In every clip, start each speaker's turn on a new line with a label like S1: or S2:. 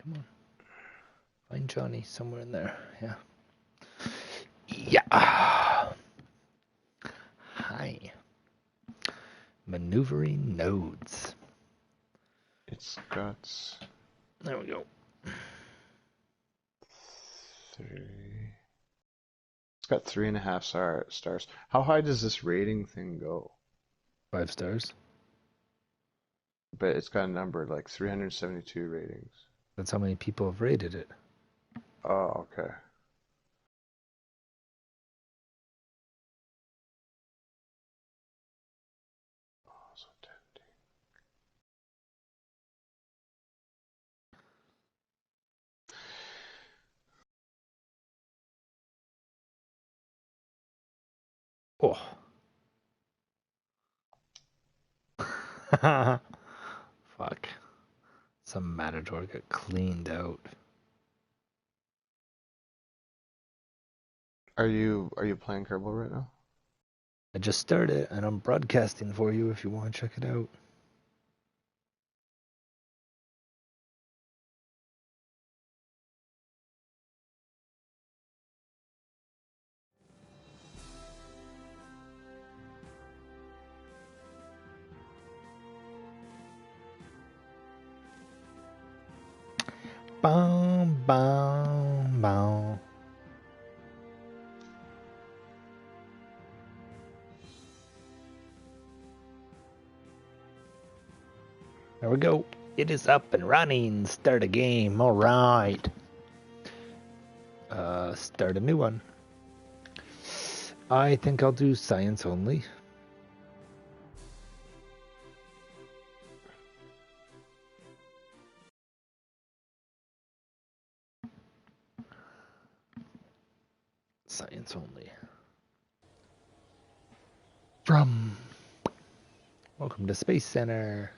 S1: Come on. Find Johnny somewhere in there. Yeah. Yeah. Hi. Maneuvering nodes.
S2: It's got...
S1: There we go.
S2: 3. It's got 3.5 stars. How high does this rating thing go?
S1: 5 stars.
S2: But it's got a number, like 372 ratings.
S1: That's how many people have rated it.
S2: Oh, okay. Oh, so tempting.
S1: Oh. Fuck. Some matador got cleaned out.
S2: Are you playing Kerbal right now?
S1: I just started and I'm broadcasting for you if you want to check it out. Boom, boom, boom. There we go. It is up and running. Start a game. All right. Start a new one. I think I'll do science only. Science only. Welcome to Space Center.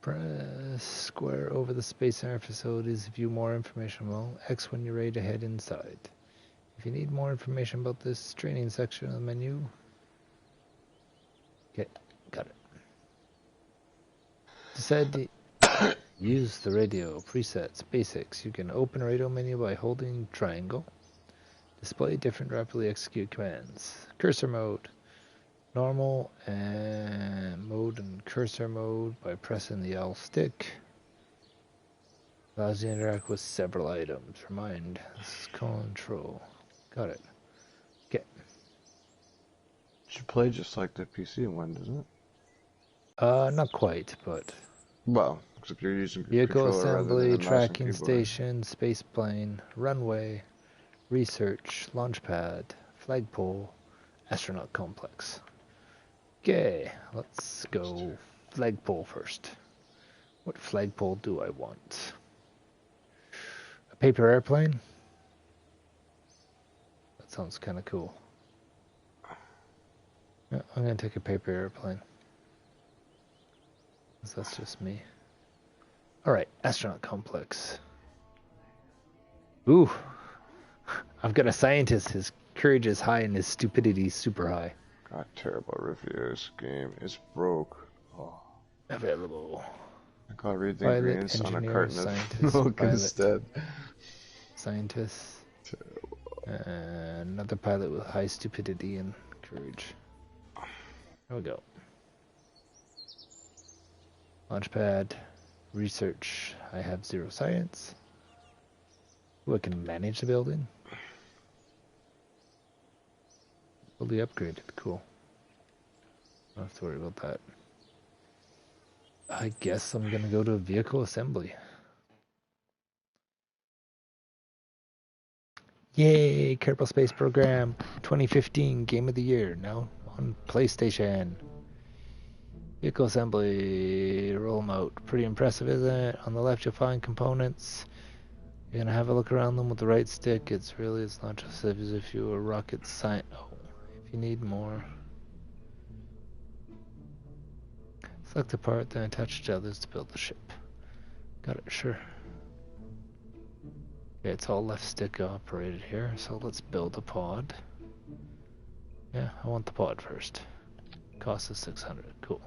S1: Press square over the Space Center facilities to view more information. Well, X when you're ready to head inside. If you need more information about this training section of the menu, got it. Decide to use the radio presets basics. You can open a radio menu by holding triangle. Display different rapidly execute commands. Cursor mode. Normal and mode and cursor mode by pressing the L stick. Allows you to interact with several items. Remind, this is control. Got it. Okay.
S2: It should play just like the PC one, doesn't it?
S1: Not quite, but...
S2: Well, except you're using
S1: Vehicle
S2: controller
S1: assembly,
S2: rather than
S1: tracking station, space plane, runway, research, launch pad, flagpole, astronaut complex. Okay, let's go flagpole first. What flagpole do I want? A paper airplane? That sounds kind of cool. Yeah, I'm going to take a paper airplane. That's just me. Alright, astronaut complex. Ooh. I've got a scientist. His courage is high and his stupidity is super high.
S2: Got terrible reviews. Game is broke. Oh.
S1: Available.
S2: I gotta read the
S1: Pilot,
S2: ingredients on a
S1: engineer,
S2: carton
S1: scientist,
S2: of milk
S1: pilot.
S2: instead.
S1: Scientist.
S2: Terrible.
S1: Another pilot with high stupidity and courage. There we go. Launchpad. Research. I have 0 science. Ooh, I can manage the building. Fully upgraded. Cool. Don't have to worry about that. I guess I'm gonna go to vehicle assembly. Yay! Kerbal Space Program 2015 Game of the Year. Now on PlayStation. Vehicle assembly. Roll mode. Pretty impressive, isn't it? On the left you'll find components. You're gonna have a look around them with the right stick. It's not just as if you were rocket science. Oh, if you need more. Select the part, then attach to others to build the ship. Got it, sure. Okay, it's all left stick operated here, so let's build a pod. Yeah, I want the pod first. Cost is 600, cool.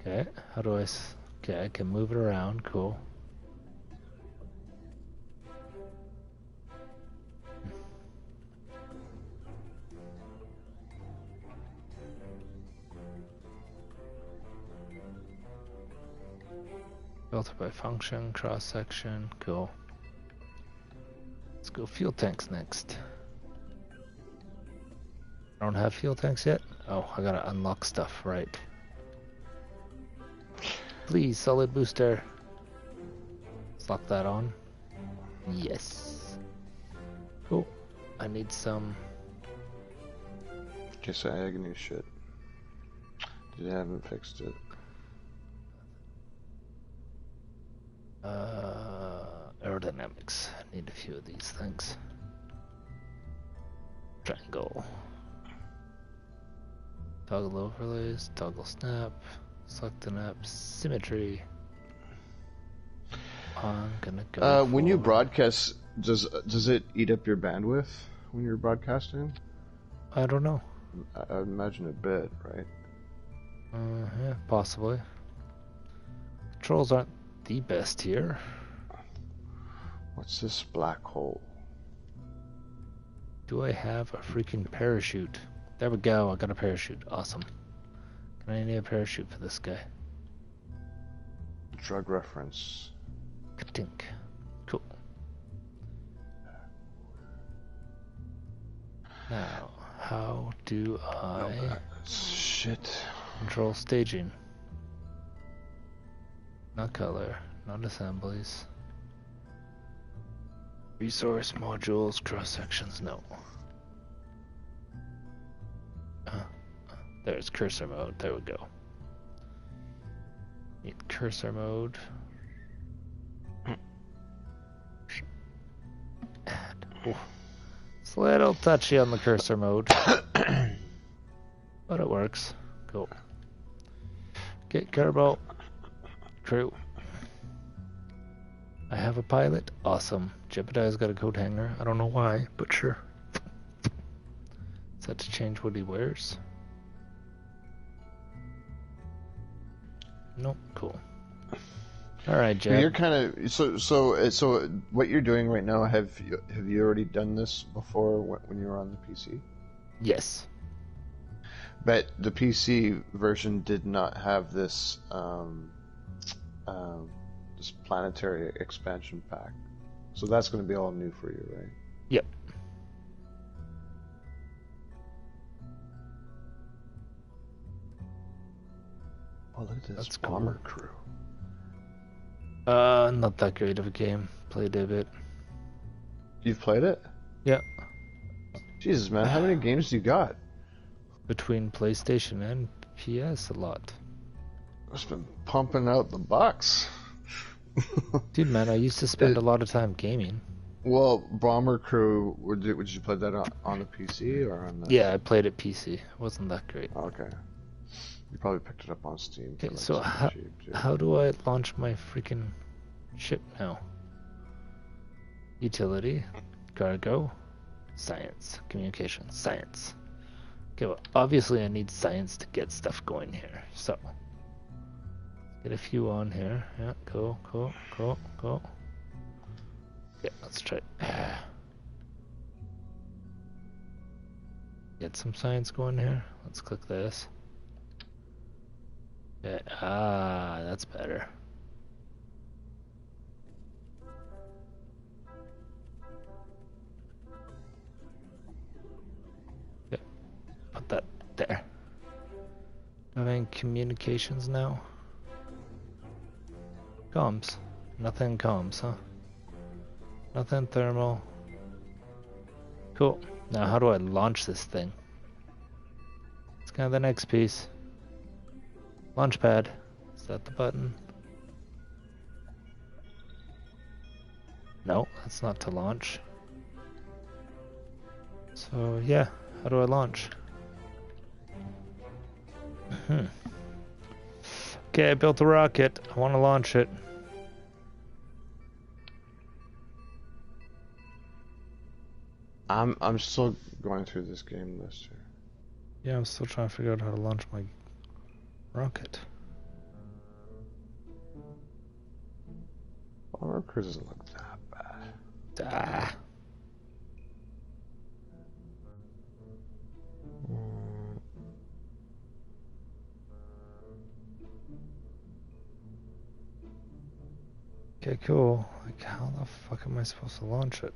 S1: Okay, how do I... Okay, I can move it around. Cool. Filter by function, cross section. Cool. Let's go fuel tanks next. I don't have fuel tanks yet? Oh, I gotta unlock stuff, right. Please, solid booster. Let's lock that on. Yes. Cool. I need some...
S2: Guess I agony shit. They haven't fixed it.
S1: Aerodynamics. I need a few of these things. Triangle. Toggle overlays, toggle snap, select an app, symmetry. I'm gonna go
S2: when you broadcast, does it eat up your bandwidth when you're broadcasting?
S1: I don't know.
S2: I imagine a bit, right?
S1: Yeah, possibly. Controls aren't the best here.
S2: What's this black hole?
S1: Do I have a freaking parachute? There we go, I got a parachute. Awesome. Can I need a parachute for this guy?
S2: Drug reference.
S1: Ka-tink. Cool. Now, how do I
S2: Shit.
S1: control staging? Not color, not assemblies. Resource modules, cross sections, no. There's cursor mode, there we go. Need cursor mode. Add. Ooh. It's a little touchy on the cursor mode. But it works. Cool. Okay, Kebal. Crew. I have a pilot. Awesome. Jebediah's got a coat hanger. I don't know why, but sure. Is that to change what he wears? Nope. Cool. All right, Jeb.
S2: You're kind of so. What you're doing right now? Have you already done this before when you were on the PC?
S1: Yes.
S2: But the PC version did not have this this planetary expansion pack, so that's going to be all new for you, right?
S1: Yep.
S2: Oh, look at this.
S1: That's
S2: Bomber
S1: cool.
S2: Crew.
S1: Not that great of a game. Played a bit.
S2: You've played it?
S1: Yeah.
S2: Jesus, man, how many games do you got?
S1: Between PlayStation and PS, a lot.
S2: It's been pumping out the bucks.
S1: Dude, man, I used to spend a lot of time gaming.
S2: Well, Bomber Crew, would you play that on the PC or on the...
S1: Yeah, I played it PC. It wasn't that great.
S2: Okay. You probably picked it up on Steam.
S1: Okay,
S2: Like
S1: so how do I launch my freaking ship now? Utility, cargo, science, communication, science. Okay, well, obviously I need science to get stuff going here, so... Get a few on here. Yeah, cool. Yeah, let's try. Get some science going here. Let's click this. Okay, that's better. Yeah, put that there. Do I have any communications now? Comms. Nothing comms, huh? Nothing thermal. Cool. Now how do I launch this thing? It's kind of the next piece. Launch pad. Is that the button? No, that's not to launch. So yeah, how do I launch? Okay, I built a rocket. I want to launch it.
S2: I'm still going through this game list here.
S1: Yeah, I'm still trying to figure out how to launch my rocket.
S2: Our cruise doesn't look that bad.
S1: Ah. Okay, cool. Like, how the fuck am I supposed to launch it?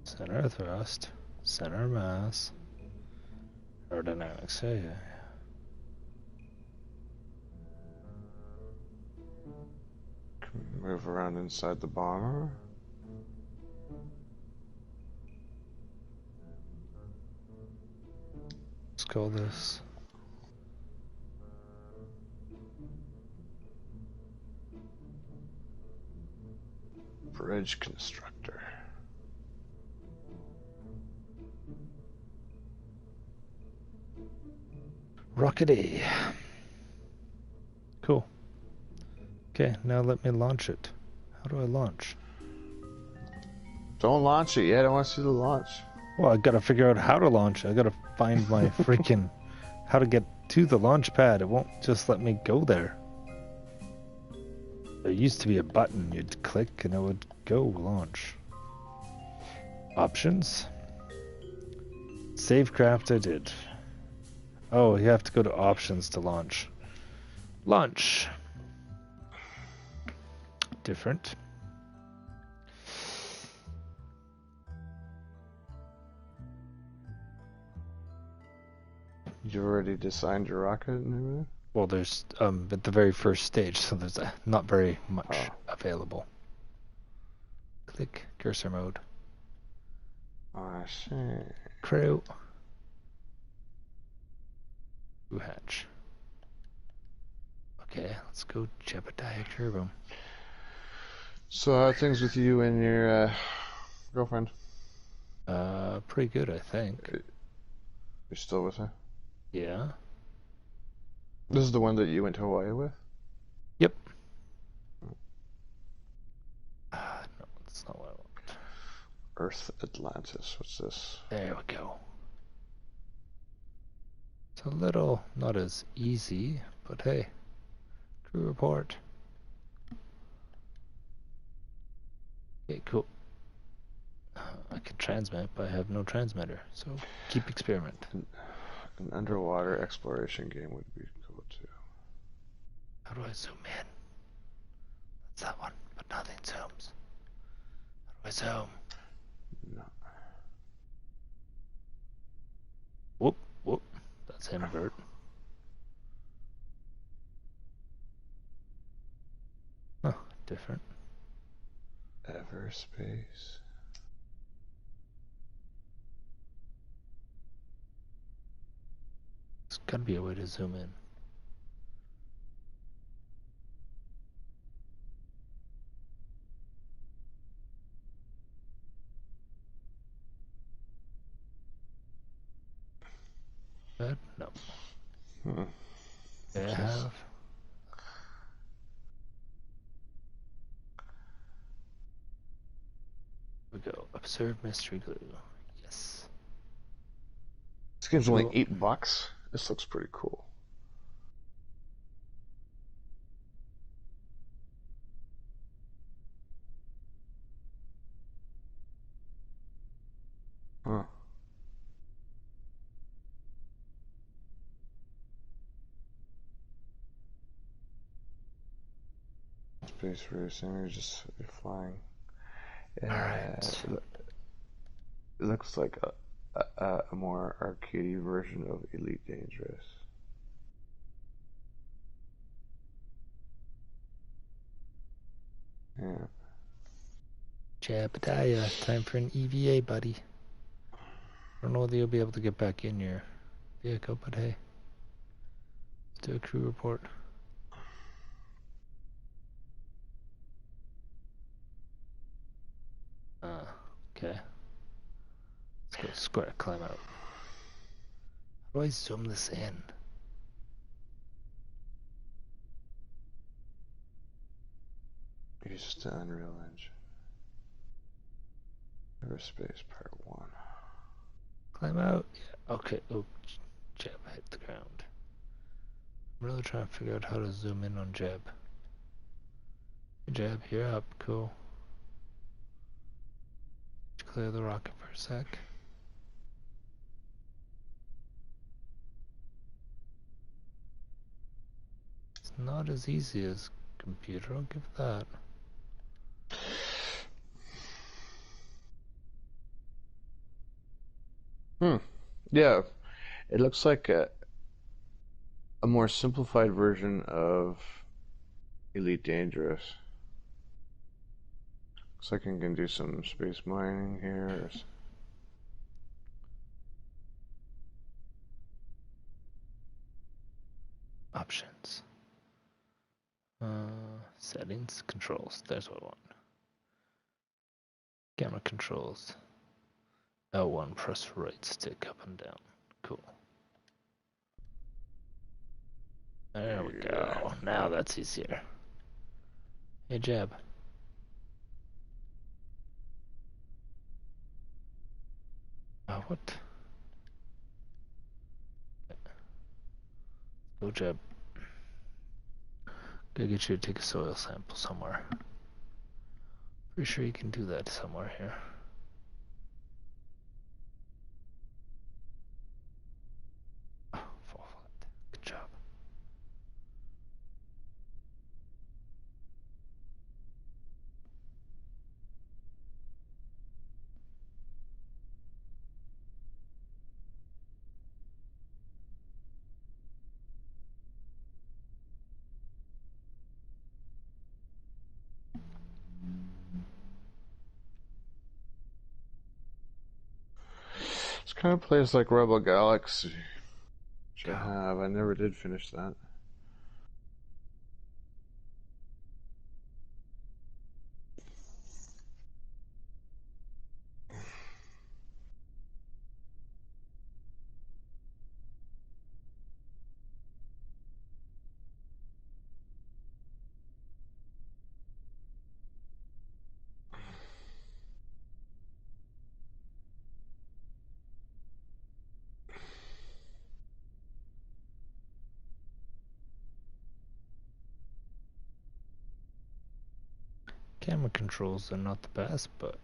S1: Center thrust, center mass, aerodynamics. Yeah.
S2: Move around inside the bomber.
S1: Let's call this.
S2: Bridge constructor.
S1: Rockety. Cool. Okay, now let me launch it. How do I launch?
S2: Don't launch it yet. I want to see the launch.
S1: Well, I gotta figure out how to launch it. I gotta find my freaking how to get to the launch pad. It won't just let me go there. There used to be a button you'd click and it would go launch. Options. Save craft I did. Oh, you have to go to options to launch. Launch. Different.
S2: You already designed your rocket and everything?
S1: Well, there's at the very first stage, so there's not very much available. Click cursor mode.
S2: Oh, I see.
S1: Crew. Crew hatch. Okay, let's go Jebediah Turbo.
S2: So how are things with you and your girlfriend?
S1: Pretty good, I think.
S2: You're still with her?
S1: Yeah.
S2: This is the one that you went to Hawaii with?
S1: Yep. No, that's not what I want.
S2: Earth Atlantis. What's this?
S1: There we go. It's a little not as easy, but hey. Crew report. Okay, cool. I can transmit, but I have no transmitter, so keep experiment.
S2: An underwater exploration game would be cool too.
S1: How do I zoom in? That's that one, but nothing zooms. How do I zoom?
S2: No.
S1: Whoop, whoop. That's invert. Huh, different.
S2: Everspace.
S1: There's gotta be a way to zoom in. That? No. Okay, I have. We go. Observe mystery glue. Yes.
S2: This game's only
S1: Cool.
S2: $8. This looks pretty cool. Huh. Space racing, you're flying.
S1: Alright.
S2: It looks like a more arcadey version of Elite Dangerous. Yeah.
S1: Jebediah, time for an EVA, buddy. I don't know whether you'll be able to get back in your vehicle, but hey. Let's do a crew report. Okay. Let's go square, climb out. How do I zoom this in?
S2: Use the Unreal Engine. Everspace Part 1.
S1: Climb out. Yeah. Okay. Oh, Jeb hit the ground. I'm really trying to figure out how to zoom in on Jeb. Hey Jeb, you're up. Cool. Clear the rocket for a sec. It's not as easy as computer, I'll give that.
S2: Yeah, it looks like a more simplified version of Elite Dangerous. Looks like I can do some space mining here.
S1: Options. Settings, controls. There's what I want. Camera controls. L1, press right stick up and down. Cool. There we go. Now that's easier. Hey Jeb. Oh, what? Go Jeb. Gotta get you to take a soil sample somewhere. Pretty sure you can do that somewhere here. Oh, fall flat. Good job.
S2: This kind of plays like Rebel Galaxy, which I have. I never did finish that.
S1: Camera controls are not the best, but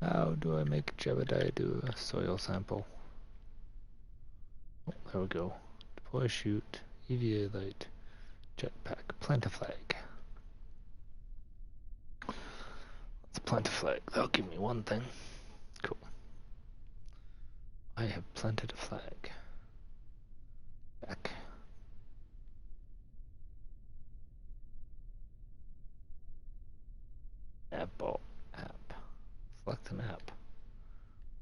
S1: how do I make Jebediah do a soil sample? Oh, there we go. Deploy shoot, EVA light, jetpack, plant a flag. Let's plant a flag. That'll give me one thing. Cool. I have planted a flag. Back. App ball. App. Select an app.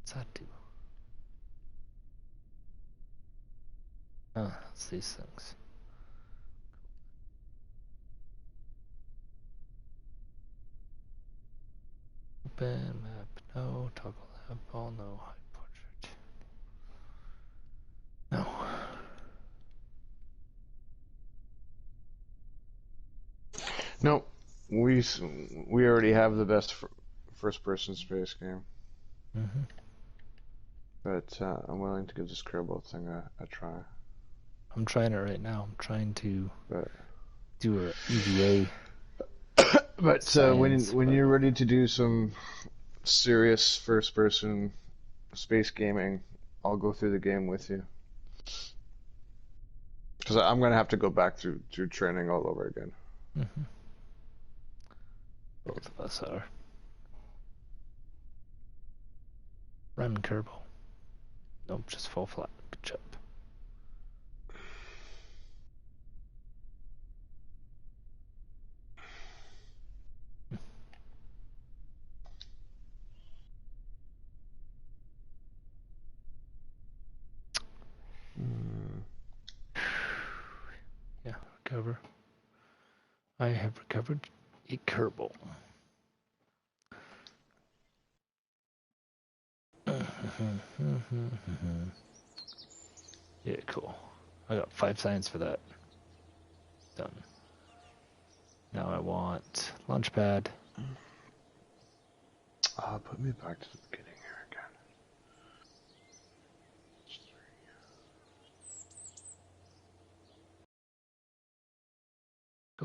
S1: What's that do? Oh, it's these things. Open map. No. Toggle app ball. No. Hide portrait. No.
S2: Nope. We already have the best first-person space game.
S1: Mm-hmm.
S2: But I'm willing to give this Kerbal thing a try.
S1: I'm trying it right now. I'm trying to do a EVA.
S2: But when you're ready to do some serious first-person space gaming, I'll go through the game with you. Because I'm going to have to go back through training all over again.
S1: Mm-hmm. Both of us are. Run Kerbal. Nope, just fall flat. Good job. Yeah, recover. I have recovered a Kerbal. Yeah, cool. I got 5 signs for that. Done. Now I want Launchpad.
S2: Put me back to the beginning here again.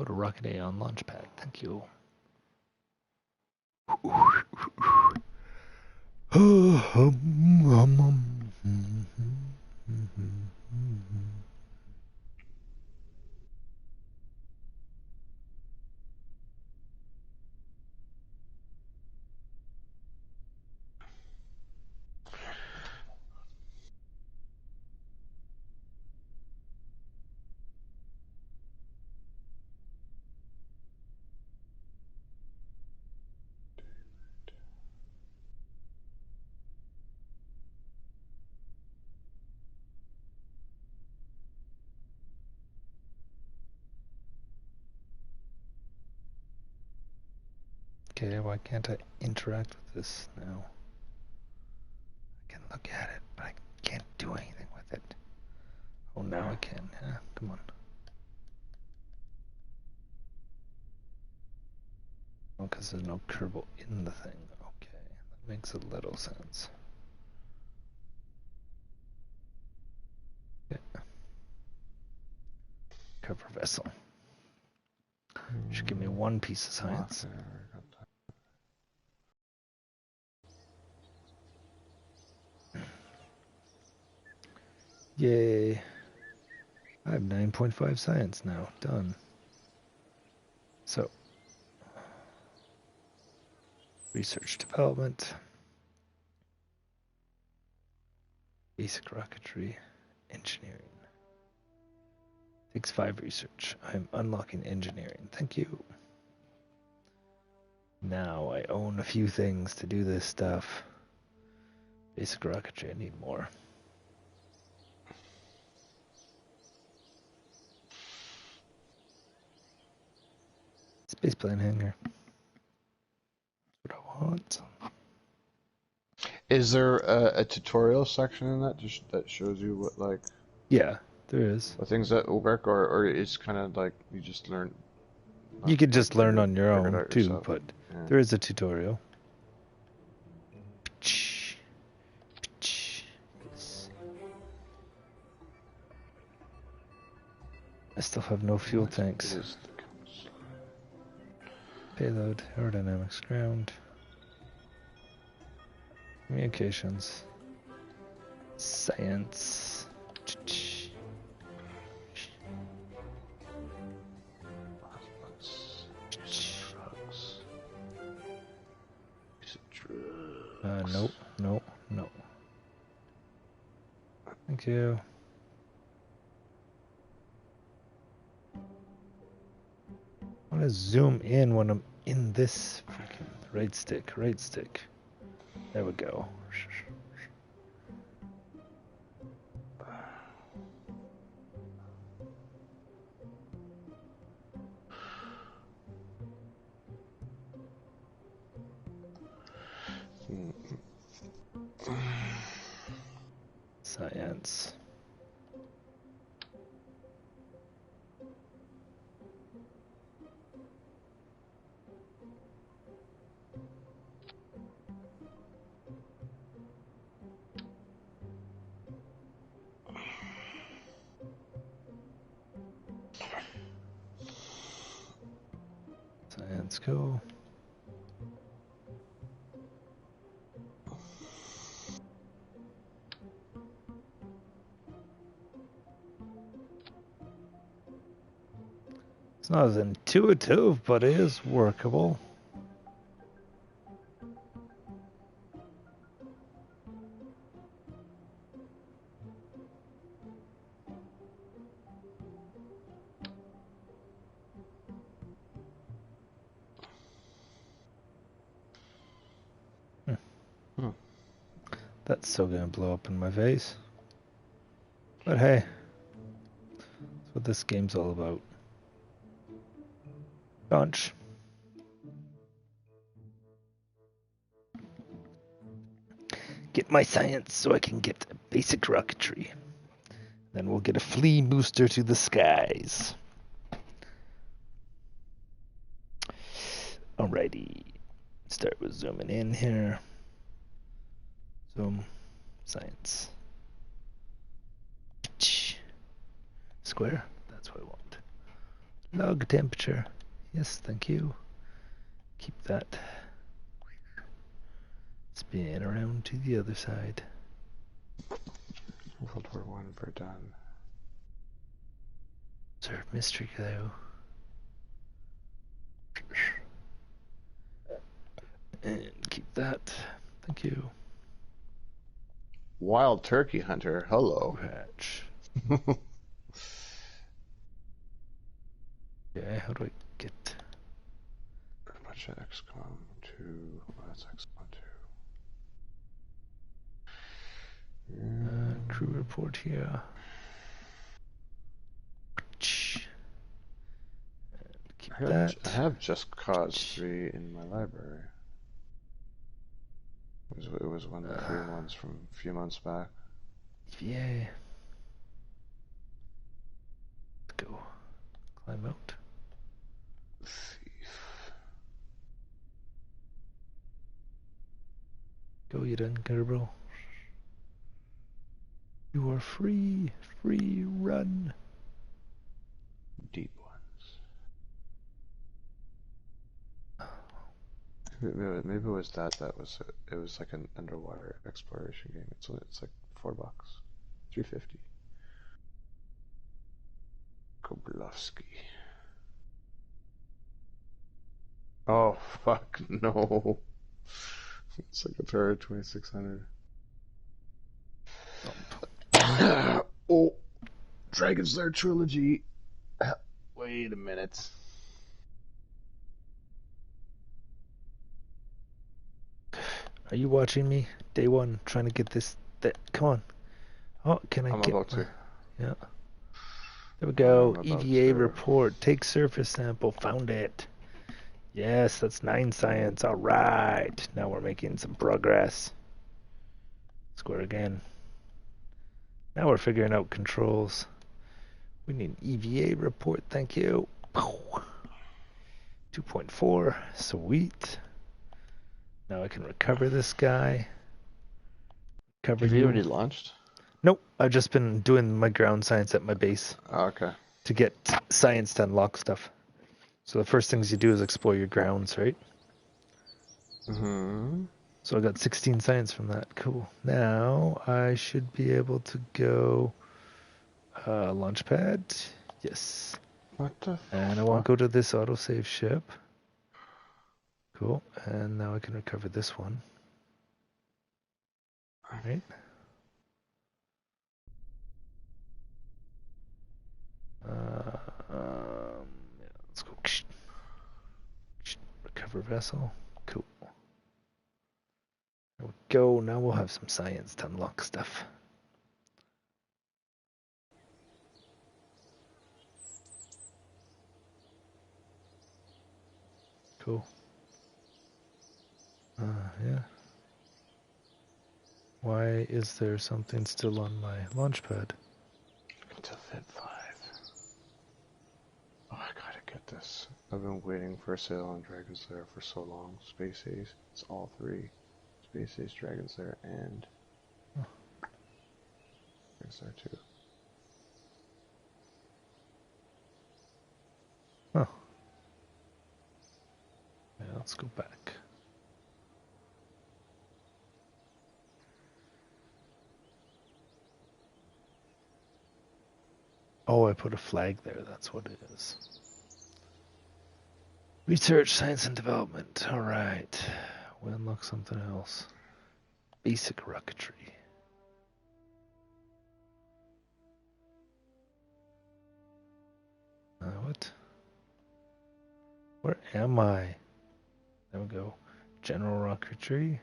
S1: Go to Rocket A on Launchpad. Thank you. Okay, why can't I interact with this now? I can look at it, but I can't do anything with it. Oh, now I can. Yeah, come on. Oh, because there's no Kerbal in the thing. Okay, that makes a little sense. Okay. Cover vessel. Should give me one piece of science. Yay. I have 9.5 science now. Done. So, research development, basic rocketry, engineering. Takes 5 research. I'm unlocking engineering. Thank you. Now I own a few things to do this stuff. Basic rocketry, I need more. Spaceplane hangar. That's what I want.
S2: Is there a tutorial section in that that shows you what, like...
S1: Yeah, there is.
S2: The things that will work, or it's kind of like you just learn...
S1: You could just learn on your own, too,
S2: yourself.
S1: but
S2: yeah.
S1: There is a tutorial. I still have no fuel tanks. Payload, aerodynamics, ground, communications, science. No. Thank you. I want to zoom in when I'm in this freaking right stick. There we go. Science. Science, go. It's not as intuitive, but it is workable. That's still gonna blow up in my face. But hey, that's what this game's all about. Launch. Get my science so I can get basic rocketry. Then we'll get a flea booster to the skies. Alrighty. Start with zooming in here. Zoom. Science. Square. That's what I want. Log temperature. Yes, thank you. Keep that. Spin around to the other side.
S2: World War One, Verdun.
S1: Serve mystery glow. And keep that. Thank you.
S2: Wild Turkey Hunter. Hello.
S1: Patch. Yeah, how do I get?
S2: Pretty much XCOM 2. Oh, that's XCOM 2.
S1: Crew report here. Keep that.
S2: I have Just Cause 3 in my library. It was one of the free ones from a few months back.
S1: Yeah. Let's go. Climb out.
S2: Thief.
S1: Go, you done, Kebal. You are free. Free run.
S2: Deep ones. Maybe it was that was it was like an underwater exploration game. It's like $4, $3.50. Koblovsky. Oh fuck no! It's like Atari 2600. Oh, Dragon's Lair trilogy. Wait a minute.
S1: Are you watching me? Day one, trying to get this. Come on. Oh, can I
S2: I'm
S1: get?
S2: about to.
S1: Yeah. There we go.
S2: I'm about
S1: EVA
S2: to.
S1: report. Take surface sample. Found it. Yes, that's 9 science. All right. Now we're making some progress. Square again. Now we're figuring out controls. We need an EVA report. Thank you. 2.4. Sweet. Now I can recover this guy. Cover
S2: Have
S1: you.
S2: you already launched?
S1: Nope. I've just been doing my ground science at my base.
S2: Oh, okay.
S1: To get science to unlock stuff. So the first things you do is explore your grounds, right?
S2: Mm-hmm.
S1: So I got 16 science from that. Cool. Now I should be able to go launch pad. Yes.
S2: What the
S1: And I want to go to this autosave ship. Cool. And now I can recover this one. Right? Yeah, let's go. Recover vessel. Cool. There we go. Now we'll have some science to unlock stuff. Cool. Yeah. Why is there something still on my launch pad?
S2: To Fit 5. Oh, I gotta get this. I've been waiting for a sale on Dragon's Lair for so long. Space Ace. It's all three. Space Ace, Dragon's Lair, and Dragon's Lair 2.
S1: Oh. Yeah, let's go back. Oh, I put a flag there. That's what it is. Research, science, and development. All right. We'll unlock something else. Basic rocketry. What? Where am I? There we go. General rocketry.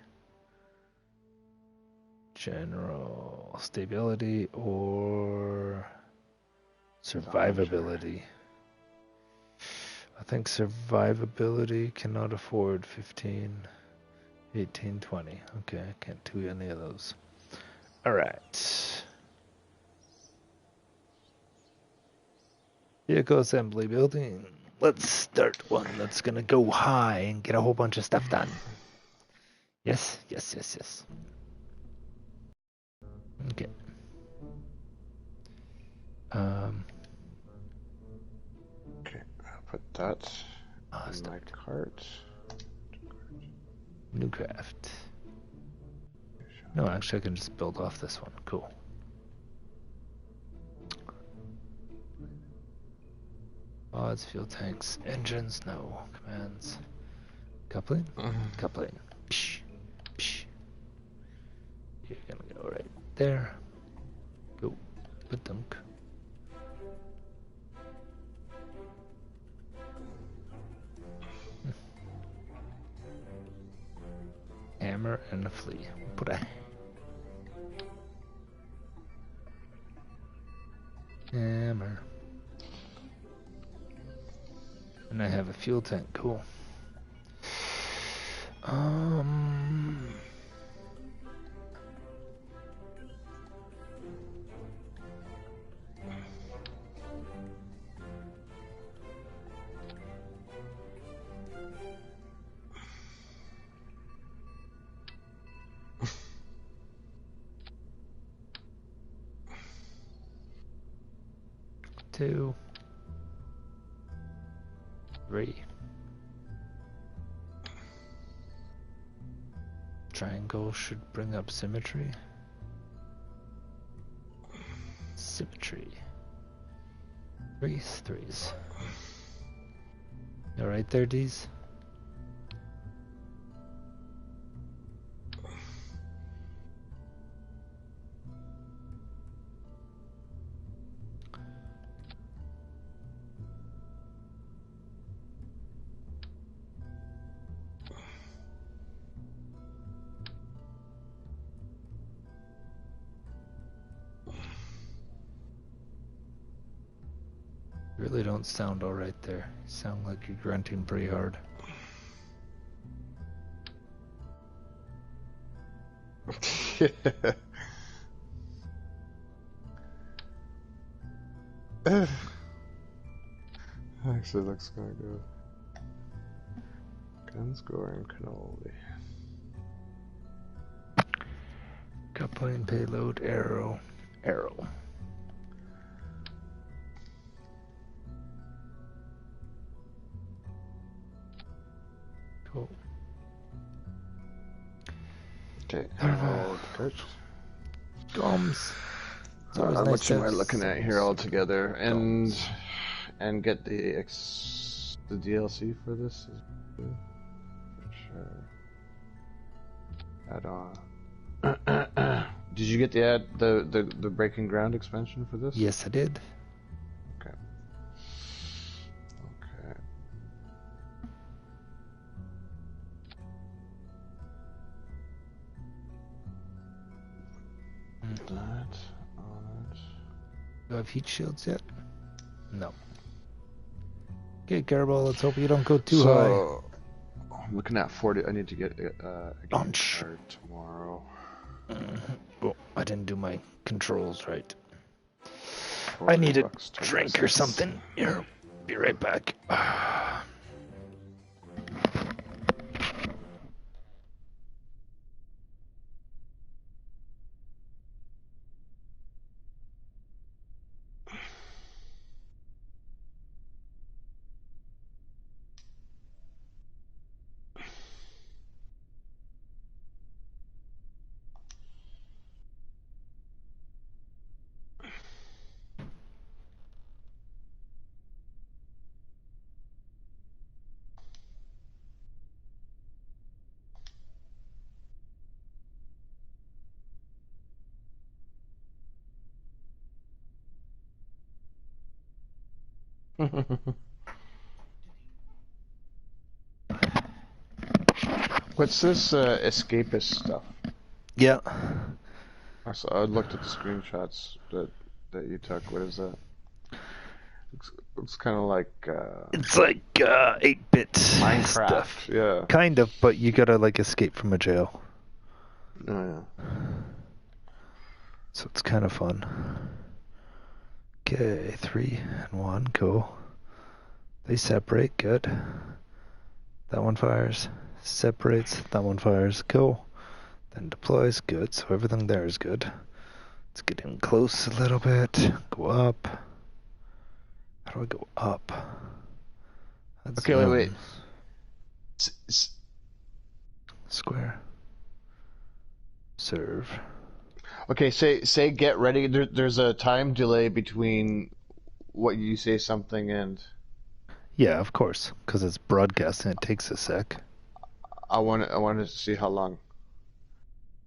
S1: General stability or survivability. I think survivability cannot afford 15, 18, 20. Okay, I can't do any of those. All right. Vehicle assembly building. Let's start one that's going to go high and get a whole bunch of stuff done. Yes, yes, yes, yes. Okay.
S2: Okay. put that in my cart.
S1: New craft. No, actually I can just build off this one. Cool. Pods, fuel tanks, engines, no. Commands. Coupling? Coupling. Psh. Psh. You're gonna go right there. Go. Ba-dunk. Hammer and a flea. Put a hammer. And I have a fuel tank. Cool. Two. 3. Triangle should bring up symmetry. Symmetry. 3s. You alright there, D's? You really don't sound alright there. You sound like you're grunting pretty hard.
S2: Actually, looks kind of good. Gun scoring cannoli.
S1: Coupling, payload, arrow. Cool.
S2: Okay, carts.
S1: Gums.
S2: How much am I looking at here altogether? And get the DLC for this is good. For sure. Add on. Did you get the Breaking Ground expansion for this?
S1: Yes, I did.
S2: Okay. That on it.
S1: Do I have heat shields yet? No. Okay, Kebal, let's hope you don't go too high.
S2: I'm looking at 40. I need to get a game card tomorrow.
S1: Oh, I didn't do my controls right. I need a drink or something. Here, be right back.
S2: What's this escapist stuff?
S1: Yeah.
S2: I looked at the screenshots that you took. What is that? Looks kind of like
S1: it's like 8-bit
S2: Minecraft
S1: stuff.
S2: Yeah.
S1: Kind of, but you gotta like escape from a jail.
S2: Oh yeah.
S1: So it's kind of fun. Okay, 3 and 1, cool. They separate, good. That one fires, separates, that one fires, cool. Then deploys, good, so everything there is good. Let's get in close a little bit, go up. How do I go up? Let's
S2: okay, wait.
S1: Square. Serve.
S2: Okay, say get ready. There's a time delay between what you say something and.
S1: Yeah, of course, because it's broadcast and it takes a sec.
S2: I wanted to see how long.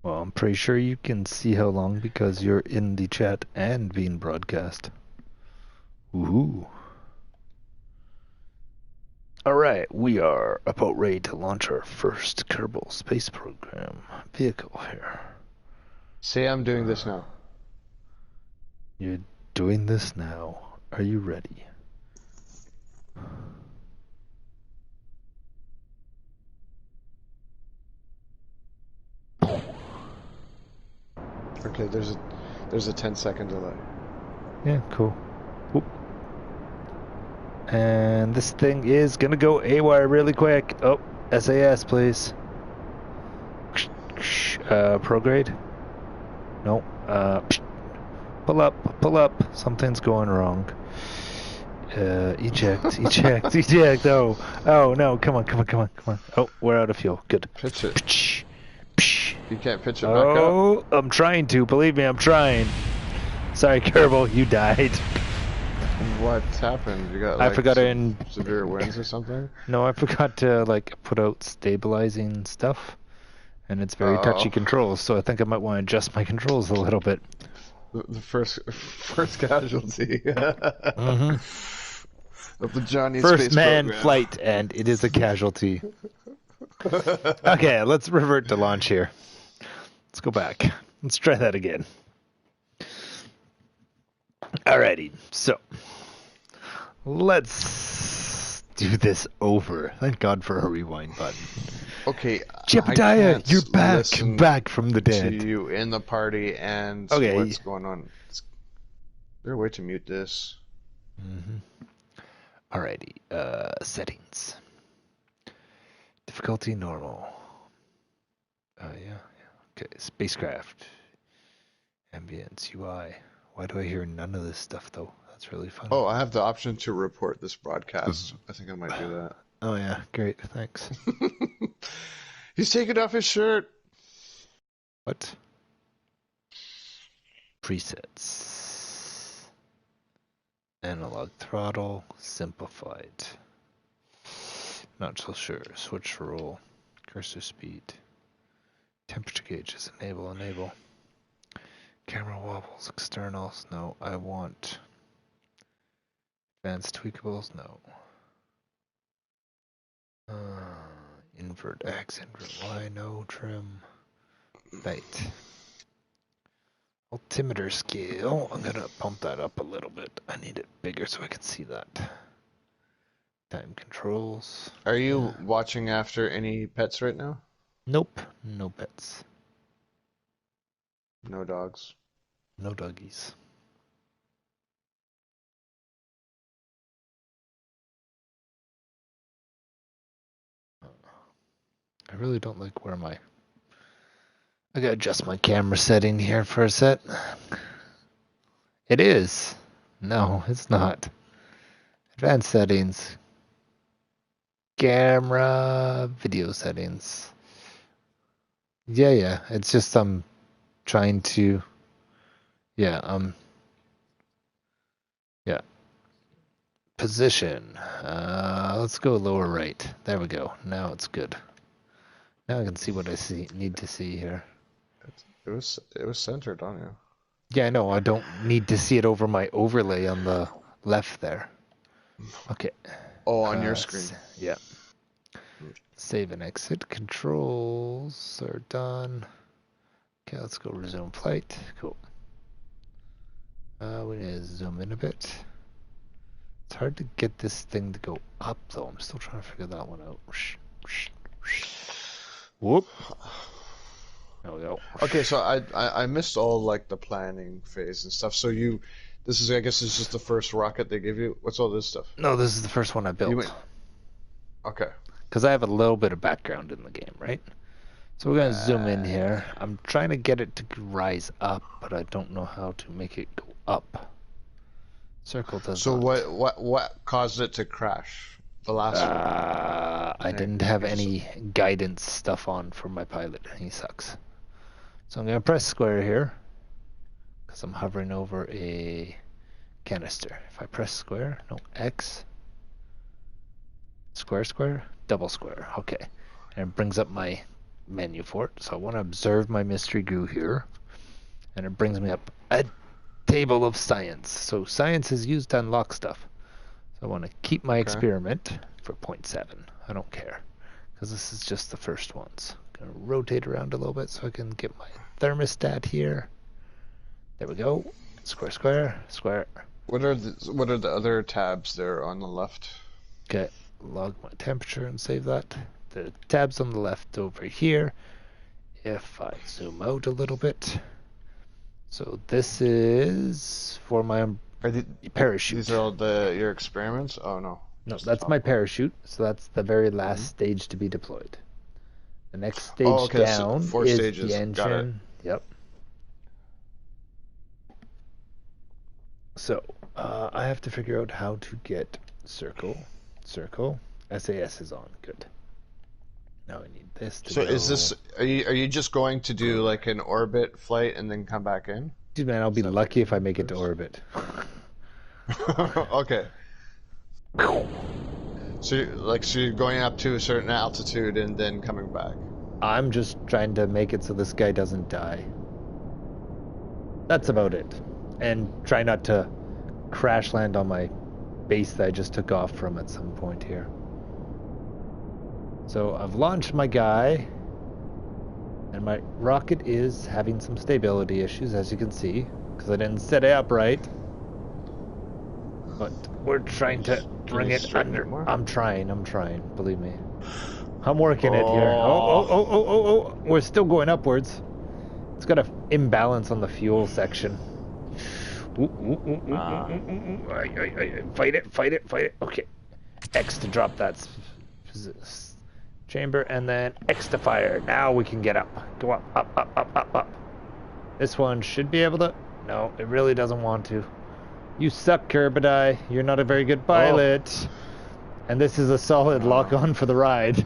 S1: Well, I'm pretty sure you can see how long because you're in the chat and being broadcast. Woohoo. Alright, we are about ready to launch our first Kerbal space program vehicle here.
S2: Say I'm doing this now.
S1: You're doing this now. Are you ready?
S2: Okay, there's a 10-second delay.
S1: Yeah, cool. Whoop. And this thing is gonna go AWire really quick. Oh, SAS, please. Prograde? No. Pull up. Something's going wrong. Eject. Eject. Oh no, come on. Oh, we're out of fuel. Good.
S2: Pitch it. You can't pitch it back up?
S1: Oh, I'm trying to. Believe me, I'm trying. Sorry, Kerbal, you died.
S2: What happened? You got like
S1: I forgot
S2: severe winds or something?
S1: No, I forgot to put out stabilizing stuff, and it's very touchy controls. So I think I might want to adjust my controls a little bit.
S2: The first casualty of the Johnny
S1: First
S2: space
S1: man
S2: program.
S1: flight, and it is a casualty. Okay, let's revert to launch here. Let's go back. Let's try that again. Alrighty, so let's do this over. Thank God for a rewind button.
S2: Okay,
S1: Jebediah, you're back from the dead.
S2: To you in the party and
S1: okay.
S2: What's going on? Is there a way to mute this?
S1: Alrighty, settings. Difficulty normal. Yeah. Okay, spacecraft. Ambience, UI. Why do I hear none of this stuff though? That's really fun.
S2: Oh, I have the option to report this broadcast. I think I might do that.
S1: Oh yeah, great, thanks.
S2: He's taking off his shirt.
S1: What? Presets. Analog throttle, simplified. Not so sure. Switch roll. Cursor speed. Temperature gauges, enable. Camera wobbles, externals, no. I want advanced tweakables, no. Invert X, invert Y, no. Trim. Right. Altimeter scale, I'm gonna pump that up a little bit. I need it bigger so I can see that. Time controls.
S2: Are you watching after any pets right now?
S1: Nope, no pets.
S2: No dogs.
S1: No doggies. I really don't like where I gotta adjust my camera setting here for a set. It is. No, it's not. Advanced settings. Camera, video settings. Yeah. It's just I'm trying to. Yeah. Position. Let's go lower right. There we go. Now it's good. Now I can see what I need to see here.
S2: It was centered on you.
S1: Yeah, I know. I don't need to see it over my overlay on the left there. Okay.
S2: Oh, on your screen.
S1: Yeah. Save and exit. Controls are done. Okay, let's go resume flight. Cool. We need to zoom in a bit. It's hard to get this thing to go up, though. I'm still trying to figure that one out. Whoop. There we go.
S2: Okay, so I missed all the planning phase and stuff. So this is, I guess, is just the first rocket they give you. What's all this stuff?
S1: No, this is the first one I built.
S2: Okay.
S1: Because I have a little bit of background in the game, right? So we're gonna zoom in here. I'm trying to get it to rise up, but I don't know how to make it go up. Circle does.
S2: So what caused it to crash? The last one.
S1: I didn't have any guidance stuff on for my pilot. He sucks. So I'm going to press square here because I'm hovering over a canister. If I press square, no, X, square, square, double square. Okay. And it brings up my menu for it. So I want to observe my mystery goo here. And it brings me up a table of science. So science is used to unlock stuff. So I want to keep my experiment for 0.7. I don't care. Because this is just the first ones. I'm going to rotate around a little bit so I can get my thermostat here. There we go. Square, square, square.
S2: What are the other tabs there on the left?
S1: Okay, log my temperature and save that. The tabs on the left over here. If I zoom out a little bit. So this is for my parachute.
S2: These are all your experiments? Oh no.
S1: No, that's my parachute. So that's the very last stage to be deployed. The next stage down
S2: so 4
S1: is
S2: stages.
S1: the engine.
S2: Got it.
S1: Yep. So I have to figure out how to get circle. SAS is on. Good. Now I need this to
S2: So
S1: go.
S2: is this? Are you just going to do like an orbit flight and then come back in?
S1: Dude, man, I'll be lucky if I make it to orbit.
S2: Okay. So you're going up to a certain altitude and then coming back.
S1: I'm just trying to make it so this guy doesn't die. That's about it. And try not to crash land on my base that I just took off from at some point here. So I've launched my guy, and my rocket is having some stability issues, as you can see, because I didn't set it up right. But we're trying to bring it under. I'm trying, believe me. I'm working it here. Oh. We're still going upwards. It's got an imbalance on the fuel section. Fight it. Okay. X to drop that chamber, and then X to fire. Now we can get up. Go up. This one should be able to... No, it really doesn't want to. You suck, Kerbadai. You're not a very good pilot. And this is a solid lock-on for the ride.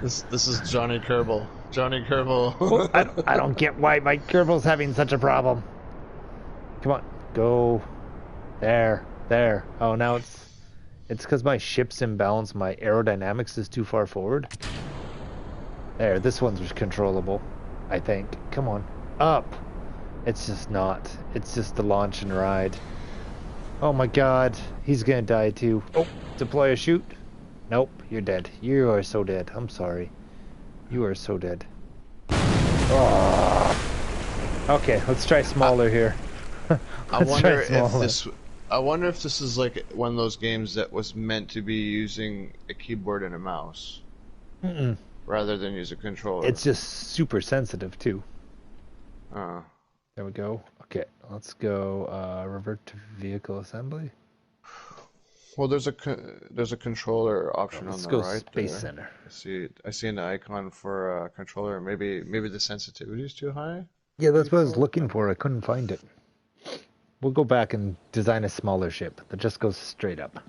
S2: This is Johnny Kerbal.
S1: Well, I don't get why my Kerbal's having such a problem. Come on, go. There. Oh, now it's because my ship's imbalanced. My aerodynamics is too far forward. There, this one's controllable, I think. Come on, up. It's just not. It's just the launch and ride. Oh my god, he's gonna die too. Oh, deploy a chute. Nope, you're dead. You are so dead. I'm sorry. You are so dead. Oh. Okay, let's try smaller here.
S2: I wonder if this is like one of those games that was meant to be using a keyboard and a mouse rather than use a controller.
S1: It's just super sensitive too. There we go. Okay, let's go revert to vehicle assembly.
S2: Well, there's a controller option on the right.
S1: Let's go Space Center.
S2: I see an icon for a controller. Maybe the sensitivity is too high.
S1: Yeah, that's what I was looking for. I couldn't find it. We'll go back and design a smaller ship that just goes straight up.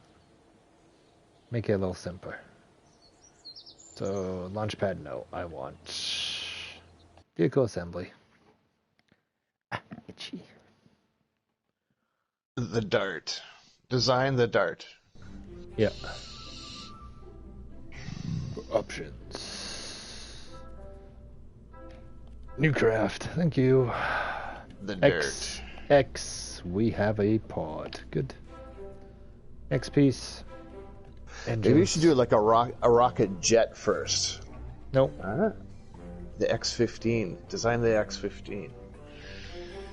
S1: Make it a little simpler. So, launchpad, no. I want vehicle assembly. Itchy.
S2: The dart. Design the dart.
S1: Yeah. Options. New craft. Thank you.
S2: The dirt.
S1: X. We have a pod. Good. Next piece. Engines.
S2: Maybe you should do like a rocket jet first.
S1: Nope.
S2: The X-15. Design the X-15.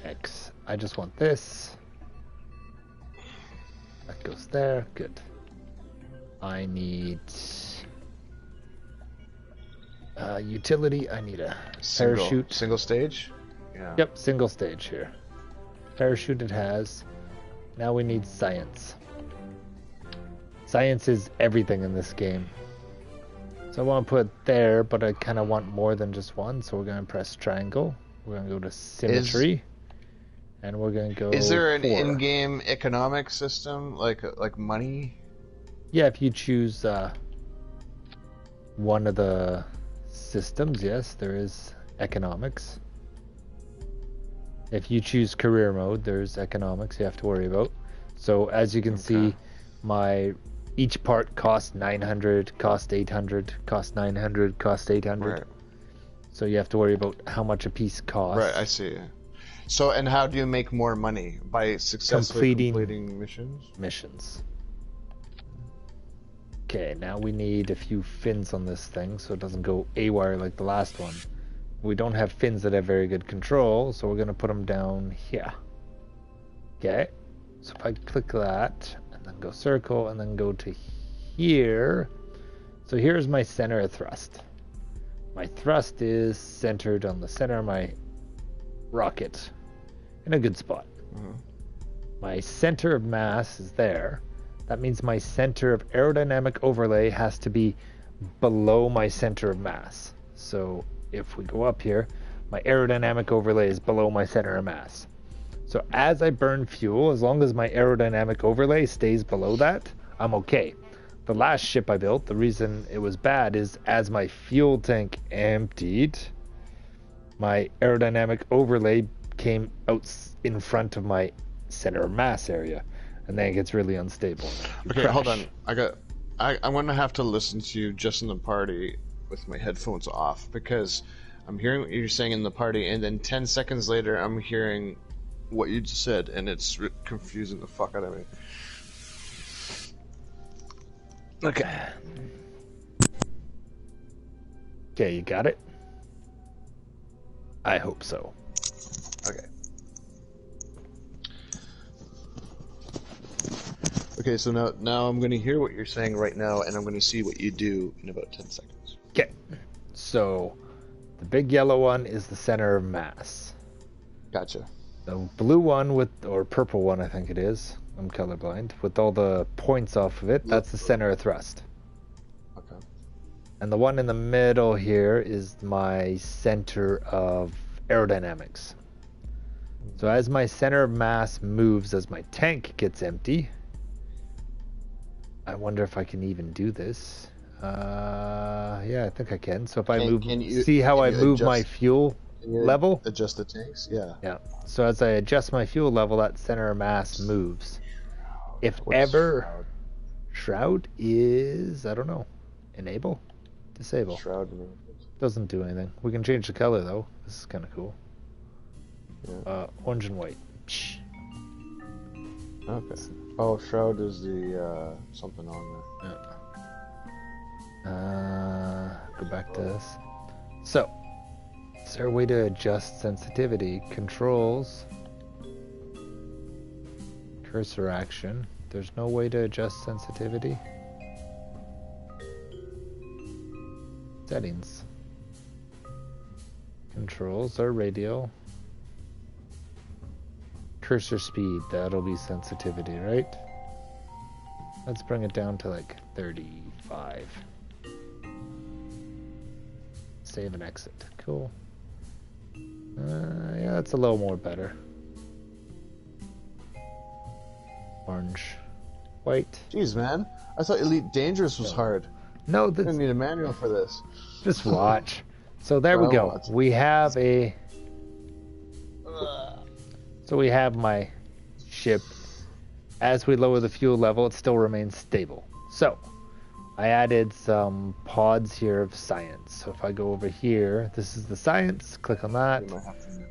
S1: X. I just want this. That goes there. Good. I need utility. I need a parachute.
S2: Single stage? Yeah.
S1: Yep, single stage here. Parachute it has. Now we need science. Science is everything in this game. So I want to put it there, but I kind of want more than just one. So we're going to press triangle. We're going to go to symmetry. And we're going to go...
S2: Is there an in-game economic system, like money?
S1: Yeah, if you choose one of the systems, yes, there is economics. If you choose career mode, there's economics you have to worry about. So as you can see, each part costs 900, cost 800, cost 900, cost 800.
S2: Right.
S1: So you have to worry about how much a piece costs.
S2: Right, I see. So, and how do you make more money? By successfully completing missions?
S1: Okay, now we need a few fins on this thing so it doesn't go AWire like the last one. We don't have fins that have very good control, so we're going to put them down here. Okay, so if I click that, and then go circle, and then go to here. So here's my center of thrust. My thrust is centered on the center of my rocket in a good spot. My center of mass is there. That means my center of aerodynamic overlay has to be below my center of mass. So if we go up here, my aerodynamic overlay is below my center of mass. So as I burn fuel, as long as my aerodynamic overlay stays below that, I'm okay. The last ship I built, the reason it was bad is as my fuel tank emptied, my aerodynamic overlay came out in front of my center of mass area, and then it gets really unstable.
S2: Okay, hold on. I'm gonna have to listen to you just in the party with my headphones off, because I'm hearing what you're saying in the party, and then 10 seconds later I'm hearing what you just said, and it's confusing the fuck out of me.
S1: Okay. Okay, you got it? I hope so.
S2: Okay. Okay, so now I'm going to hear what you're saying right now, and I'm going to see what you do in about 10 seconds.
S1: Okay. So, the big yellow one is the center of mass.
S2: Gotcha.
S1: The blue one or purple one, I think it is. I'm colorblind. With all the points off of it, that's the center of thrust.
S2: Okay.
S1: And the one in the middle here is my center of aerodynamics. So as my center of mass moves as my tank gets empty, I wonder if I can even do this. Yeah, I think I can. So if I move, see how I move my fuel level?
S2: Adjust the tanks? Yeah.
S1: Yeah. So as I adjust my fuel level, that center of mass moves. If ever, shroud is, I don't know, enable, disable.
S2: Shroud
S1: doesn't do anything. We can change the color though. This is kind of cool.
S2: Yeah.
S1: Orange and white.
S2: Okay. Oh, shroud is the something on there.
S1: Yeah. Go back to this. So, is there a way to adjust sensitivity? Controls. Cursor action. There's no way to adjust sensitivity. Settings. Controls are radial. Cursor speed, that'll be sensitivity, right? Let's bring it down to like 35. Save and exit. Cool. Yeah, that's a little more better. Orange. White.
S2: Jeez, man. I thought Elite Dangerous was hard.
S1: No,
S2: I didn't need a manual for this.
S1: Just watch. So there we go. We have a... So we have my ship. As we lower the fuel level, it still remains stable. So, I added some pods here of science. So if I go over here, this is the science. Click on that.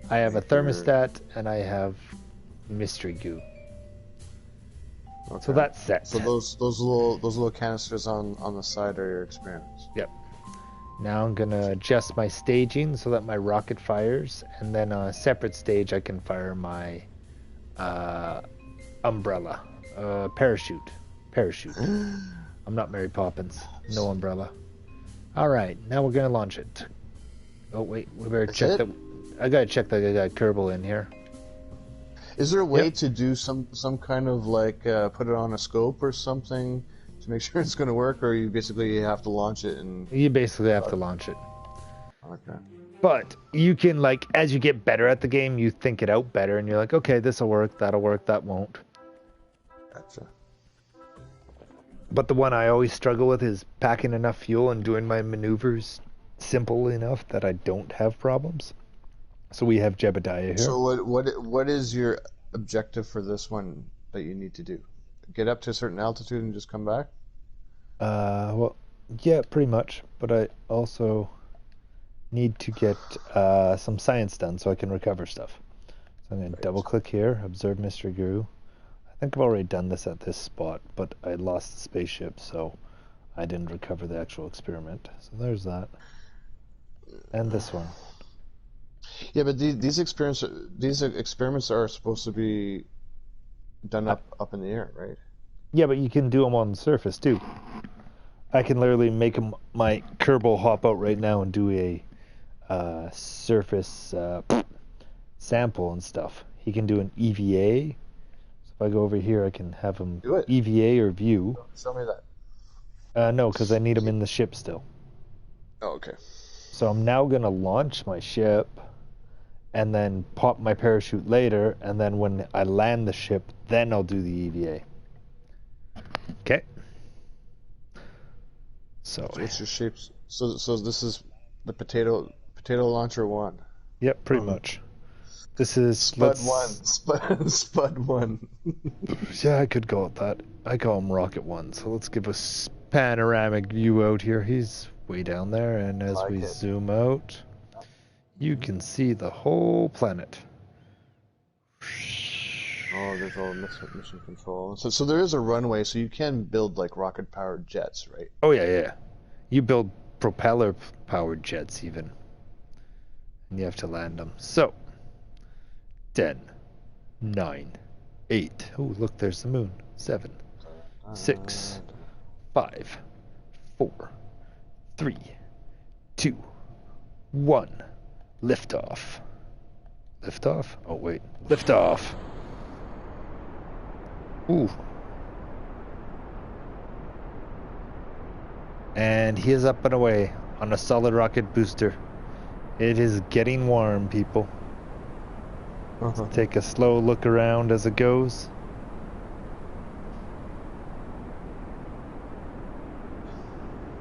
S1: I have a thermostat, and I have mystery goo. Okay. So that's set.
S2: So those little canisters on the side are your experiments.
S1: Yep. Now I'm gonna adjust my staging so that my rocket fires, and then on a separate stage I can fire my umbrella, parachute. I'm not Mary Poppins. No umbrella. All right, now we're gonna launch it. Oh wait, we better check that. I gotta check that I got Kebal in here.
S2: Is there a way to do some kind of like put it on a scope or something to make sure it's going to work, or you basically have to launch it and...
S1: You basically have to launch it.
S2: Okay.
S1: But you can, like, as you get better at the game, you think it out better, and you're like, okay, this'll work, that'll work, that won't.
S2: Gotcha.
S1: But the one I always struggle with is packing enough fuel and doing my maneuvers simple enough that I don't have problems. So we have Jebediah here.
S2: So what is your objective for this one that you need to do? Get up to a certain altitude and just come back?
S1: Well, yeah, pretty much. But I also need to get some science done so I can recover stuff. So I'm going to double click here, observe Mystery Guru. I think I've already done this at this spot, but I lost the spaceship, so I didn't recover the actual experiment. So there's that. And this one.
S2: Yeah, but these experiments are supposed to be done up in the air, right?
S1: Yeah, but you can do them on the surface too. I can literally make my Kerbal hop out right now and do a surface sample and stuff. He can do an EVA. So if I go over here, I can have him
S2: Do it.
S1: EVA or view.
S2: Show me that.
S1: No, because I need him in the ship still.
S2: Oh, okay.
S1: So I'm now going to launch my ship and then pop my parachute later, and then when I land the ship, then I'll do the EVA. Okay. So
S2: what's your shapes? So this is the potato launcher one.
S1: Yep, pretty much. This is
S2: Spud one. Spud one.
S1: Yeah, I could go with that. I call him Rocket One. So let's give a panoramic view out here. He's way down there, and as we zoom out, you can see the whole planet.
S2: Oh, there's all mission control. So there is a runway, so you can build like rocket-powered jets, right?
S1: Oh yeah. You build propeller-powered jets even, and you have to land them. So 10, 9, 8. Oh, look, there's the moon. 7, 6, 5, 4, 3, 2, 1. Liftoff. Liftoff? Oh wait, liftoff. Ooh. And he is up and away on a solid rocket booster. It is getting warm, people. Let's take a slow look around as it goes.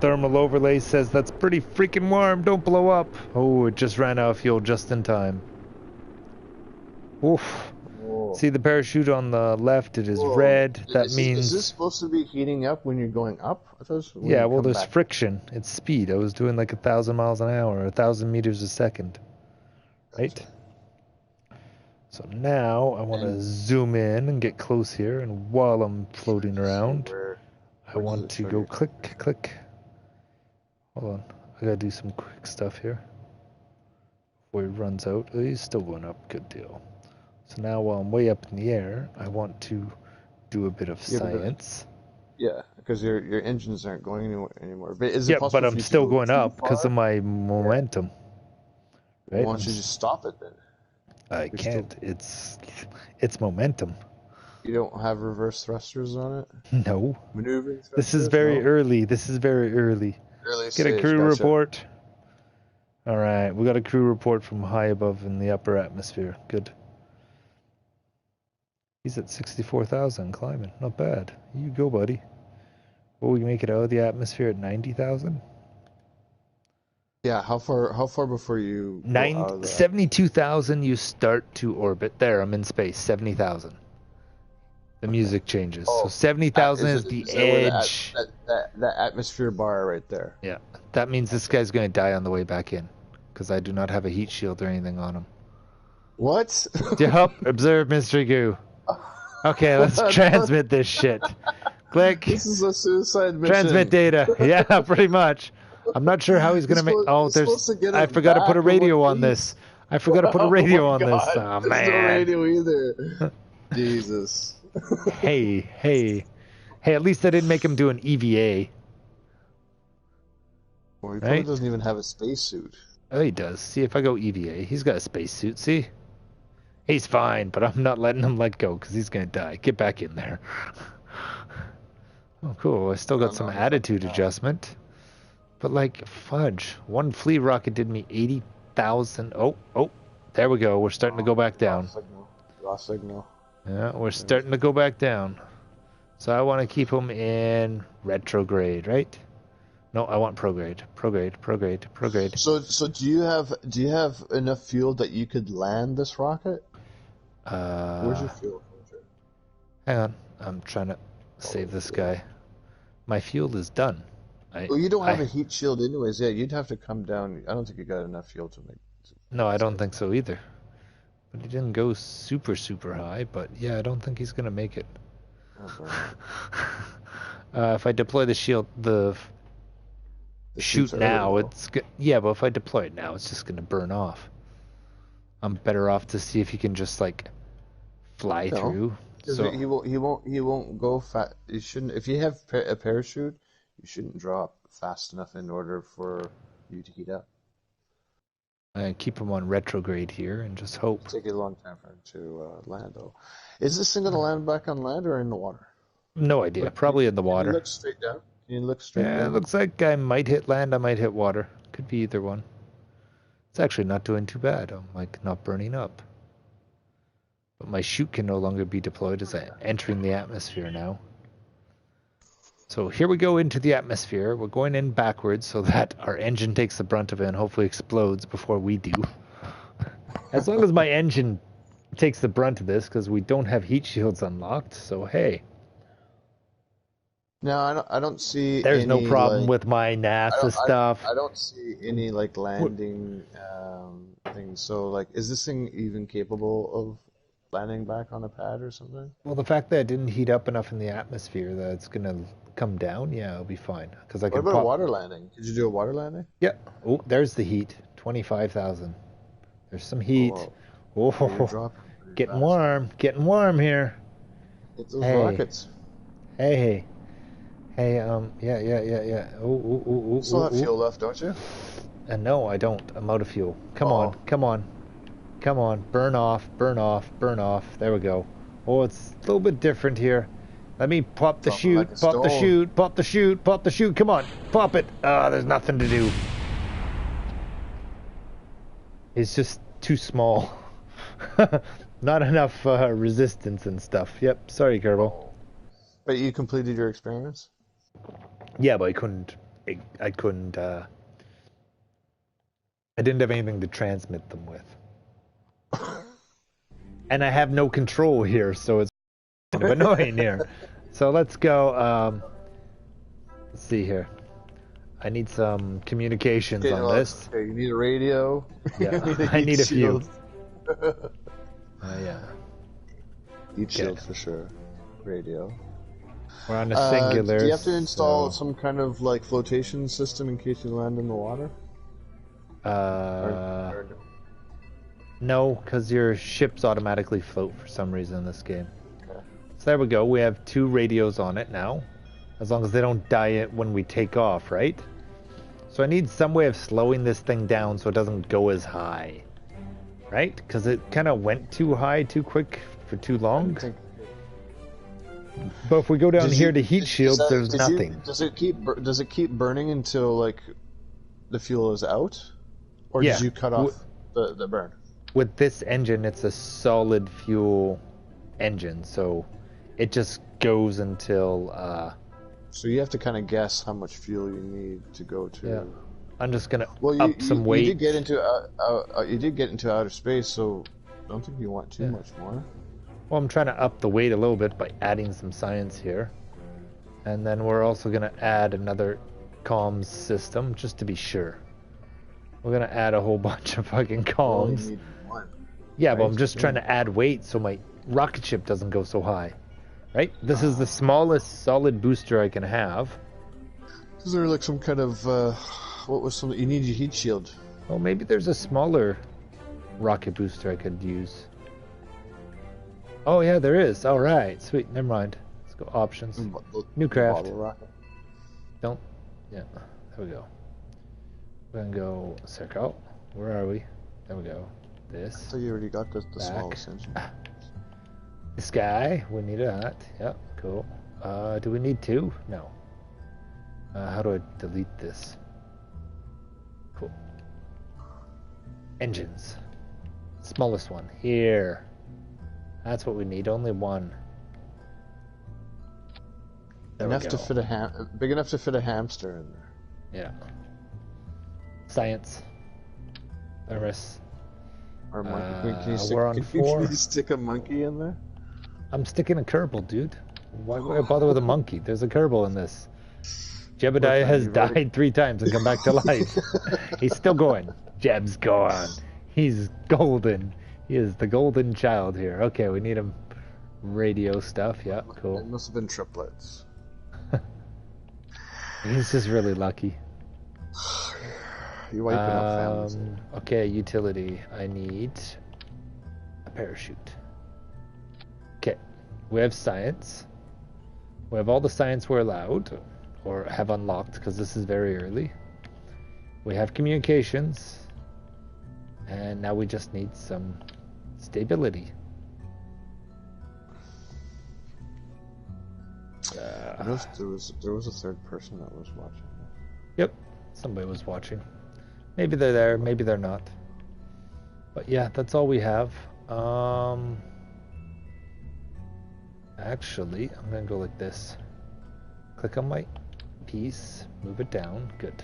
S1: Thermal overlay says that's pretty freaking warm, don't blow up. Oh, it just ran out of fuel just in time. Oof. Whoa. See the parachute on the left, it is red. That means...
S2: Is this supposed to be heating up when you're going up? I thought it was when
S1: yeah,
S2: you
S1: well,
S2: come
S1: there's
S2: back.
S1: friction. It's speed. I was doing like 1,000 miles an hour, 1,000 meters a second. Right?
S2: Gotcha.
S1: So now I want to zoom in and get close here, and while I'm floating around, I want to go click. Hold on, I gotta do some quick stuff here before he runs out. Oh, he's still going up, good deal. So now while I'm way up in the air, I want to do a bit of science.
S2: Yeah, because your engines aren't going anymore. But is it possible
S1: but I'm still going up because of my momentum. Right?
S2: Why don't you just stop it then?
S1: I can't. It's momentum.
S2: You don't have reverse thrusters on it?
S1: No.
S2: Maneuvering thrusters?
S1: This is very early. Get a crew report. All right, we got a crew report from high above in the upper atmosphere. Good. He's at 64,000 climbing. Not bad. You go, buddy. Will we make it out of the atmosphere at 90,000?
S2: Yeah, how far before you
S1: 72,000 you start to orbit. There, I'm in space. 70,000. The music changes. So 70,000 is the edge.
S2: That atmosphere bar right there.
S1: Yeah. That means this guy's going to die on the way back in. Because I do not have a heat shield or anything on him.
S2: What?
S1: Help, observe Mystery Goo. Okay, let's transmit this shit. Click.
S2: This is a suicide mission.
S1: Transmit data. Yeah, pretty much. I'm not sure how he's going to make... Oh, I forgot to put a radio on this. I forgot to put a radio on this. Oh, man.
S2: There's no radio either. Jesus.
S1: Hey, at least I didn't make him do an EVA.
S2: Well, he probably doesn't even have a spacesuit.
S1: Oh, he does. See, if I go EVA, he's got a spacesuit, see? He's fine, but I'm not letting him let go because he's going to die. Get back in there. Oh, cool. I still got some attitude adjustment. But, like, fudge. One flea rocket did me 80,000. Oh, there we go. We're starting to go back down.
S2: Lost signal.
S1: Yeah, we're starting to go back down. So I want to keep him in retrograde, right? No, I want prograde. Prograde.
S2: So do you have enough fuel that you could land this rocket? Where's your
S1: Uh,
S2: fuel?
S1: hang on. I'm trying to save this guy. My fuel is done.
S2: Well, you don't have a
S1: I
S2: heat shield anyways. Yeah, you'd have to come down. I don't think you got enough fuel to make.
S1: No, I don't think so either. But he didn't go super high, but yeah, I don't think he's gonna make it. If I deploy the shield, the shoot now, yeah, but if I deploy it now, it's just gonna burn off. I'm better off to see if he can just like fly through. So
S2: he won't go fast. You shouldn't. If you have a parachute, you shouldn't drop fast enough in order for you to heat up.
S1: I keep him on retrograde here and just hope.
S2: It'll take you a long time for him to land, though. Is this thing gonna land back on land or in the water?
S1: No idea.
S2: Look,
S1: Probably in the water.
S2: Can you look straight down? Can you look straight down?
S1: Yeah, it looks like I might hit land. I might hit water. Could be either one. It's actually not doing too bad. I'm like not burning up. But my chute can no longer be deployed as I'm entering the atmosphere now. So here we go into the atmosphere. We're going in backwards so that our engine takes the brunt of it and hopefully explodes before we do. As long as my engine takes the brunt of this, because we don't have heat shields unlocked, so hey.
S2: No, I don't see.
S1: There's
S2: any,
S1: no problem
S2: like,
S1: with my NASA stuff.
S2: I don't see any like landing things. So like, is this thing even capable of landing back on a pad or something?
S1: Well, the fact that it didn't heat up enough in the atmosphere that it's gonna come down, yeah, it'll be fine. Because I
S2: What
S1: can
S2: about
S1: pop.
S2: a water landing? Did you do a water landing?
S1: Yeah. Oh, there's the heat. 25,000. There's some heat.
S2: Oh,
S1: Oh,
S2: you're dropping pretty
S1: getting
S2: fast.
S1: warm. Getting warm here.
S2: Get those
S1: Hey.
S2: rockets.
S1: Hey. Yeah. Oh.
S2: You still have fuel left, don't you?
S1: No, I don't. I'm out of fuel. Come on. Burn off. There we go. Oh, it's a little bit different here. Let me pop the chute.
S2: Like
S1: Pop the chute. Come on. Pop it. There's nothing to do. It's just too small. Not enough resistance and stuff. Yep. Sorry, Kerbal.
S2: But you completed your experiments?
S1: Yeah, but I couldn't. I didn't have anything to transmit them with. And I have no control here, so it's kind of annoying here. So let's go. Let's see here. I need some communications on this.
S2: Okay, you need a radio.
S1: Yeah, I need a few. Yeah.
S2: Heat shield for sure. Radio.
S1: We're on a singular.
S2: Do you have to install some kind of like flotation system in case you land in the water? Or
S1: no, because your ships automatically float for some reason in this game.
S2: Okay.
S1: So there we go. We have 2 radios on it now. As long as they don't die when we take off, right? So I need some way of slowing this thing down so it doesn't go as high. Right? Because it kind of went too high too quick for too long. But if we go down here to heat shields, there's nothing.
S2: Does it keep burning until like the fuel is out? Or
S1: Yeah.
S2: did you cut off the burn?
S1: With this engine, it's a solid fuel engine, so it just goes until
S2: So you have to kind of guess how much fuel you need to go to.
S1: Yeah. I'm just gonna
S2: Well,
S1: up some weight.
S2: You did get into outer space, so I don't think you want too much more.
S1: Well, I'm trying to up the weight a little bit by adding some science here. And then we're also going to add another comms system, just to be sure. We're going to add a whole bunch of fucking comms.
S2: You need one.
S1: Yeah, but I'm just trying to add weight so my rocket ship doesn't go so high. Right? This is the smallest solid booster I can have.
S2: Is there like some kind of, what was some, you need your heat shield.
S1: Well, maybe there's a smaller rocket booster I could use. Oh, yeah, there is. All right. Sweet. Never mind. Let's go options. New craft. Don't. Yeah. There we go. We're going to go circle. Where are we? There we go. This.
S2: So you already got the smallest engine.
S1: This guy. We need that. Yep. Cool. Do we need 2? No. How do I delete this? Cool. Engines. Smallest one. Here. That's what we need. Only 1. There we
S2: enough to
S1: go.
S2: fit big enough to fit a hamster in there.
S1: Yeah. Science. Thermos.
S2: Or a monkey.
S1: We're on 4.
S2: Can you stick a monkey in there?
S1: I'm sticking a Kerbal, dude. Why would I bother with a monkey? There's a Kerbal in this. Jebediah has died 3 times and come back to life. He's still going. Jeb's gone. He's golden. He is the golden child here. Okay, we need him. Radio stuff. Yeah, cool.
S2: It must have been triplets.
S1: He's just really lucky.
S2: You're wiping out families.
S1: Okay, utility. I need a parachute. Okay, we have science. We have all the science we're allowed or have unlocked because this is very early. We have communications. And now we just need some stability.
S2: I noticed there was a third person that was watching.
S1: Yep, somebody was watching. Maybe they're there, maybe they're not. But yeah, that's all we have. Actually, I'm gonna go like this. Click on my piece, move it down, good.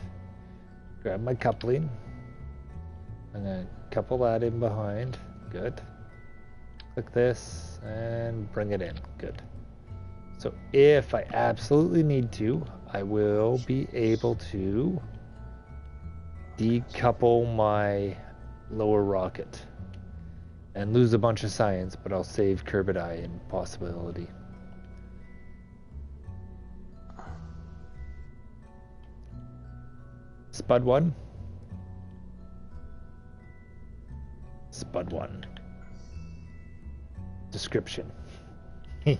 S1: Grab my coupling. I'm gonna couple that in behind, good. Click this and bring it in, good. So if I absolutely need to, I will be able to decouple my lower rocket and lose a bunch of science, but I'll save Kerbidai in possibility. Spud 1. Spud 1. Description.
S2: You're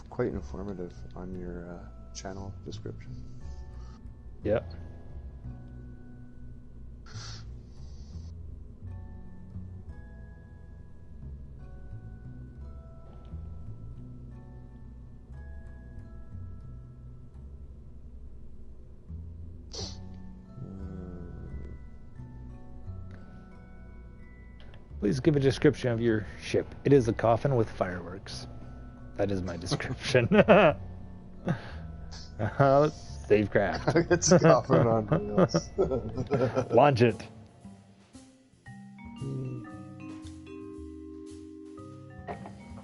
S2: quite informative on your channel description.
S1: Yep. Please give a description of your ship. It is a coffin with fireworks. That is my description. Save craft.
S2: It's a coffin on wheels.
S1: Launch it.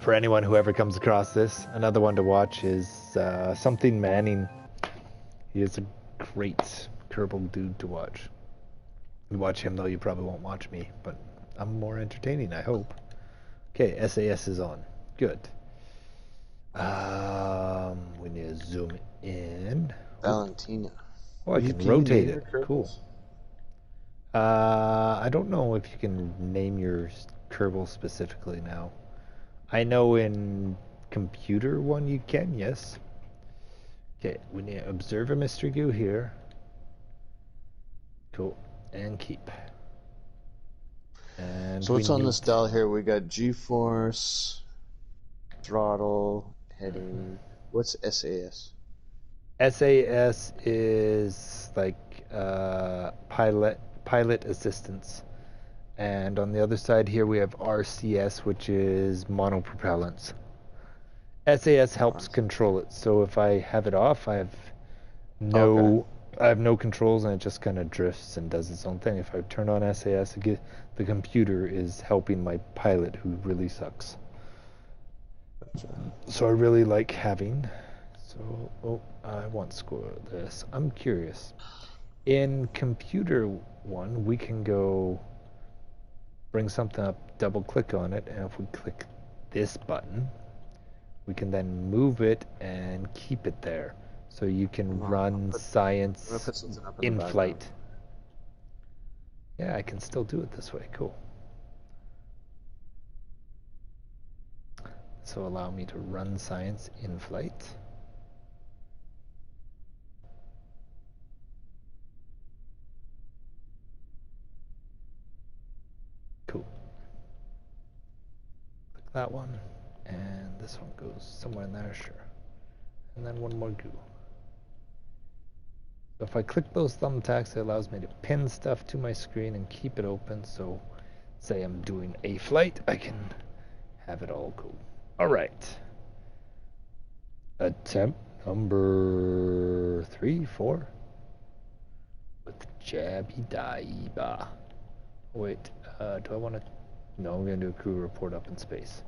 S1: For anyone who ever comes across this, another one to watch is Something Manning. He is a great Kerbal dude to watch. You watch him though, you probably won't watch me, but I'm more entertaining, I hope. Okay, SAS is on. Good. We need to zoom in.
S2: Valentina.
S1: Oh, I can rotate it. Cool. I don't know if you can name your Kerbal specifically now. I know in computer one you can, yes. Okay, we need to observe a Mr. Goo here. Cool. And keep. And
S2: so what's on this dial here? We got G-force, throttle, heading. What's SAS?
S1: SAS is like pilot assistance. And on the other side here we have RCS, which is monopropellants. SAS helps control it. So if I have it off, I have no controls, and it just kind of drifts and does its own thing. If I turn on SAS, the computer is helping my pilot, who really sucks. So I really like having. So I want to score this. I'm curious. In computer one, we can go bring something up, double click on it, and if we click this button, we can then move it and keep it there. So you can run science in flight. Yeah, I can still do it this way. Cool. So allow me to run science in flight. Cool. Click that one, and this one goes somewhere in there, sure. And then one more goo. So if I click those thumbtacks, it allows me to pin stuff to my screen and keep it open. So say I'm doing a flight, I can have it all cool. All right. Attempt number 3, 4. With Jabby Daiba. Wait, do I want to... No, I'm going to do a crew report up in space.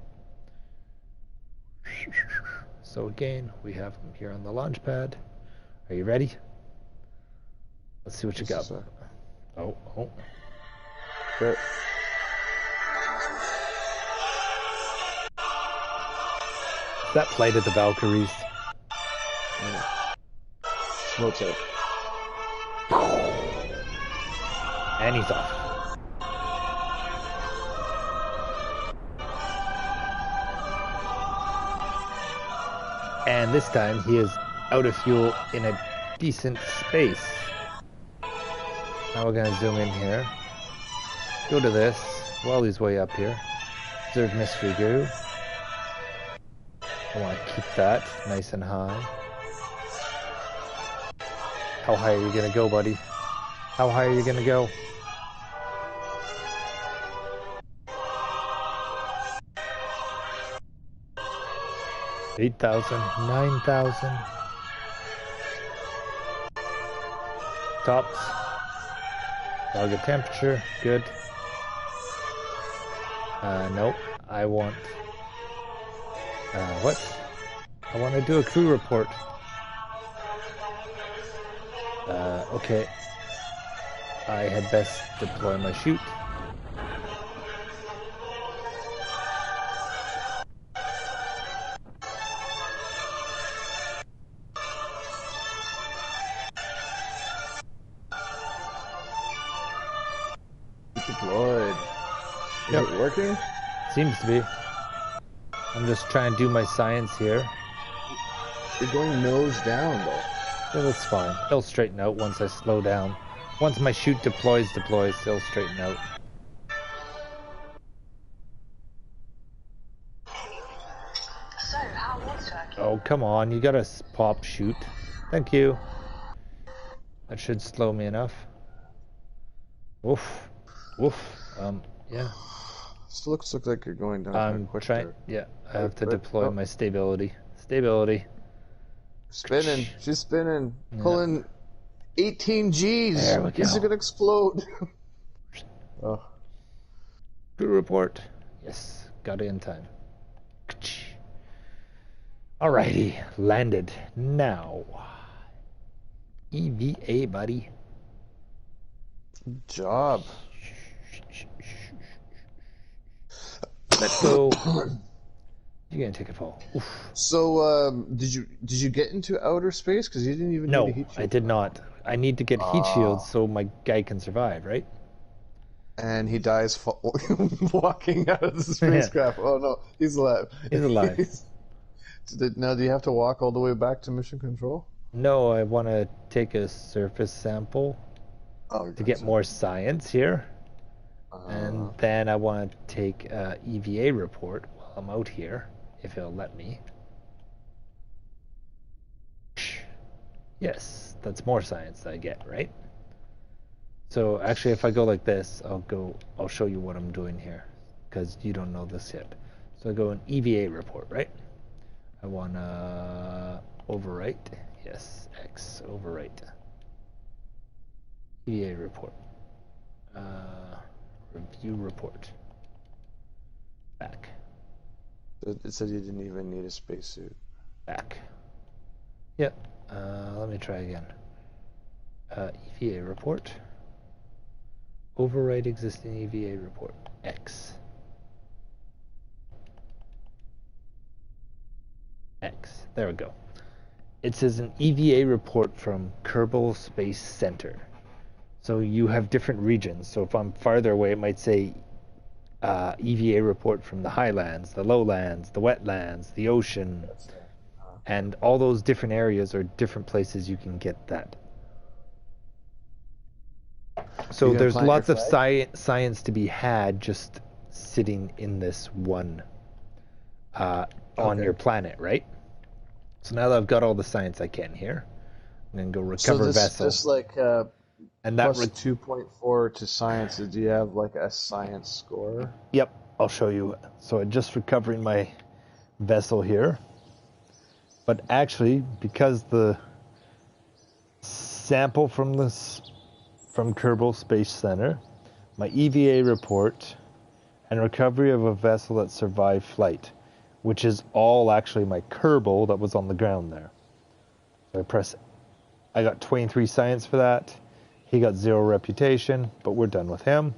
S1: So again, we have them here on the launch pad. Are you ready? Let's see what you got. Oh.
S2: Good.
S1: Is that Flight of the Valkyries?
S2: Yeah. Smoke's out.
S1: And he's off. And this time he is out of fuel in a decent space. Now we're going to zoom in here. Go to this while he's way up here. Observe mystery goo. I want to keep that nice and high. How high are you going to go, buddy? How high are you going to go? $8,000, $9,000. Tops. Target temperature, good. Nope. I want... what? I want to do a crew report. Okay. I had best deploy my chute.
S2: Deployed. Is it working?
S1: Seems to be. I'm just trying to do my science here.
S2: You're going nose down, though.
S1: Yeah, that's fine. It'll straighten out once I slow down. Once my chute deploys, it'll straighten out.
S3: So, how was Turkey?
S1: Oh, come on. You gotta pop chute. Thank you. That should slow me enough. Woof. Woof. Yeah.
S2: This looks like you're going down.
S1: I'm trying. Yeah, I have to deploy my stability. Stability.
S2: Spinning. She's spinning. Yeah. Pulling 18 Gs.
S1: There we go.
S2: This is gonna explode. Oh.
S1: Crew report. Yes, got it in time. Alrighty, landed. Now, EVA, buddy.
S2: Good job.
S1: Let's go. You're gonna take a fall. Oof.
S2: So, did you get into outer space? Because you didn't even need a heat shield.
S1: I did not. I need to get heat shields so my guy can survive, right?
S2: And he dies walking out of the spacecraft. Oh no, he's alive.
S1: He's alive.
S2: Now, do you have to walk all the way back to mission control?
S1: No, I want to take a surface sample to get more science here. And then I want to take a EVA report while I'm out here, if it'll let me. Yes, that's more science that I get, right? So actually, if I go like this, I'll show you what I'm doing here, because you don't know this yet. So I go an EVA report, right? I want to overwrite. Yes, X, overwrite. EVA report. Review report. Back.
S2: It said you didn't even need a spacesuit.
S1: Back. Yep. Let me try again. EVA report. Overwrite existing EVA report. X. X. There we go. It says an EVA report from Kerbal Space Center. So you have different regions. So if I'm farther away, it might say EVA report from the highlands, the lowlands, the wetlands, the ocean. And all those different areas are different places you can get that. So there's lots of science to be had just sitting in this one on your planet, right? So now that I've got all the science I can here, I'm going to go recover vessel.
S2: Just like
S1: and that
S2: plus 2.4 to science, do you have like a science score?
S1: Yep. I'll show you. So I'm just recovering my vessel here. But actually, because the sample from Kerbal Space Center, my EVA report, and recovery of a vessel that survived flight, which is all actually my Kerbal that was on the ground there. So I got 23 science for that. He got 0 reputation, but we're done with him.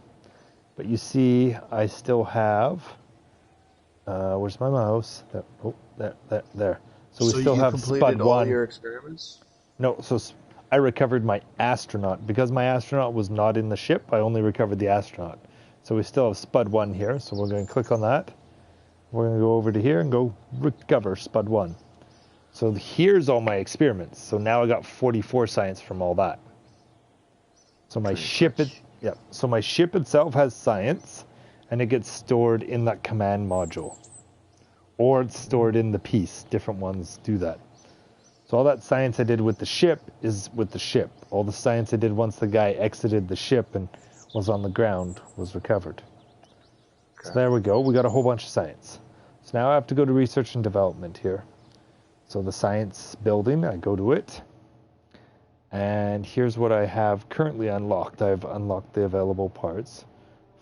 S1: But you see, I still have, where's my mouse? There. So we still have Spud 1.
S2: All your experiments?
S1: No, so I recovered my astronaut. Because my astronaut was not in the ship, I only recovered the astronaut. So we still have Spud 1 here, so we're going to click on that. We're going to go over to here and go recover Spud 1. So here's all my experiments. So now I got 44 science from all that. So my ship itself has science, and it gets stored in that command module. Or it's stored in the piece. Different ones do that. So all that science I did with the ship is with the ship. All the science I did once the guy exited the ship and was on the ground was recovered. Okay. So there we go. We got a whole bunch of science. So now I have to go to research and development here. So the science building, I go to it. And here's what I have currently unlocked. I've unlocked the available parts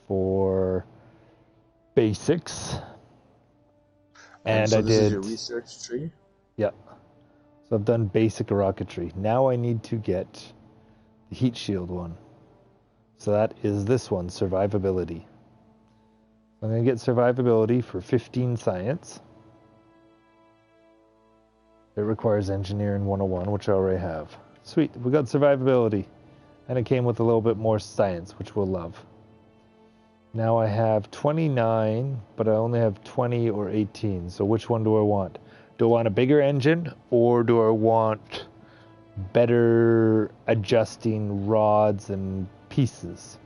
S1: for basics.
S2: And so this is your research tree?
S1: Yeah. So I've done basic rocketry. Now I need to get the heat shield one. So that is this one, survivability. I'm going to get survivability for 15 science. It requires engineering 101, which I already have. Sweet, we got survivability. And it came with a little bit more science, which we'll love. Now I have 29, but I only have 20 or 18. So which one do I want? Do I want a bigger engine, or do I want better adjusting rods and pieces?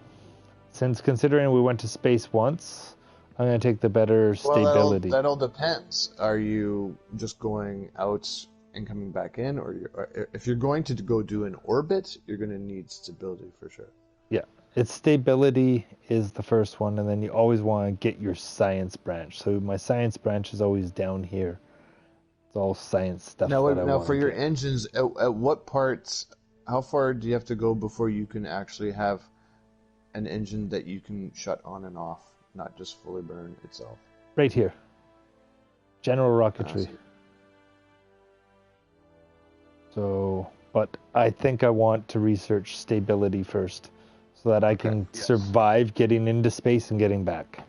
S1: Since considering we went to space once, I'm going to take the better stability.
S2: That all depends. Are you just going out and coming back in, or if you're going to go do an orbit, you're going to need stability for sure.
S1: Yeah, its stability is the first one, and then you always want to get your science branch. So my science branch is always down here. It's all science stuff.
S2: Now for your engines, at what parts, how far do you have to go before you can actually have an engine that you can shut on and off, not just fully burn itself?
S1: Right here. General rocketry. So, but I think I want to research stability first, so that I can survive getting into space and getting back.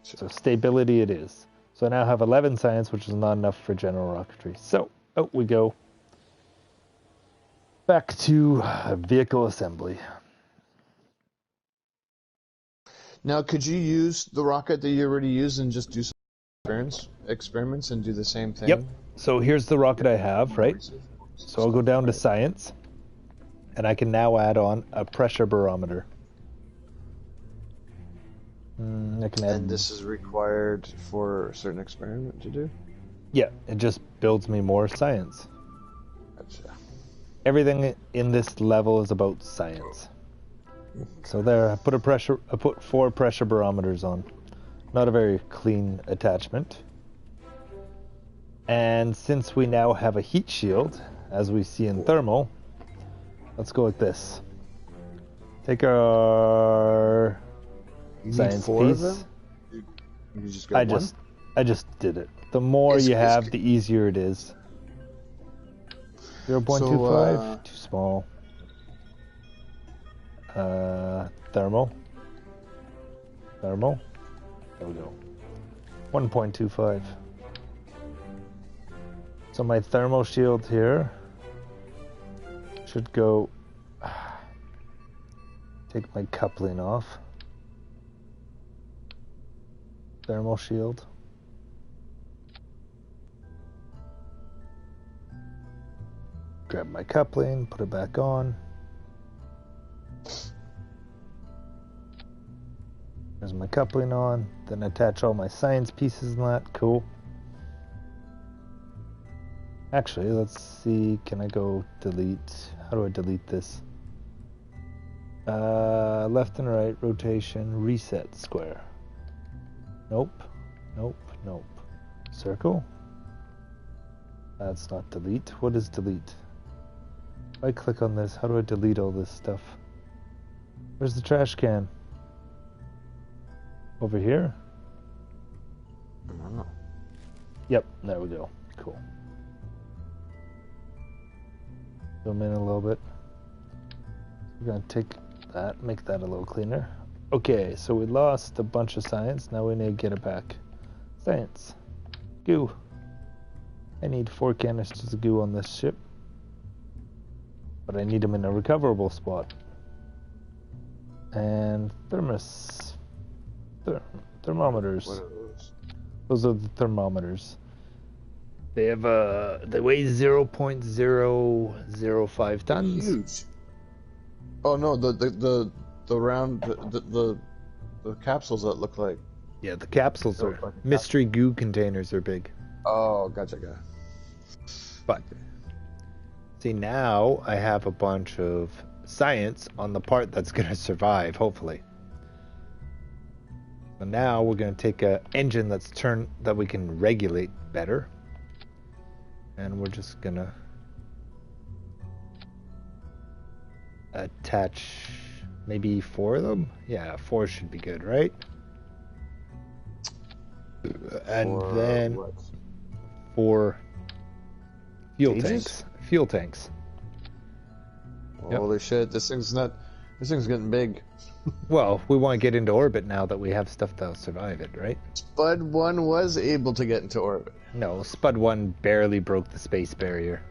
S1: So stability it is. So I now have 11 science, which is not enough for general rocketry. So, out we go. Back to vehicle assembly.
S2: Now, could you use the rocket that you already used and just do some experiments and do the same thing?
S1: Yep. So here's the rocket I have, right? So I'll go down to science, and I can now add on a pressure barometer. I can add...
S2: And this is required for a certain experiment to do?
S1: Yeah, it just builds me more science.
S2: Gotcha.
S1: Everything in this level is about science. So there, I put 4 pressure barometers on. Not a very clean attachment. And since we now have a heat shield, as we see in thermal, let's go with this. Take our science piece.
S2: You just got one?
S1: I just did it. The more you have, the easier it is. 0.25, too small. Thermal. There we go. 1.25. So my thermal shield here should go. Take my coupling off. Thermal shield. Grab my coupling, put it back on. There's my coupling on. Then attach all my science pieces and that. Cool. Actually, let's see. Can I go delete? How do I delete this? Left and right, rotation, reset, square. Nope. Nope. Nope. Circle? That's not delete. What is delete? If I click on this, how do I delete all this stuff? Where's the trash can? Over here?
S2: I don't know.
S1: Yep, there we go. Cool. Zoom in a little bit. We're gonna take that, make that a little cleaner. Okay, so we lost a bunch of science. Now we need to get it back. Science. Goo. I need 4 canisters of goo on this ship. But I need them in a recoverable spot. And thermometers.
S2: What are those?
S1: Those are the thermometers. They have they weigh 0.005 tons.
S2: Huge. Oh no, the round the capsules that look like.
S1: Yeah, the capsules
S2: They're
S1: are
S2: fucking
S1: mystery goo containers are big.
S2: Oh, gotcha.
S1: But see, now I have a bunch of science on the part that's gonna survive, hopefully. So now we're gonna take a engine that we can regulate better, and we're just gonna attach maybe 4 of them. Yeah, 4 should be good, right? And
S2: For
S1: then
S2: what?
S1: 4 fuel
S2: Gauges?
S1: tanks. Fuel tanks. Yep.
S2: Holy shit! This thing's getting big.
S1: Well, we want to get into orbit now that we have stuff that'll survive it, right?
S2: Spud 1 was able to get into orbit.
S1: No, Spud 1 barely broke the space barrier.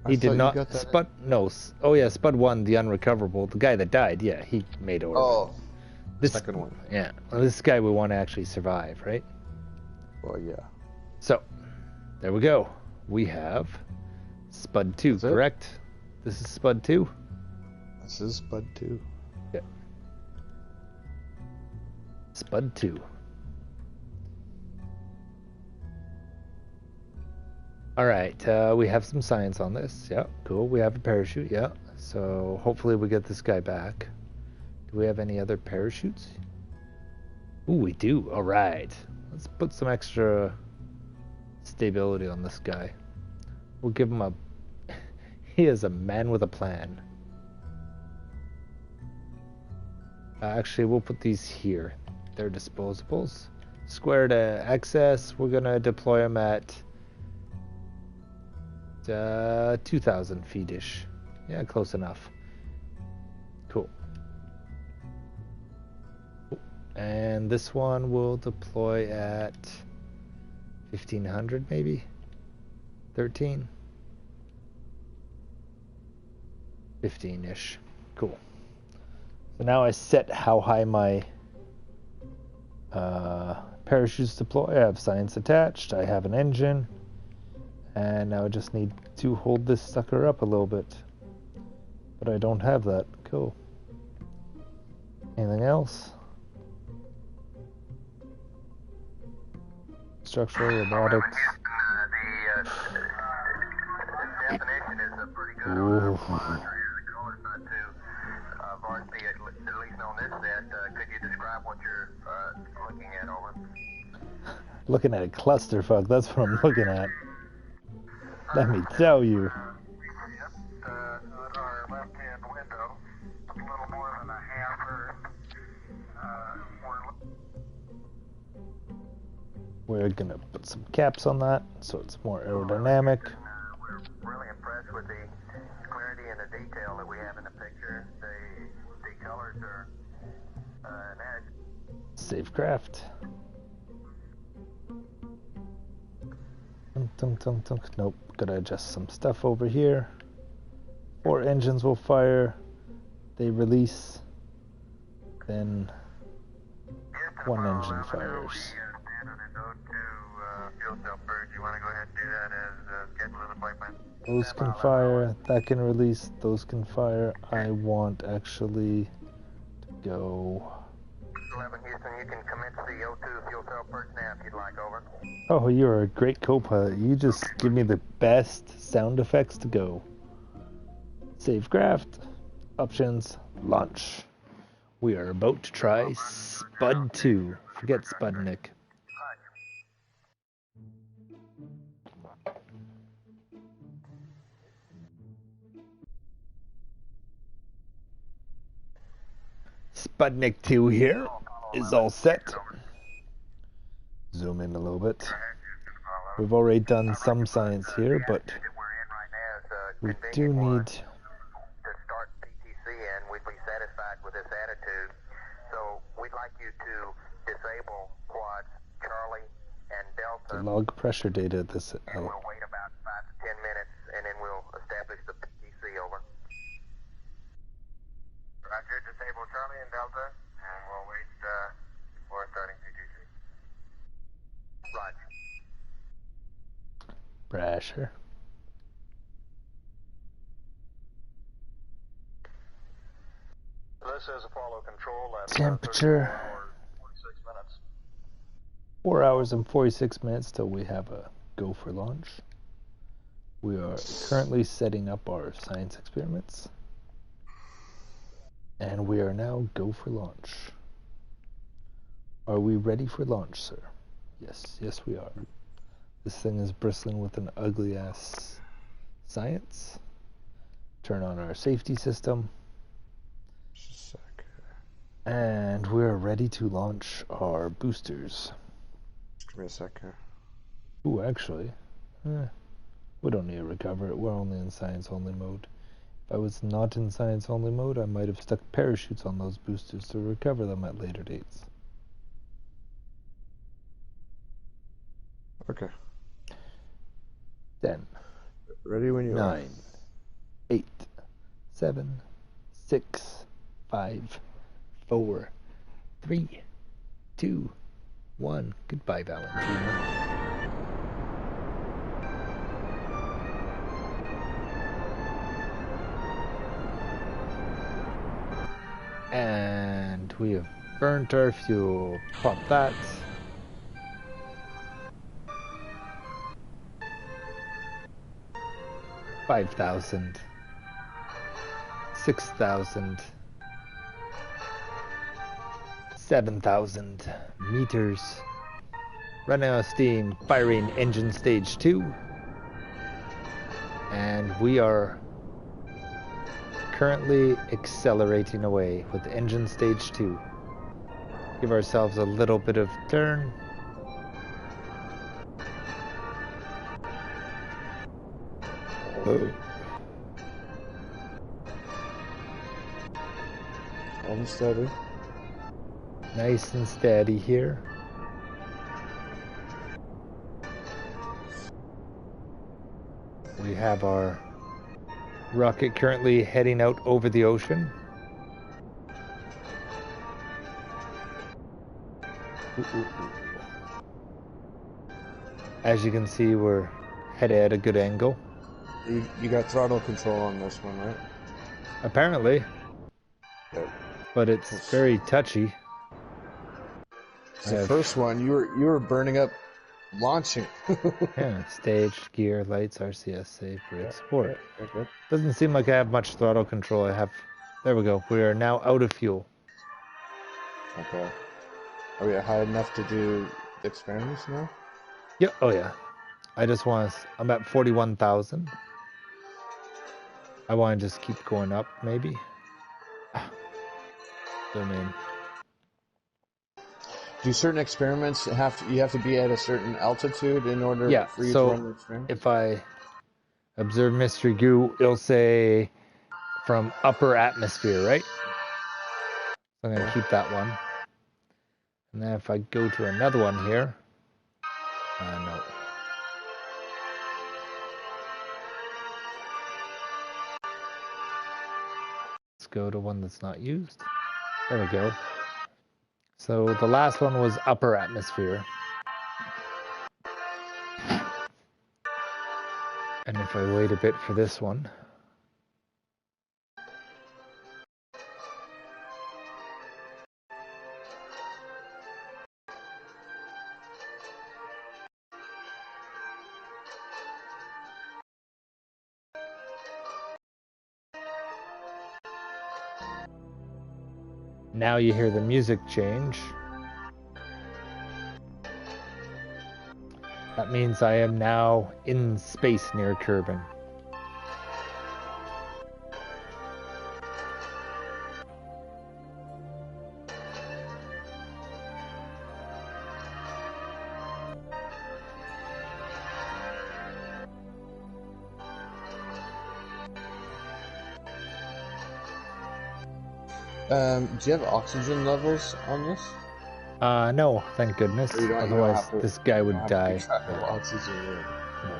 S2: I
S1: He
S2: thought
S1: did
S2: you
S1: not.
S2: got that-
S1: Spud. No. Oh yeah, Spud 1, the unrecoverable, the guy that died. Yeah, he made orbit.
S2: Oh,
S1: this
S2: second one.
S1: Yeah, well, this guy we want to actually survive, right?
S2: Well, yeah.
S1: So, there we go. We have Spud 2,
S2: That's it?
S1: correct? This is Spud 2.
S2: This is Spud 2.
S1: Yeah. Spud 2. Alright, we have some science on this. Yeah, cool. We have a parachute, yeah. So hopefully we get this guy back. Do we have any other parachutes? Ooh, we do. Alright. Let's put some extra stability on this guy. We'll give him a... He is a man with a plan. Actually, we'll put these here. They're disposables. Square to access. We're going to deploy them at 2,000 feet-ish. Yeah, close enough. Cool. And this one will deploy at 1,500 maybe? 13? 15-ish. Cool. So now I set how high my parachutes deploy. I have science attached. I have an engine. And now I just need to hold this sucker up a little bit. But I don't have that. Cool. Anything else? Structural robotics.
S4: The definition is a pretty good
S1: Ooh.
S4: on the color's not too varsity, at least on this set. Could you describe what you're looking at over?
S1: Looking at a clusterfuck, that's what I'm looking at. Let me tell you.
S4: Yep, on our left-hand window, a little more than a half Earth.
S1: We're gonna put some caps on that so it's more aerodynamic.
S4: We're really impressed with the clarity and the detail that we have in the picture. The colors are an edge.
S1: Save craft. Nope, gotta adjust some stuff over here. 4 engines will fire. They release. Then 1 engine fires. Those can fire, that can release, those can fire. I want actually to go...
S4: 11 Houston, you can commence the O2 fuel cell purge now if you'd like, over.
S1: Oh, you're a great co-pilot. You just give me the best sound effects to go. Save craft. Options. Launch. We are about to try Spud 2 Forget Spudnik. Spudnik 2 here is all set. Zoom in a little bit. We've already done some science here, but we do need
S4: to start PTC in, we'd be satisfied with this attitude. So we'd like you to disable quads Charlie and
S1: the
S4: Delta.
S1: log pressure data. This
S4: And we'll wait about 5 to 10 minutes, and then we'll establish the PTC over. Roger, disable Charlie and Delta, and we'll wait before starting PTC. Roger.
S1: pressure.
S4: This is Apollo Control at
S1: Temperature.
S4: 46 minutes.
S1: 4 hours and 46 minutes till we have a go for launch. We are currently setting up our science experiments. And we are now go for launch. Are we ready for launch, sir? Yes we are. This thing is bristling with an ugly ass science. Turn on our safety system. And we're ready to launch our boosters.
S2: Give me a second.
S1: Ooh, actually, we don't need to recover it. We're only in science only mode. If I was not in science only mode, I might have stuck parachutes on those boosters to recover them at later dates.
S2: Okay.
S1: 10,
S2: Ready when you
S1: 9, 8, 7, 6, 5, 4, 3, 2, 1. Goodbye, Valentina. And we have burnt our fuel. Pop that. $5,000, $6,000, 7,000 meters. Running out of steam, firing engine stage 2. And we are currently accelerating away with engine stage 2. Give ourselves a little bit of turn.
S2: Almost steady.
S1: Nice and steady here. We have our rocket currently heading out over the ocean. As you can see, we're headed at a good angle.
S2: You got throttle control on this one, right?
S1: Apparently.
S2: Yep.
S1: But it's very touchy.
S2: The first one, you were burning up launching.
S1: Yeah, stage, gear, lights, RCS, save, brake, sport.
S2: Okay.
S1: Doesn't seem like I have much throttle control. There we go. We are now out of fuel.
S2: Okay. Are we high enough to do experiments now?
S1: Yep. Oh yeah. I'm at 41,000. I want to just keep going up, maybe. Zoom in.
S2: Do certain experiments you have to be at a certain altitude in order for you to run the experiment?
S1: If I observe mystery goo, it'll say from upper atmosphere, right? So I'm gonna keep that one. And then if I go to another one here, no. Let's go to one that's not used. There we go. So the last one was upper atmosphere. And if I wait a bit for this one. Now you hear the music change. That means I am now in space near Kerbin.
S2: Do you have oxygen levels on this?
S1: No, thank goodness.
S2: You don't
S1: Otherwise,
S2: have to-
S1: this guy would
S2: you don't have to
S1: die.
S2: keep track of oxygen, yeah.
S1: No.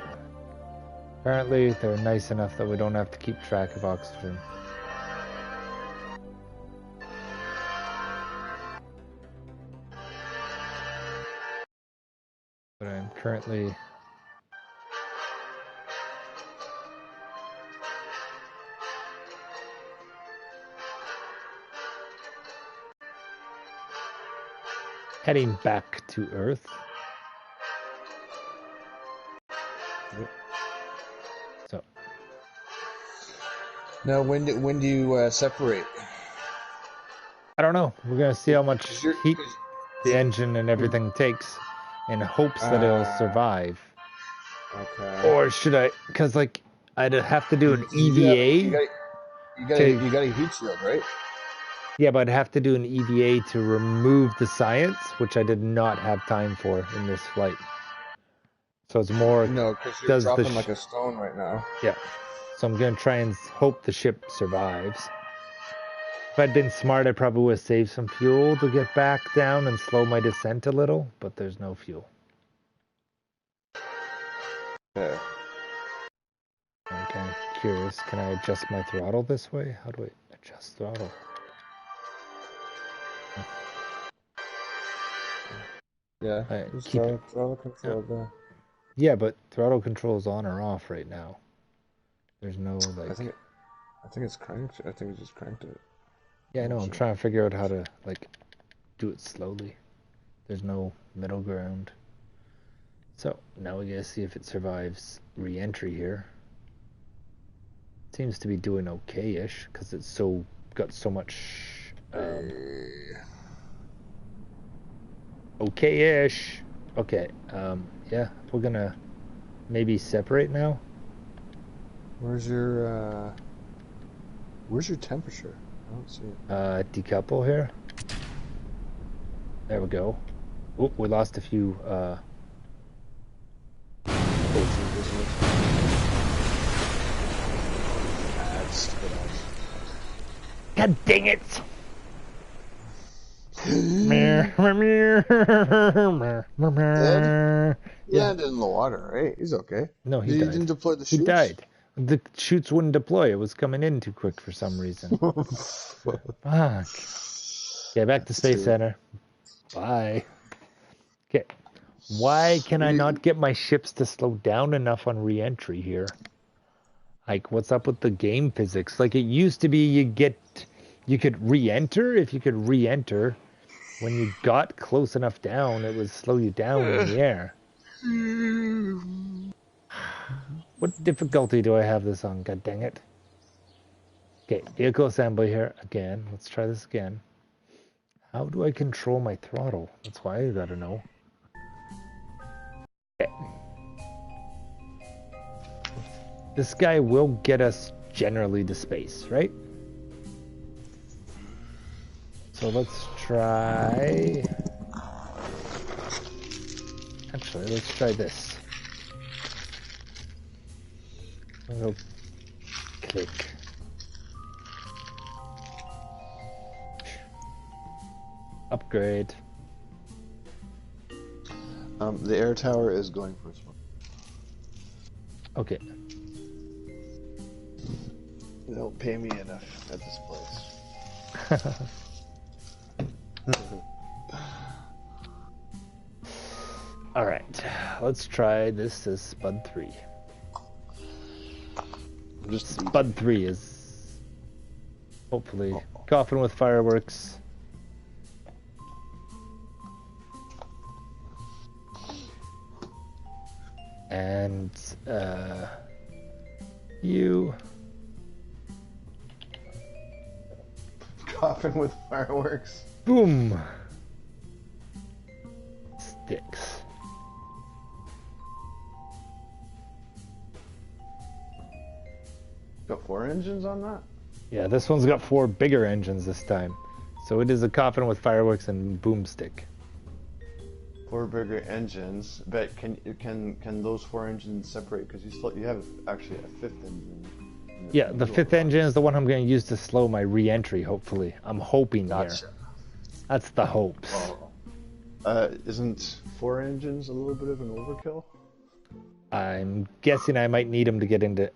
S1: Apparently, they're nice enough that we don't have to keep track of oxygen. But I'm currently... heading back to Earth. So,
S2: Now, when do you separate?
S1: I don't know. We're gonna see how much
S2: 'Cause you're-
S1: heat
S2: 'cause-
S1: the engine and everything takes in hopes that it'll survive.
S2: Okay.
S1: Or should I? Because, like, I'd have to do an
S2: You
S1: EVA.
S2: got a heat shield, right?
S1: Yeah, but I'd have to do an EVA to remove the science, which I did not have time for in this flight. So it's more...
S2: No, because you're
S1: does the
S2: dropping like a stone right now.
S1: Yeah. So I'm going to try and hope the ship survives. If I'd been smart, I probably would have saved some fuel to get back down and slow my descent a little, but there's no fuel.
S2: Yeah.
S1: I'm kind of curious. Can I adjust my throttle this way? How do I adjust throttle?
S2: Yeah.
S1: I
S2: Just
S1: keep it.
S2: throttle control there.
S1: Yeah, but throttle control is on or off right now. There's no, like...
S2: I think it's cranked. I think it just cranked it.
S1: Yeah, I know. I'm trying to figure out how to, like, do it slowly. There's no middle ground. So, now we gotta see if it survives re-entry here. Seems to be doing okay-ish, because it's got so much... okay-ish. Okay, yeah, we're gonna maybe separate now.
S2: Where's your temperature? I don't see it.
S1: Decouple here. There we go. Oop, we lost a few, God dang it!
S2: He landed in the water, right? He's okay.
S1: No, he
S2: He
S1: died.
S2: didn't deploy the
S1: He
S2: chutes?
S1: died. The chutes wouldn't deploy. It was coming in too quick for some reason. Fuck. Okay, back to Space Center. Bye. Okay. Why can I not get my ships to slow down enough on re-entry here? Like, what's up with the game physics? Like, it used to be you could re-enter. If you could re-enter, when you got close enough down, it would slow you down in the air. What difficulty do I have this on? God dang it. Okay, vehicle assembly here again. Let's try this again. How do I control my throttle? That's why I gotta know. Okay. This guy will get us generally to space, right? So let's try... Actually, let's try this. I'll go click. Upgrade.
S2: The air tower is going for a swim.
S1: Okay.
S2: They don't pay me enough at this place.
S1: Alright, let's try this as Spud 3. Spud 3 is hopefully coughing with fireworks. And you
S2: Coughing with fireworks.
S1: boom sticks.
S2: Got 4 engines on that?
S1: Yeah, this one's got 4 bigger engines this time. So it is a coffin with fireworks and boomstick.
S2: 4 bigger engines, but can those 4 engines separate? Because you have actually a 5th engine.
S1: Yeah, the 5th engine is the one I'm going to use to slow my re-entry, hopefully. I'm hoping
S2: Gotcha.
S1: here. That's the hopes.
S2: Well, isn't 4 engines a little bit of an overkill?
S1: I'm guessing I might need them to get into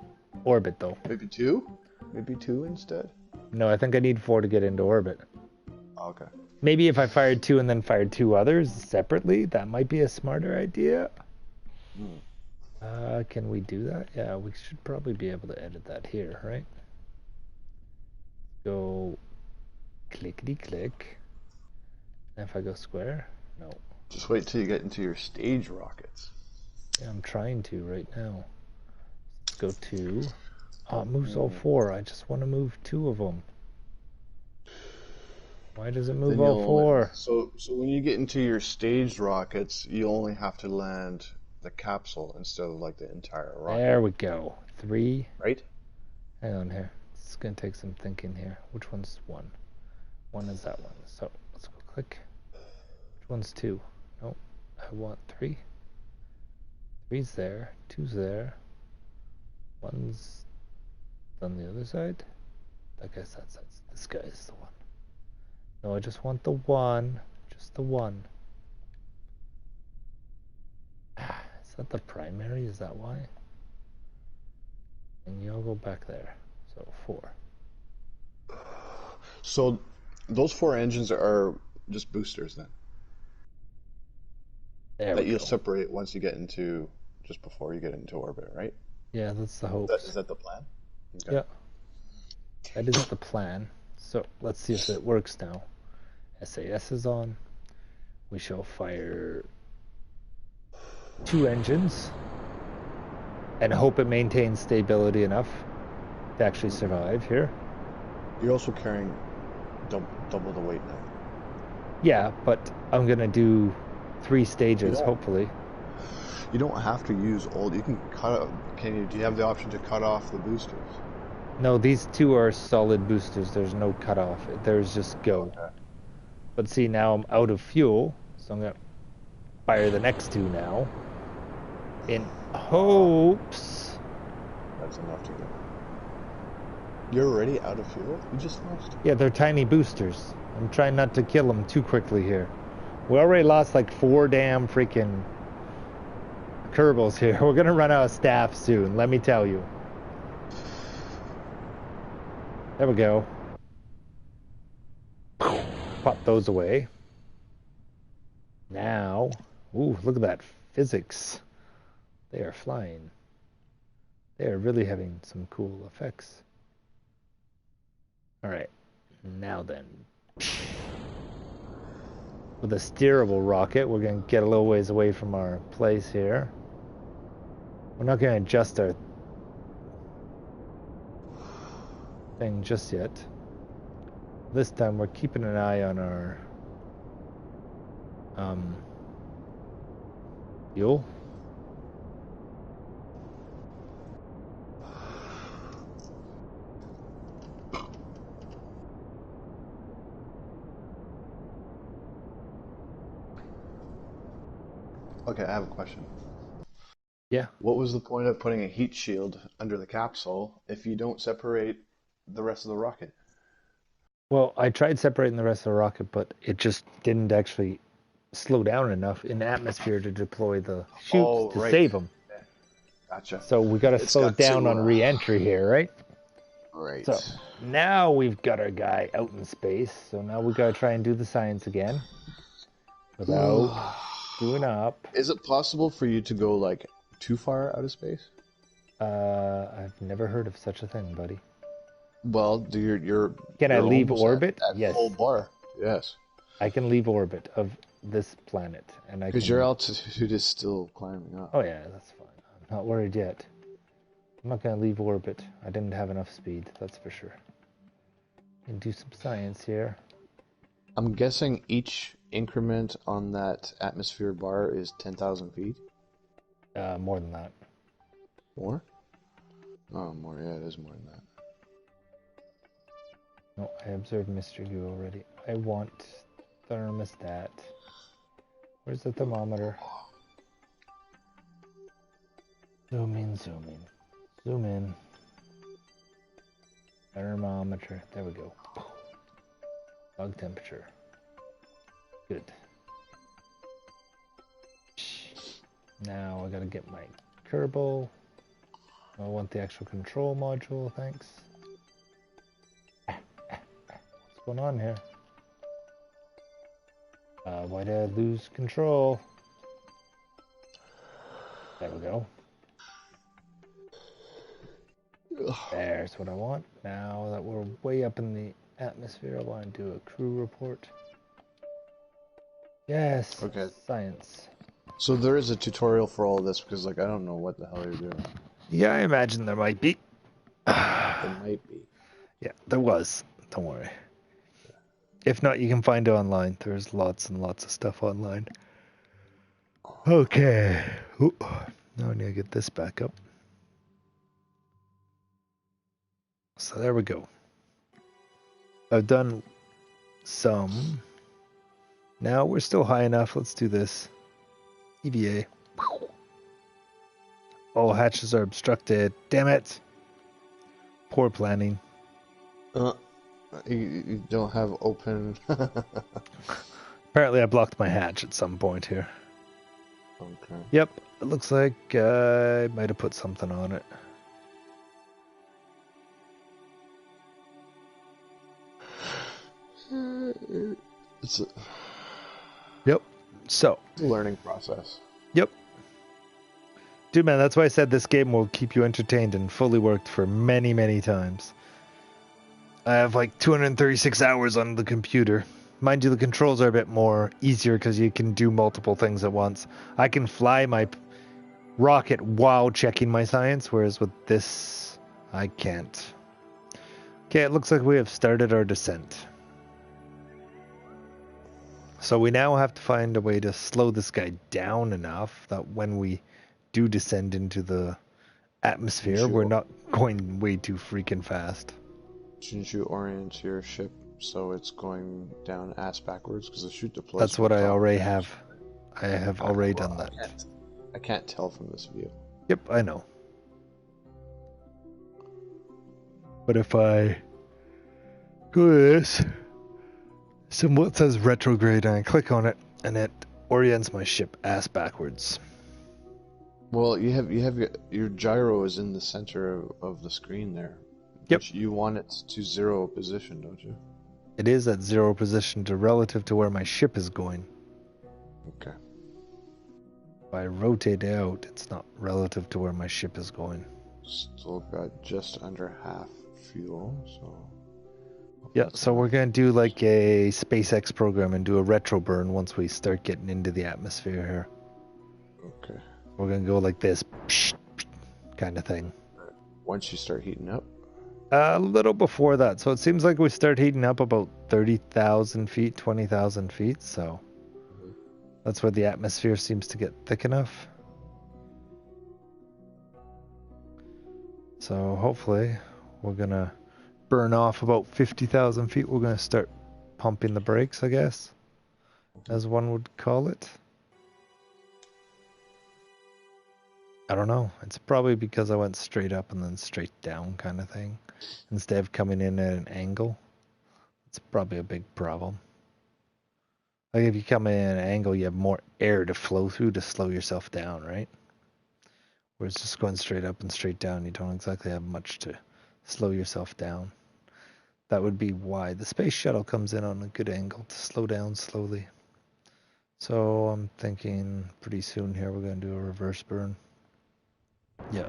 S1: orbit, though.
S2: Maybe 2? Maybe 2 instead?
S1: No, I think I need 4 to get into orbit.
S2: Okay.
S1: Maybe if I fired 2 and then fired 2 others separately, that might be a smarter idea. Can we do that? Yeah, we should probably be able to edit that here, right? Go clickety click. And if I go square, no.
S2: Just wait till you get into your stage rockets.
S1: Yeah, I'm trying to right now. Let's go 2. Oh, it moves all 4. I just want to move 2 of them. Why does it move all 4?
S2: So when you get into your staged rockets, you only have to land the capsule instead of like the entire rocket.
S1: There we go. 3.
S2: Right?
S1: Hang on here. It's going to take some thinking here. Which one's 1? 1 is that one. So let's go click. Which one's 2? Nope. I want 3. 3's there. 2's there. 1's on the other side. I guess that's this guy is the one. No, I just want the 1. Just the 1. Is that the primary? Is that why? And you'll go back there. So 4.
S2: So those 4 engines are just boosters then?
S1: There
S2: that
S1: we
S2: you'll
S1: go.
S2: separate once you get into, just before you get into orbit, right?
S1: Yeah, that's the hope.
S2: Is that the plan? Okay.
S1: Yeah. That is the plan. So let's see if it works now. SAS is on. We shall fire 2 engines and hope it maintains stability enough to actually survive here.
S2: You're also carrying double the weight now.
S1: Yeah, but I'm gonna do 3 stages, hopefully.
S2: You don't have to use old. You can cut. Do you have the option to cut off the boosters?
S1: No, these 2 are solid boosters. There's no cutoff. There's just go.
S2: Okay.
S1: But see, now I'm out of fuel, so I'm gonna fire the next 2 now. In hopes.
S2: That's enough to go. You're already out of fuel? You just lost.
S1: Yeah, they're tiny boosters. I'm trying not to kill them too quickly here. We already lost like 4 damn freaking Kerbals here. We're gonna run out of staff soon, let me tell you. There we go. Pop those away. Now, ooh, look at that physics. They are flying. They are really having some cool effects. All right, now then. With a steerable rocket, we're going to get a little ways away from our place here. We're not going to adjust our thing just yet. This time we're keeping an eye on our fuel.
S2: Okay, I have a question.
S1: Yeah.
S2: What was the point of putting a heat shield under the capsule if you don't separate the rest of the rocket?
S1: Well, I tried separating the rest of the rocket, but it just didn't actually slow down enough in the atmosphere to deploy the chutes to save them.
S2: Gotcha.
S1: So we got to slow down on re-entry here, right?
S2: Right.
S1: So now we've got our guy out in space. So now we got to try and do the science again without screwing up.
S2: Is it possible for you to go like too far out of space?
S1: I've never heard of such a thing, buddy.
S2: Well,
S1: Can I leave orbit?
S2: At
S1: Yes.
S2: full bar. Yes.
S1: I can leave orbit of this planet, and I
S2: Because
S1: can...
S2: your altitude is still climbing up.
S1: Oh yeah, that's fine. I'm not worried yet. I'm not gonna leave orbit. I didn't have enough speed, that's for sure. And do some science here.
S2: I'm guessing each increment on that atmosphere bar is 10,000 feet.
S1: More than that.
S2: More? Oh, more. Yeah, it is more than that.
S1: No, I observed Mr. U already. I want thermostat. Where's the thermometer? Zoom in, zoom in. Zoom in. Thermometer. There we go. Bug temperature. Good. Now I gotta get my Kerbal. I want the actual control module, thanks. What's going on here? Why did I lose control? There we go. There's what I want. Now that we're way up in the atmosphere, I want to do a crew report. Yes.
S2: Okay.
S1: Science.
S2: So there is a tutorial for all this because, like, I don't know what the hell you're doing.
S1: Yeah, I imagine there might be.
S2: There might be.
S1: Yeah, there was. Don't worry. If not, you can find it online. There's lots and lots of stuff online. Okay. Ooh. Now I need to get this back up. So there we go. I've done some. Now we're still high enough. Let's do this. EVA. All hatches are obstructed. Damn it. Poor planning.
S2: You don't have open.
S1: Apparently I blocked my hatch at some point here.
S2: Okay.
S1: Yep. It looks like I might have put something on it.
S2: It's a
S1: Yep. So.
S2: learning process.
S1: Yep. Dude, man, that's why I said this game will keep you entertained and fully worked for many, many times. I have like 236 hours on the computer. Mind you, the controls are a bit more easier because you can do multiple things at once. I can fly my rocket while checking my science, whereas with this, I can't. Okay, it looks like we have started our descent. So we now have to find a way to slow this guy down enough that when we do descend into the atmosphere, we're not going way too freaking fast.
S2: Shouldn't you orient your ship so it's going down ass backwards? Because the chute deploys.
S1: That's what I already have. I have already done that.
S2: I can't tell from this view.
S1: Yep, I know. But if I go to this, what says retrograde, and I click on it, and it orients my ship ass backwards.
S2: Well, you have your gyro is in the center of the screen there.
S1: Yep.
S2: You want it to 0 position, don't you?
S1: It is at 0 position relative to where my ship is going.
S2: Okay.
S1: If I rotate out, it's not relative to where my ship is going.
S2: Still got just under half fuel, so.
S1: Yeah, so we're going to do like a SpaceX program and do a retro burn once we start getting into the atmosphere here.
S2: Okay.
S1: We're going to go like this kind of thing.
S2: Once you start heating up?
S1: A little before that. So it seems like we start heating up about 30,000 feet, 20,000 feet. So that's where the atmosphere seems to get thick enough. So hopefully we're going to burn off about 50,000 feet. We're going to start pumping the brakes, I guess, as one would call it. I don't know. It's probably because I went straight up and then straight down kind of thing, instead of coming in at an angle. It's probably a big problem. Like if you come in at an angle, you have more air to flow through to slow yourself down, right? Whereas just going straight up and straight down, you don't exactly have much to slow yourself down. That would be why the space shuttle comes in on a good angle to slow down slowly. So I'm thinking pretty soon here we're going to do a reverse burn. Yeah.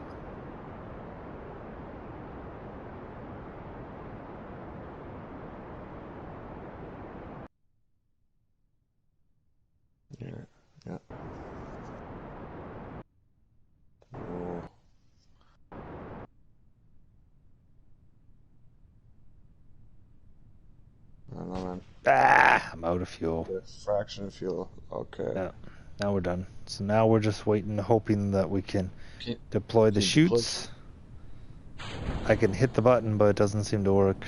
S2: Yeah. Oh. I don't know, man.
S1: I'm out of fuel.
S2: A fraction of fuel. Okay.
S1: Yeah. Now we're done. So now we're just waiting, hoping that we can deploy the chutes. I can hit the button, but it doesn't seem to work.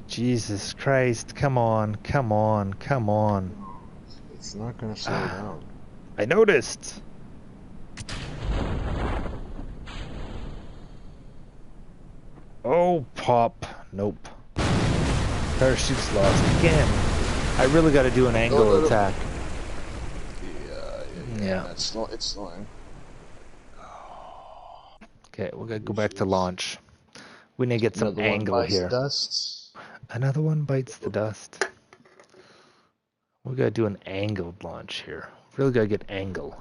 S1: Jesus Christ, come on, come on, come on.
S2: It's not gonna slow down.
S1: I noticed! Oh, pop. Nope. Parachute's lost again. I really gotta do an angle attack. Yeah.
S2: It's slowing.
S1: Okay, we're gonna go back to launch. We need to get some
S2: Another one
S1: angle
S2: bites
S1: here.
S2: the dust.
S1: Another one bites the dust. We gotta do an angled launch here. Really gotta get angle.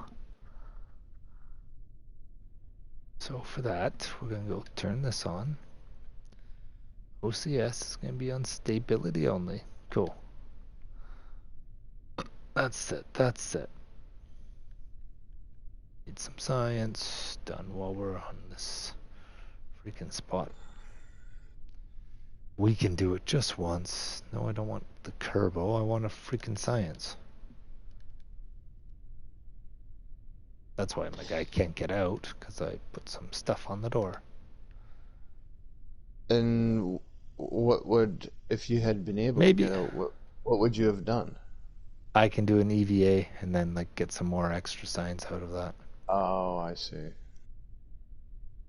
S1: So for that, we're gonna go turn this on. OCS is gonna be on stability only. Cool. That's it. That's it. Need some science done while we're on this freaking spot. We can do it just once. No, I don't want the Kerbal. I want a freaking science. That's why my guy can't get out, because I put some stuff on the door.
S2: And what would, if you had been able
S1: Maybe
S2: to get out, what would you have done?
S1: I can do an EVA and then like get some more extra science out of that.
S2: Oh, I see.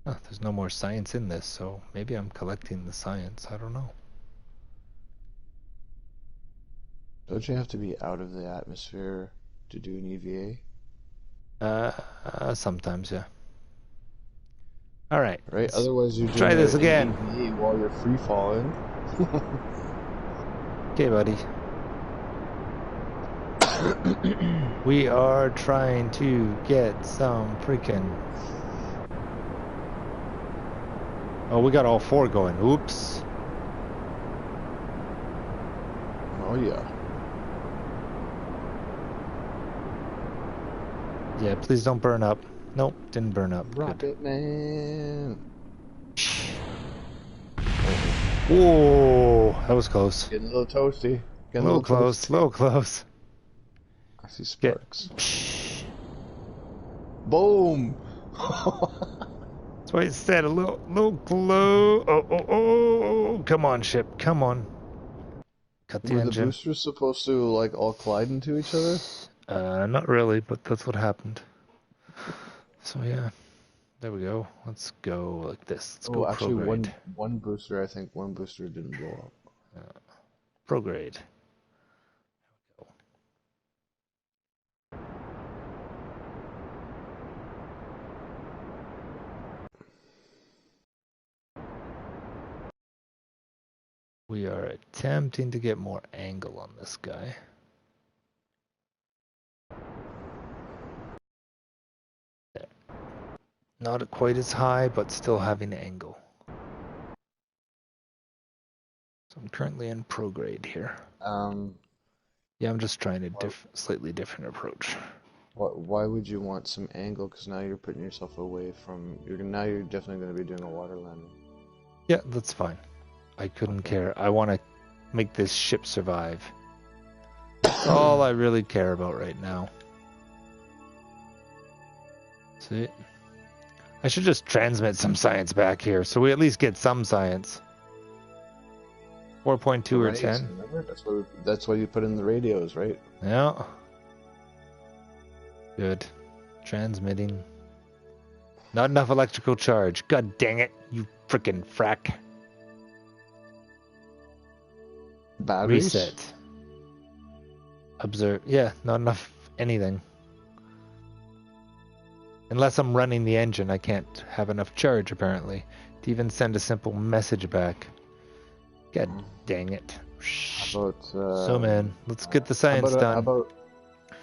S1: Oh, there's no more science in this, so maybe I'm collecting the science. I don't know.
S2: Don't you have to be out of the atmosphere to do an EVA?
S1: Sometimes, yeah. All right.
S2: Right? Otherwise, you're doing
S1: try this
S2: an
S1: again.
S2: EVA while you're free falling.
S1: Okay, buddy. We are trying to get some freaking... Oh, we got all four going. Oops.
S2: Oh yeah.
S1: Yeah, please don't burn up. Nope, didn't burn up.
S2: Rocket Man.
S1: Whoa, that was close.
S2: Getting a little toasty.
S1: A little close, a little close.
S2: I see sparks.
S1: Get...
S2: Boom!
S1: That's why it said a little close. Oh, come on, ship, come on. Cut the
S2: Were
S1: engine.
S2: the boosters supposed to like all collide into each other?
S1: Not really, but that's what happened. So yeah, there we go. Let's go like this. Let's go
S2: actually,
S1: prograde.
S2: one booster. I think one booster didn't blow up.
S1: Prograde. We are attempting to get more angle on this guy. There. Not quite as high, but still having angle. So I'm currently in prograde here. Yeah, I'm just trying a slightly different approach.
S2: Why would you want some angle? Because now you're putting yourself away from. Now you're definitely going to be doing a water landing.
S1: Yeah, that's fine. I couldn't care. I want to make this ship survive. That's all I really care about right now. See? I should just transmit some science back here, so we at least get some science. 4.2 or 10.
S2: Remember? That's why you put in the radios, right?
S1: Yeah. Good. Transmitting. Not enough electrical charge. God dang it, you frickin' frack.
S2: Batteries?
S1: Reset. Observe. Yeah, not enough anything. Unless I'm running the engine, I can't have enough charge, apparently, to even send a simple message back. God dang it.
S2: How about,
S1: So, man, let's get the science done.
S2: How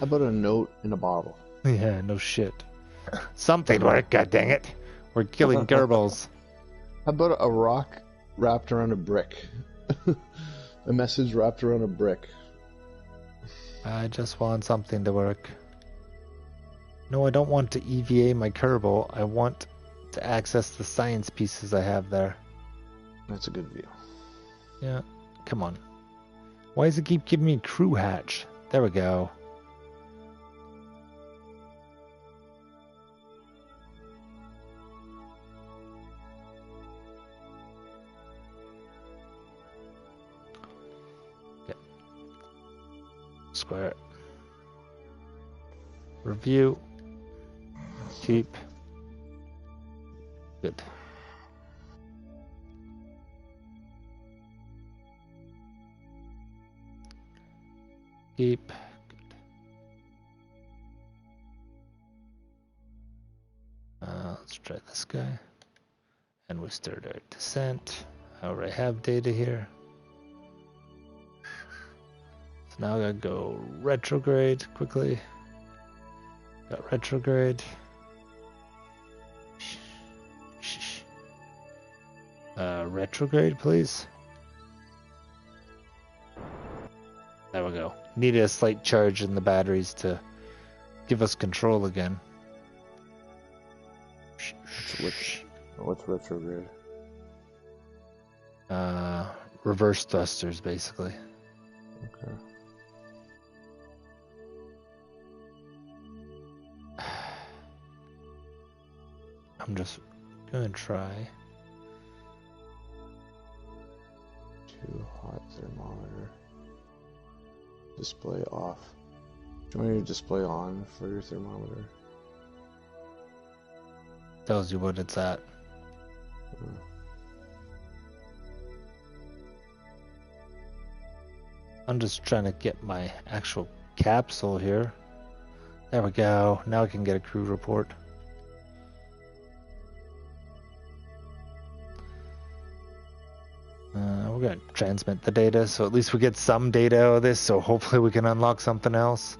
S2: about a note in a bottle?
S1: Yeah, no shit. Something like, god dang it. We're killing gerbils.
S2: How about a rock wrapped around a brick? A message wrapped around a brick.
S1: I just want something to work. No, I don't want to EVA my Kerbal. I want to access the science pieces I have there.
S2: That's a good view.
S1: Yeah, come on. Why does it keep giving me crew hatch? There we go. Square. Review. Keep. Good. Keep. Good. Let's try this guy. And we start our descent. I already have data here. So now I gotta go retrograde quickly. Got retrograde. Retrograde, please. There we go. Needed a slight charge in the batteries to give us control again.
S2: What's retrograde?
S1: Reverse thrusters, basically.
S2: Okay.
S1: I'm just gonna try.
S2: Too hot thermometer. Display off. Do you want your display on for your thermometer?
S1: Tells you what it's at. I'm just trying to get my actual capsule here. There we go. Now I can get a crew report. We're going to transmit the data, so at least we get some data out of this, so hopefully we can unlock something else.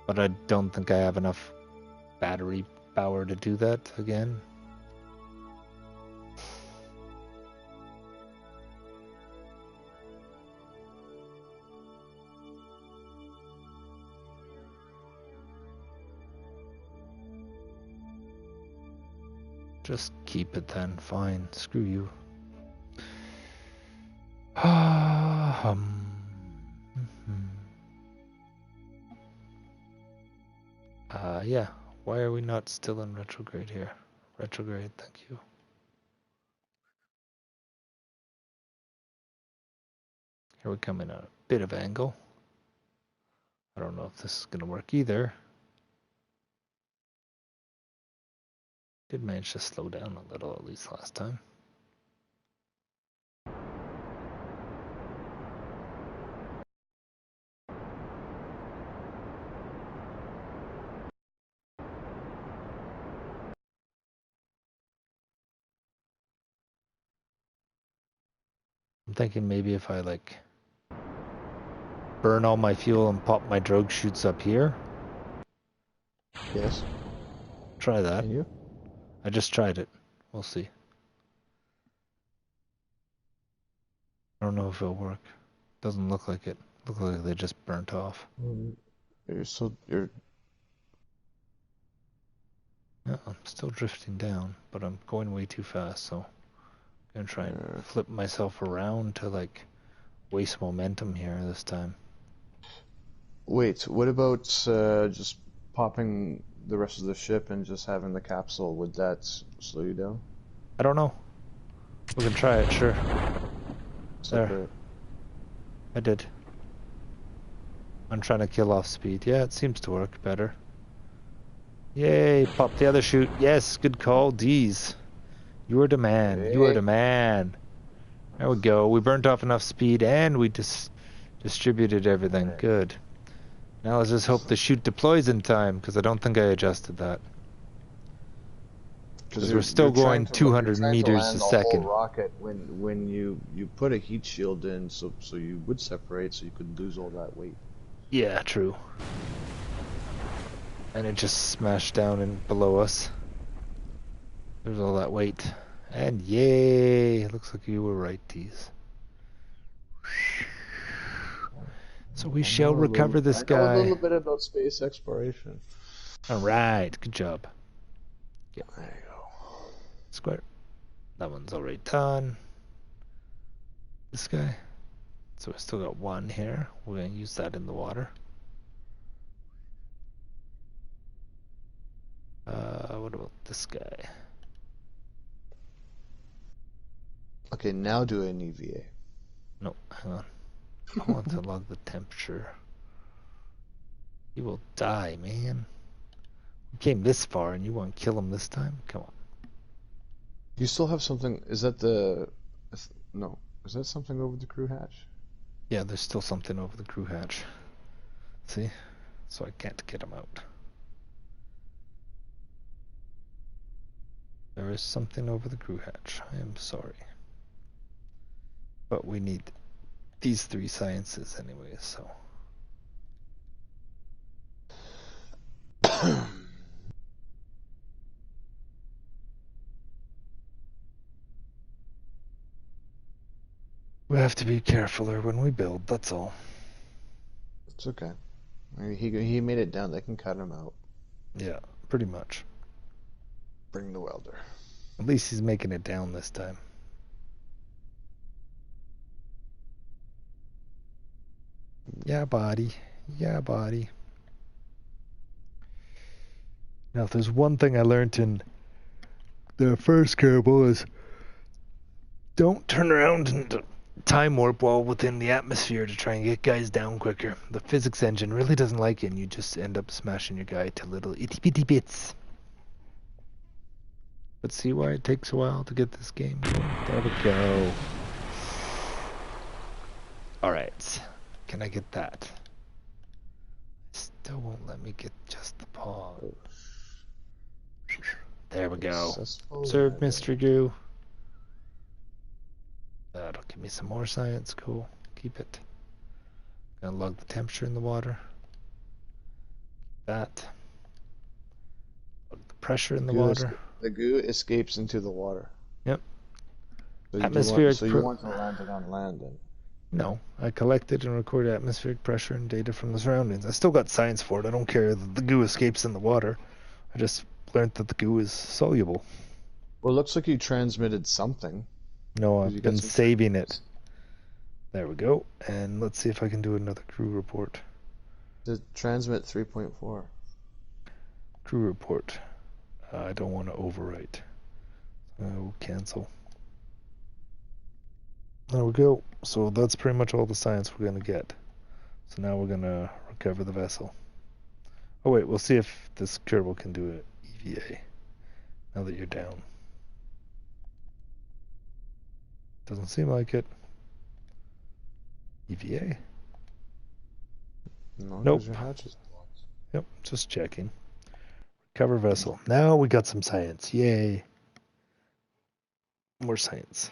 S1: But I don't think I have enough battery power to do that again. Just keep it then. Fine. Screw you. Yeah. Why are we not still in retrograde here? Retrograde, thank you. Here we come in a bit of angle. I don't know if this is going to work either. Did manage to slow down a little, at least last time. I'm thinking maybe if I like burn all my fuel and pop my drogue chutes up here.
S2: Yes.
S1: Try that.
S2: Can you?
S1: I just tried it. We'll see. I don't know if it'll work. Doesn't look like it. Look like they just burnt off.
S2: You're
S1: Yeah, I'm still drifting down, but I'm going way too fast, so I'm gonna try and flip myself around to like waste momentum here this time.
S2: Wait, what about just popping the rest of the ship and just having the capsule? Would that slow you down?
S1: I don't know. We can try it, sure.
S2: Separate.
S1: I did. I'm trying to kill off speed. Yeah, it seems to work better. Yay, pop the other chute. Yes, good call. D's. You are the man.
S2: Hey.
S1: You are the man. There we go. We burnt off enough speed and we distributed everything. Good. Now let's just hope the chute deploys in time, because I don't think I adjusted that. Because we're still going 200 meters a second.
S2: Whole rocket when you put a heat shield in, so you would separate, so you could lose all that weight.
S1: Yeah, true. And it just smashed down and below us. There's all that weight. And yay! Looks like you were right, Tease. So we shall recover this guy.
S2: I know a little bit about space exploration.
S1: Alright, good job. Yeah.
S2: There you go.
S1: Square. That one's already done. This guy. So we still got one here. We're going to use that in the water. What about this guy?
S2: Okay, now do an EVA.
S1: No, hang on. I want to log the temperature. He will die, man. We came this far and you want to kill him this time? Come on.
S2: You still have something. Is that the. No. Is that something over the crew hatch?
S1: Yeah, there's still something over the crew hatch. See? So I can't get him out. There is something over the crew hatch. I am sorry. But we need these 3 sciences anyway, so. We have to be carefuler when we build, that's all.
S2: It's okay. I mean, he made it down. They can cut him out.
S1: Yeah, pretty much.
S2: Bring the welder.
S1: At least he's making it down this time. Yeah, buddy. Yeah, buddy. Now, if there's one thing I learned in the first Kebal is don't turn around and time warp while within the atmosphere to try and get guys down quicker. The physics engine really doesn't like it, and you just end up smashing your guy to little itty bitty bits. But see why it takes a while to get this game going? There we go. Alright. Can I get that? Still won't let me get just the paw. There we go. Observe mystery goo. That'll give me some more science. Cool. Keep it. Gonna log the temperature in the water. That. Log the pressure in the water.
S2: The goo escapes into the water.
S1: Yep.
S2: So
S1: Atmospheric.
S2: you want to land it on land then?
S1: No, I collected and recorded atmospheric pressure and data from the surroundings. I still got science for it. I don't care that the goo escapes in the water. I just learned that the goo is soluble.
S2: Well, it looks like you transmitted something.
S1: No, I've been saving it. There we go. And let's see if I can do another crew report.
S2: The transmit 3.4.
S1: Crew report. I don't want to overwrite. Oh, cancel. There we go. So that's pretty much all the science we're going to get. So now we're going to recover the vessel. Oh wait, we'll see if this Kerbal can do an EVA. Now that you're down. Doesn't seem like it. EVA?
S2: No,
S1: nope.
S2: Your hatch is
S1: yep, just checking. Recover vessel. Now we got some science. Yay. More science.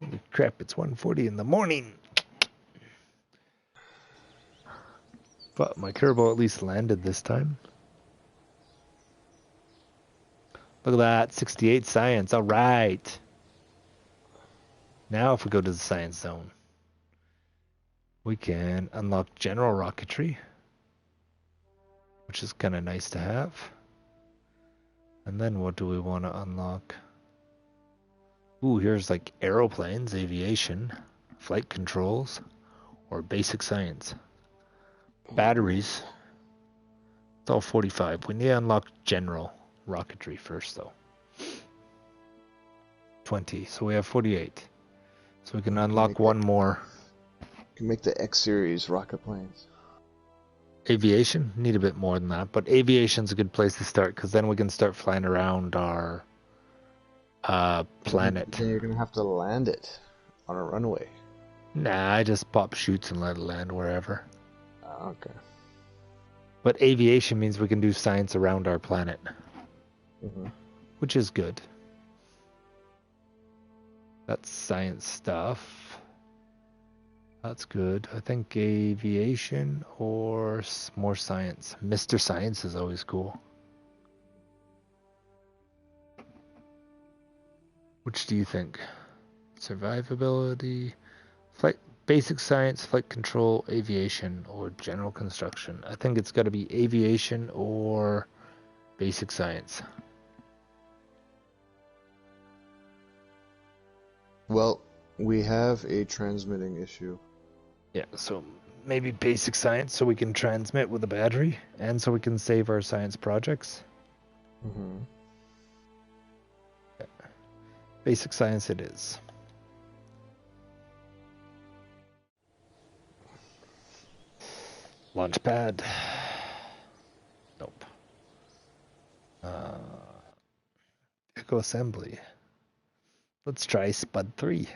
S1: Holy crap, it's 1:40 in the morning. But my Kerbal at least landed this time. Look at that, 68 science. All right. Now if we go to the science zone, we can unlock general rocketry, which is kind of nice to have. And then what do we want to unlock? Ooh, here's like aeroplanes, aviation, flight controls, or basic science. Batteries. It's all 45. We need to unlock general rocketry first, though. 20. So we have 48. So we can unlock one more.
S2: You can make the X series rocket planes.
S1: Aviation? Need a bit more than that. But aviation's a good place to start, because then we can start flying around our planet.
S2: Then you're going to have to land it on a runway.
S1: Nah, I just pop chutes and let it land wherever.
S2: Okay.
S1: But aviation means we can do science around our planet.
S2: Mm-hmm.
S1: Which is good. That's science stuff. That's good. I think aviation or more science. Mr. Science is always cool. Which do you think? Survivability, flight, basic science, flight control, aviation, or general construction? I think it's got to be aviation or basic science.
S2: Well, we have a transmitting issue.
S1: Yeah, so maybe basic science so we can transmit with a battery and so we can save our science projects.
S2: Mm-hmm.
S1: Yeah. Basic science it is. launch pad. Nope. Vehicle assembly. Let's try Spud 3.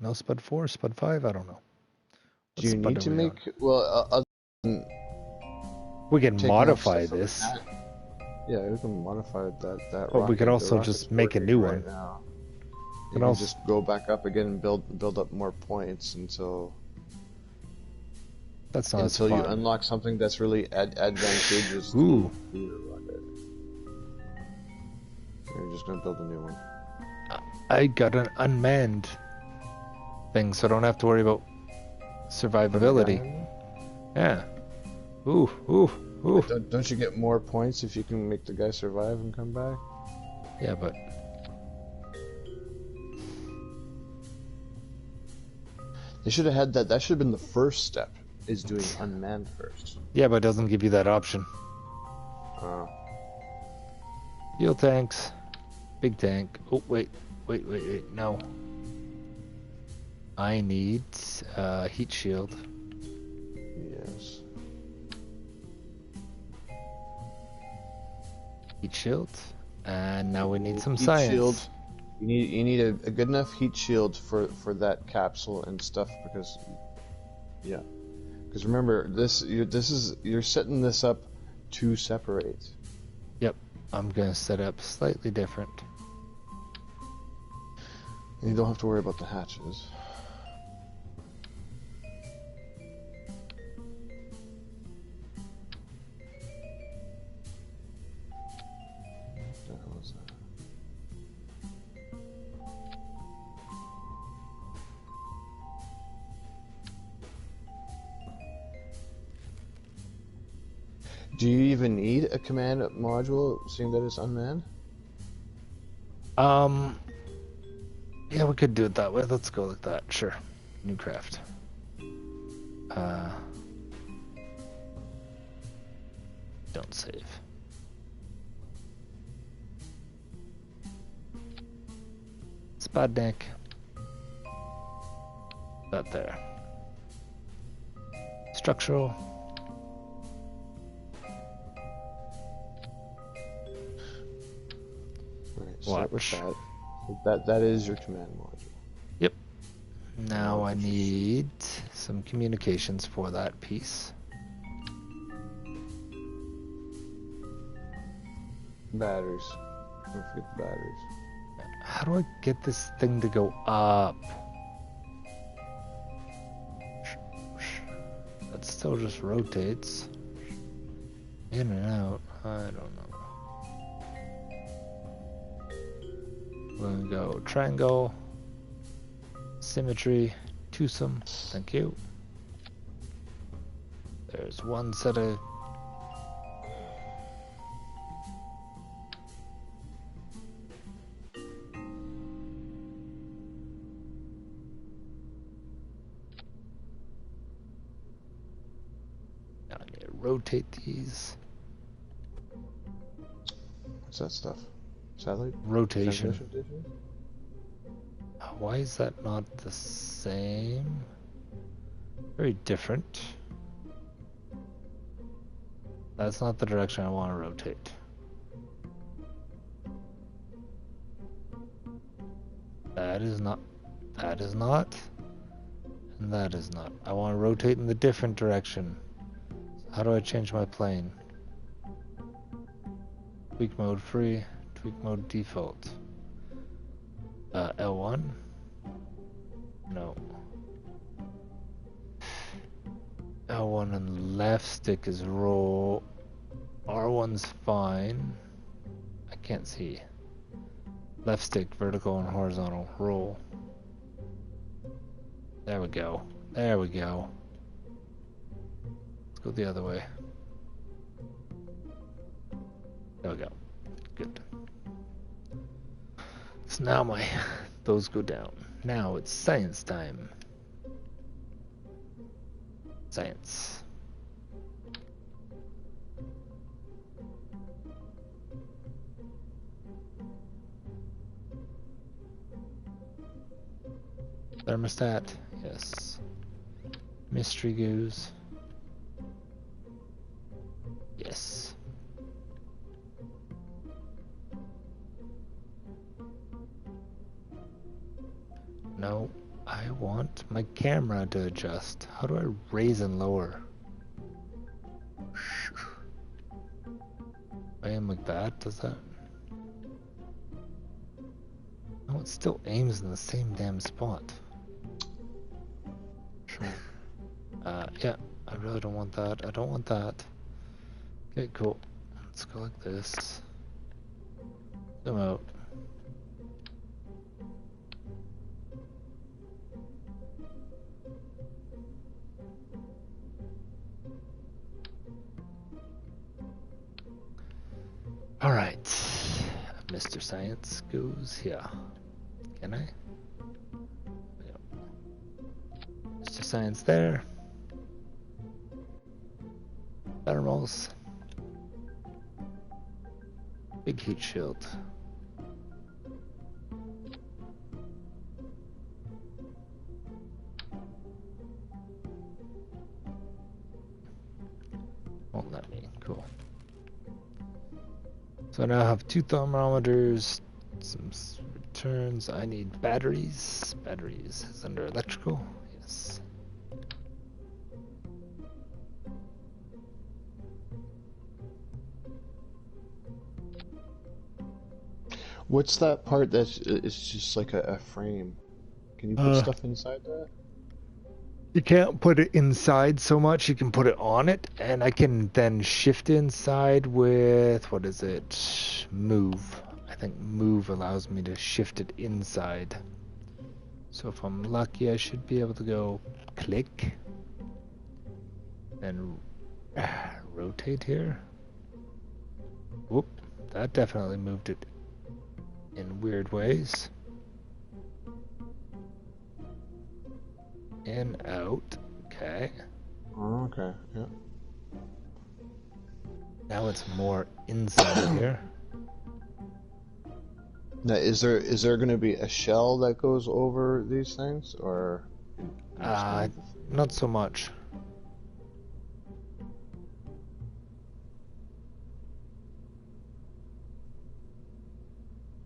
S1: No Spud 4, Spud 5, I don't know. What
S2: Do you
S1: Spud
S2: need
S1: are
S2: to
S1: we
S2: make
S1: on?
S2: other than
S1: We can
S2: taking off
S1: modify
S2: stuff from the
S1: this,
S2: hat? Yeah, we can modify that
S1: but we could
S2: rocket.
S1: also
S2: The rocket's
S1: just make a
S2: working
S1: new
S2: right
S1: one.
S2: now. You
S1: Can
S2: can
S1: also-
S2: just go back up again and build up more points until
S1: That's not as
S2: you
S1: fun.
S2: unlock something that's really advantageous
S1: Ooh.
S2: to your rocket. You're just gonna build a new one.
S1: I got an unmanned thing, so I don't have to worry about survivability. Yeah. Ooh, ooh, ooh.
S2: Don't you get more points if you can make the guy survive and come back?
S1: Yeah, but
S2: They should have had that. That should have been the first step. Is doing unmanned first.
S1: yeah, but it doesn't give you that option. Fuel tanks, big tank. Oh wait, no. I need heat shield.
S2: Yes.
S1: Heat shield, and now we need some
S2: Heat
S1: science.
S2: shield. You need a good enough heat shield for that capsule and stuff because remember you're setting this up to separate.
S1: Yep, I'm gonna set up slightly different.
S2: And you don't have to worry about the hatches. What the hell is that? Do you even need a command module, seeing that it's unmanned?
S1: Yeah, we could do it that way. Let's go like that. Sure. New craft. Don't save. Spudnik. That there. Structural.
S2: Right, start with
S1: Watch.
S2: that. So that is your command module.
S1: Yep. Now I need some communications for that piece.
S2: Batteries. Don't forget the batteries.
S1: How do I get this thing to go up? That still just rotates. In and out. I don't know. We're gonna go triangle, symmetry, twosome. Thank you. There's one set of. Now I need to rotate these.
S2: What's that stuff? Satellite?
S1: Rotation.
S2: Transmission station?
S1: Why is that not the same? Very different. That's not the direction I want to rotate. That is not. That is not. And that is not. I want to rotate in the different direction. How do I change my plane? Tweak mode free. Tweak mode default. L1? No. L1 and left stick is roll. R1's fine. I can't see. Left stick, vertical and horizontal. Roll. There we go. There we go. Let's go the other way. There we go. Good. So now those go down. Now it's science time. Science. Thermostat, yes. Mystery goose. No, I want my camera to adjust. How do I raise and lower? I am like that, does that? No, it still aims in the same damn spot. Sure. Yeah, I really don't want that. I don't want that. Okay, cool. Let's go like this. Zoom out. Alright. Mr. Science goes here. Can I? Yep. Mr. Science there. Thermals. Big heat shield. Won't let me. Cool. So I now have 2 thermometers, some returns. I need batteries. Batteries is under electrical. Yes.
S2: What's that part that's it's just like a frame? Can you put stuff inside that?
S1: You can't put it inside so much, you can put it on it, and I can then shift inside with, what is it? Move. I think move allows me to shift it inside. So if I'm lucky, I should be able to go click and rotate here. Whoop, that definitely moved it in weird ways. In, out, okay.
S2: Oh, okay, yeah.
S1: Now it's more inside here.
S2: Now, is there going to be a shell that goes over these things, or?
S1: Not so much.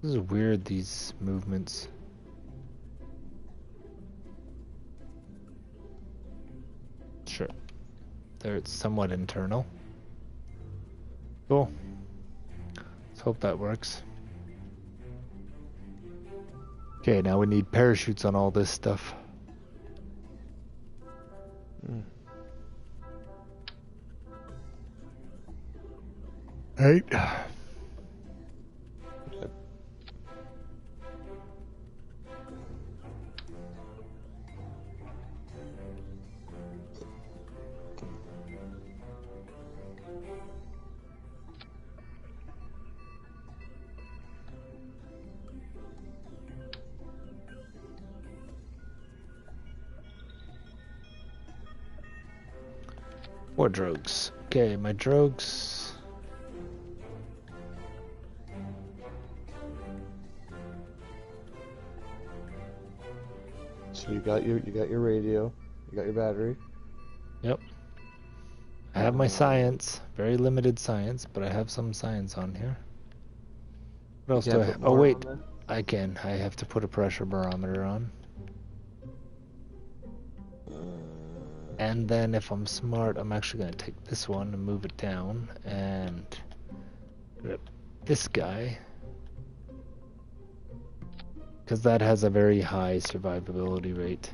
S1: This is weird, these movements. Sure. There, it's somewhat internal. Cool. Let's hope that works. Okay, now we need parachutes on all this stuff. Right. More drogues. Okay, my drogues.
S2: So you got your radio, you got your battery.
S1: Yep. I have my science. Very limited science, but I have some science on here. What else do I have? Oh wait, I can. I have to put a pressure barometer on. And then if I'm smart, I'm actually going to take this one and move it down and grip this guy. Because that has a very high survivability rate.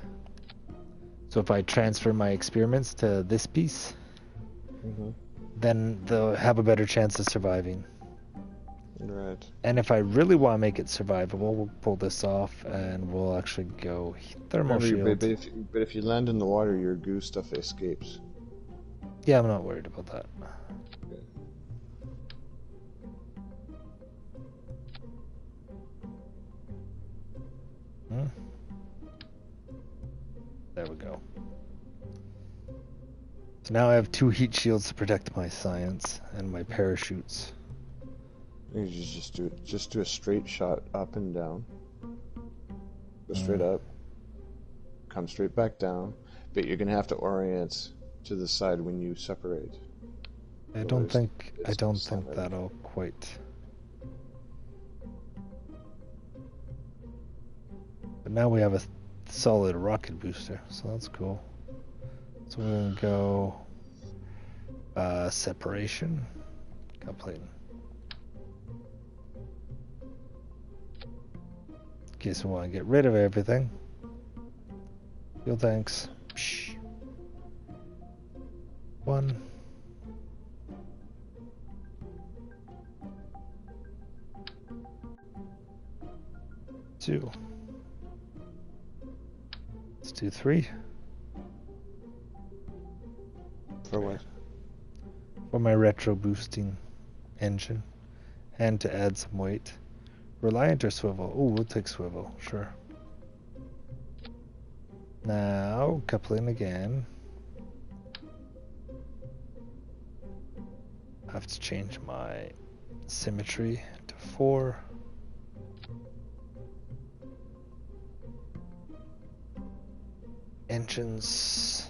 S1: So if I transfer my experiments to this piece, then they'll have a better chance of surviving.
S2: Right.
S1: And if I really want to make it survivable, we'll pull this off and we'll actually go thermal shield.
S2: But if you land in the water, your goo stuff escapes.
S1: Yeah, I'm not worried about that.
S2: Okay.
S1: There we go. So now I have 2 heat shields to protect my science and my parachutes.
S2: You just do a straight shot up and down. Go straight up. Come straight back down. But you're gonna have to orient to the side when you separate.
S1: I don't think that'll quite. But now we have a solid rocket booster, so that's cool. So we're gonna go separation. Complete. In case we want to get rid of everything. Fuel tanks. Psh. 1. 2. Let's do 3.
S2: For what?
S1: For my retro boosting engine. And to add some weight. Reliant or swivel? Oh, we'll take swivel, sure. Now, coupling again. I have to change my symmetry to 4. Engines.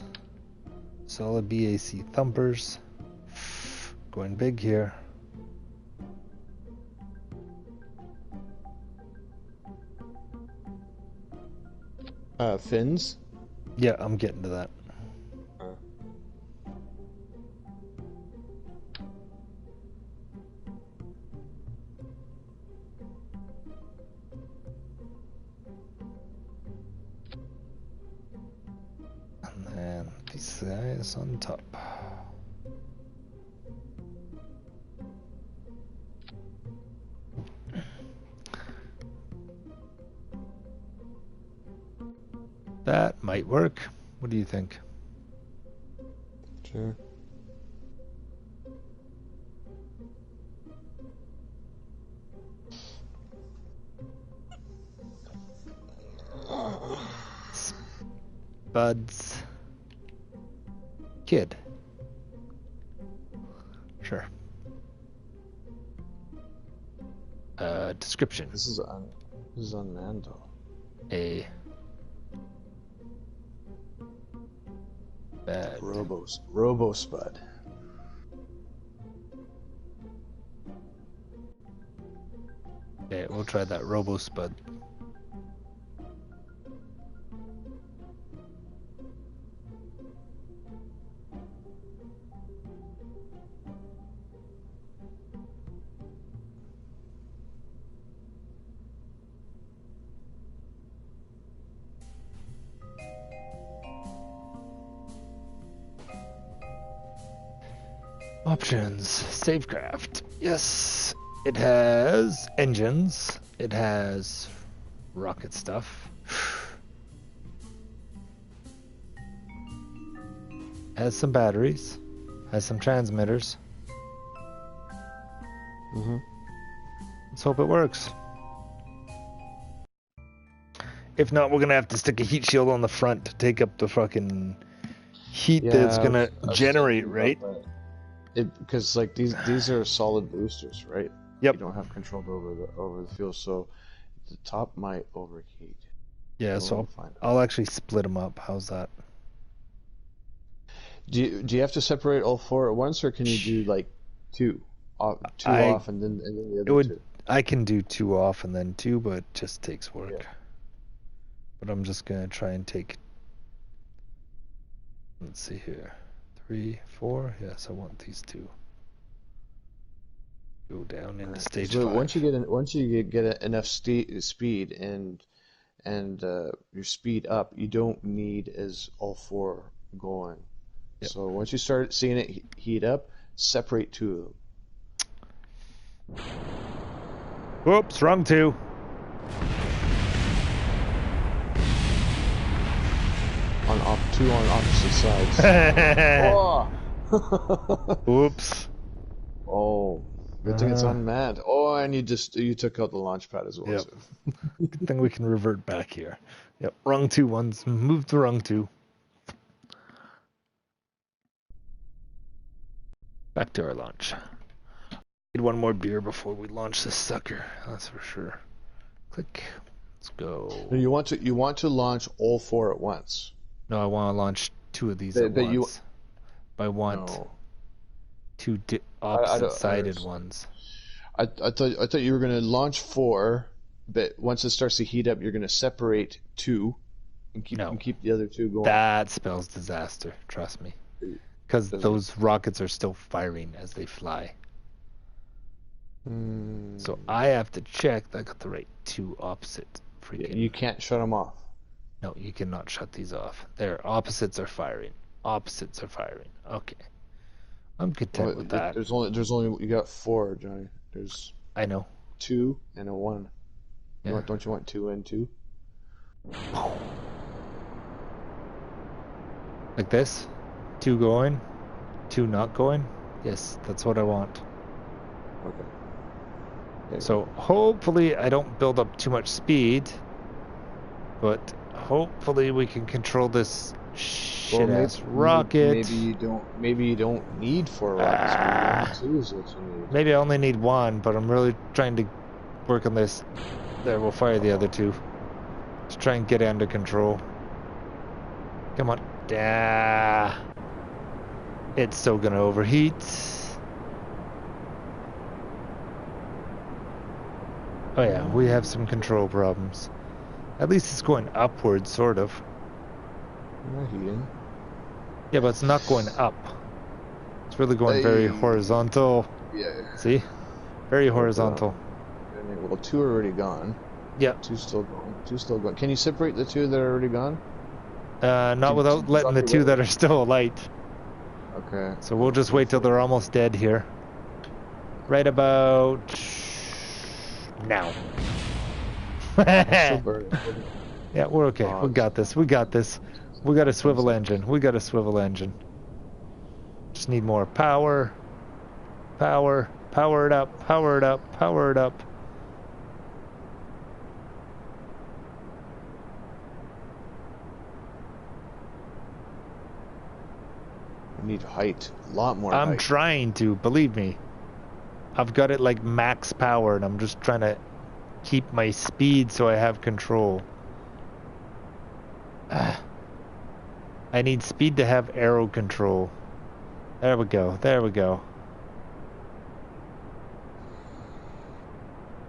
S1: Solid BAC thumpers. Going big here.
S2: Fins?
S1: Yeah, I'm getting to that. And then these guys on top. That might work. What do you think?
S2: Sure.
S1: Buds. Kid. Sure. Description.
S2: This is unmanned though.
S1: A bad.
S2: Robo Spud.
S1: Okay, we'll try that Robo Spud. Options. Savecraft. Yes. It has engines. It has rocket stuff. Has some batteries. Has some transmitters. Let's hope it works. If not, we're gonna have to stick a heat shield on the front to take up the fucking heat that's gonna generate, right?
S2: Because like these are solid boosters, right?
S1: Yep.
S2: You don't have control over the fuel, so the top might overheat.
S1: Yeah, so I'll actually split them up. How's that?
S2: Do you have to separate all 4 at once, or can you do like two off and then the other two?
S1: I can do 2 off and then 2, but it just takes work.
S2: Yeah.
S1: But I'm just gonna try and take. Let's see here. 3, 4. Yes, I want these 2. Go down into stage 5.
S2: Once you get enough speed and your speed up, you don't need as all 4 going.
S1: Yep.
S2: So once you start seeing it heat up, separate 2 of them.
S1: Whoops, wrong 2.
S2: Two on opposite sides. Oh.
S1: Oops.
S2: Oh. Good thing it's unmanned. Oh, and you took out the launch pad as well.
S1: Yep.
S2: So.
S1: Good thing we can revert back here. Yep, wrong 2 ones. Move to wrong 2. Back to our launch. Need one more beer before we launch this sucker. That's for sure. Click. Let's go.
S2: You want to launch all 4 at once.
S1: No, I want to launch 2 of these at once. But I want 2 opposite-sided ones.
S2: I thought you were going to launch 4, but once it starts to heat up, you're going to separate 2,
S1: No.
S2: keep the other two going.
S1: That spells disaster, trust me. Because
S2: Does it?
S1: those rockets are still firing as they fly. So I have to check that I got the right two opposite freaking...
S2: You can't shut them off.
S1: No, you cannot shut these off. Their opposites are firing. Opposites are firing. Okay. I'm content with that.
S2: There's only you got 4, Johnny. There's
S1: I know.
S2: 2 and a 1.
S1: Yeah.
S2: Don't you want 2 and 2?
S1: Like this? 2 going? 2 not going? Yes, that's what I want.
S2: Okay.
S1: So hopefully I don't build up too much speed, but hopefully we can control this shit-ass rocket.
S2: Maybe you don't need 4 rockets. Maybe 1 or 2 is what you need.
S1: Maybe I only need 1, but I'm really trying to work on this. There, we'll fire the other 2. Let's try and get it under control. Come on. It's still gonna overheat. Oh yeah, we have some control problems. At least it's going upwards, sort of.
S2: Not heating.
S1: Yeah, but it's not going up. It's really going very horizontal.
S2: Yeah.
S1: See? Very horizontal.
S2: Well, 2 are already gone.
S1: Yeah.
S2: 2 still going. 2 still going. Can you separate the 2 that are already gone?
S1: Not without letting the 2 that are still alight.
S2: Okay.
S1: So we'll just wait till they're almost dead here. Right about now. Yeah, we're okay. We got this. We got this. We got a swivel engine. We got a swivel engine. Just need more power. Power. Power it up. Power it up. Power it up.
S2: We need height. A lot more height.
S1: I'm trying to, believe me. I've got it like max power and I'm just trying to keep my speed so I have control. I need speed to have aero control. There we go. There we go.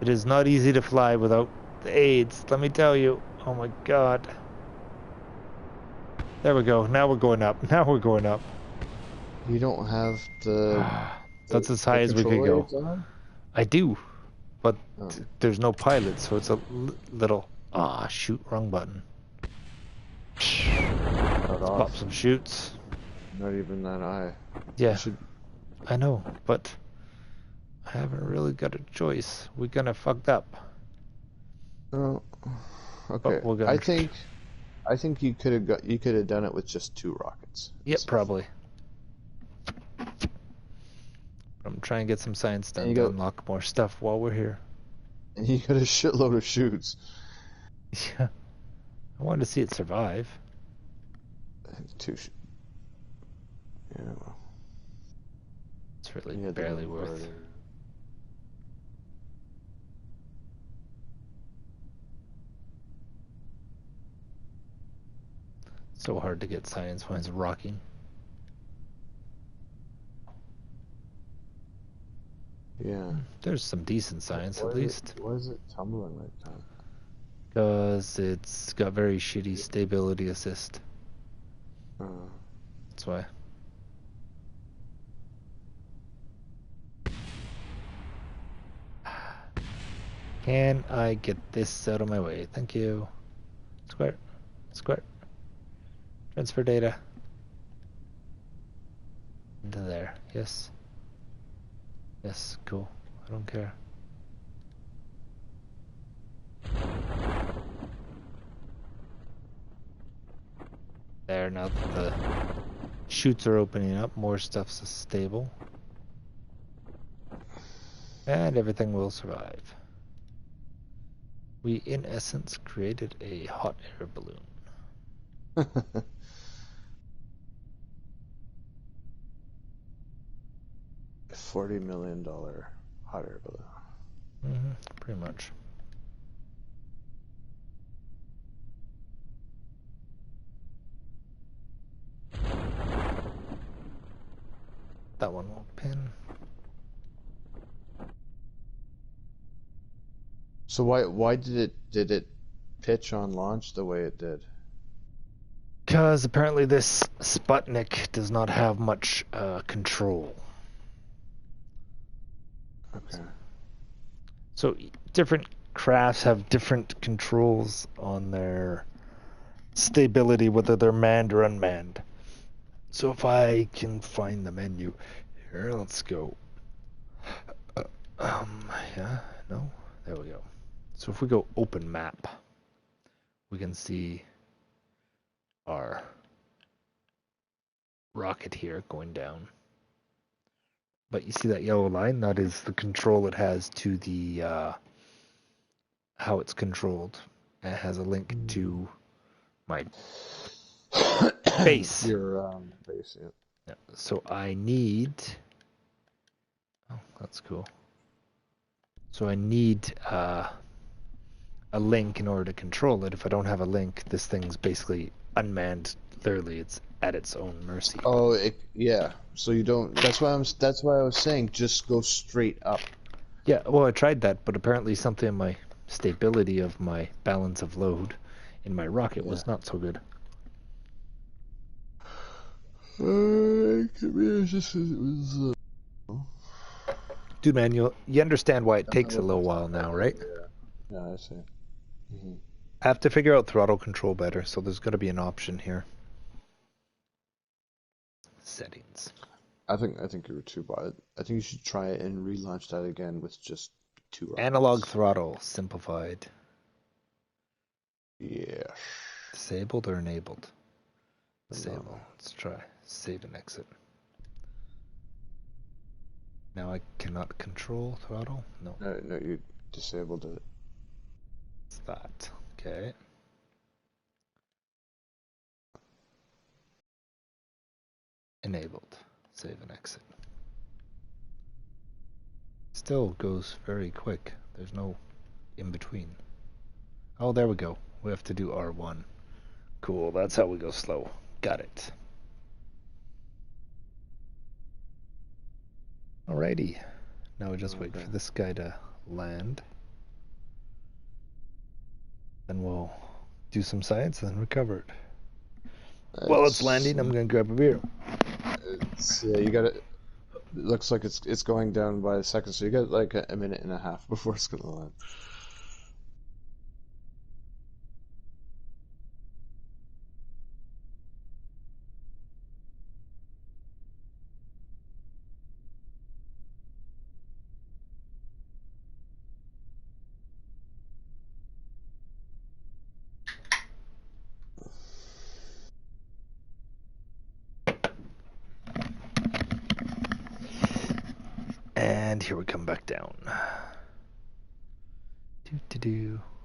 S1: It is not easy to fly without the aids, let me tell you. Oh my god. There we go. Now we're going up. Now we're going up.
S2: You don't have the...
S1: That's as high as we could go.
S2: On?
S1: I do. But there's no pilot, so it's a little... Ah, shoot, wrong button. Let's pop some shoots.
S2: Not even that high.
S1: Yeah, I know, but I haven't really got a choice. We're gonna fucked up.
S2: Oh, okay. I think you could have done it with just 2 rockets.
S1: Yep, probably. I'm trying to get some science done to unlock more stuff while we're here.
S2: And you got a shitload of shoots.
S1: Yeah. I wanted to see it survive.
S2: 2 shoots. Yeah, well.
S1: It's really barely worth it. So hard to get science when it's rocking.
S2: Yeah.
S1: There's some decent science at least.
S2: Why is it tumbling like that?
S1: Because it's got very shitty stability assist. That's why. Can I get this out of my way? Thank you. Square. Square. Transfer data. Into there. Yes. Yes, cool. I don't care. There, now that the chutes are opening up, more stuff's stable. And everything will survive. We, in essence, created a hot air balloon.
S2: $40 million hot air balloon.
S1: Pretty much. That one won't pin.
S2: So why did it pitch on launch the way it did?
S1: Because apparently this Sputnik does not have much control.
S2: Okay.
S1: So different crafts have different controls on their stability, whether they're manned or unmanned. So if I can find the menu here, let's go. Yeah, no, there we go. So if we go open map, we can see our rocket here going down. But you see that yellow line? That is the control it has to the how it's controlled. It has a link to my base.
S2: Your base, yeah.
S1: Yeah, so I need. Oh, that's cool. So I need a link in order to control it. If I don't have a link, this thing's basically unmanned. Literally, it's at its own mercy.
S2: Oh, yeah. So you don't. That's why I was saying just go straight up.
S1: Yeah, well, I tried that, but apparently something in my stability of my balance of load in my rocket was not so good. Dude, man, you understand why it takes a little while now, right?
S2: Yeah, I see. Mm-hmm.
S1: I have to figure out throttle control better, so there's got to be an option here. Settings.
S2: I think you were too bad. I think you should try it and relaunch that again with just 2 rockets.
S1: Analog throttle, simplified.
S2: Yeah.
S1: Disabled or enabled? Disable. Let's try. Save and exit. Now I cannot control throttle? No.
S2: No, you disabled it.
S1: It's that. Okay. Enabled. Save and exit. Still goes very quick. There's no in between. Oh, there we go. We have to do R1. Cool, that's how we go slow. Got it. Alrighty. Now we just wait for this guy to land. Then we'll do some science and then recover it. While it's landing, I'm going to grab a beer.
S2: Yeah, you got it. It looks like it's going down by a second, so you got like a minute and a half before it's going to land.
S1: And here we come back down.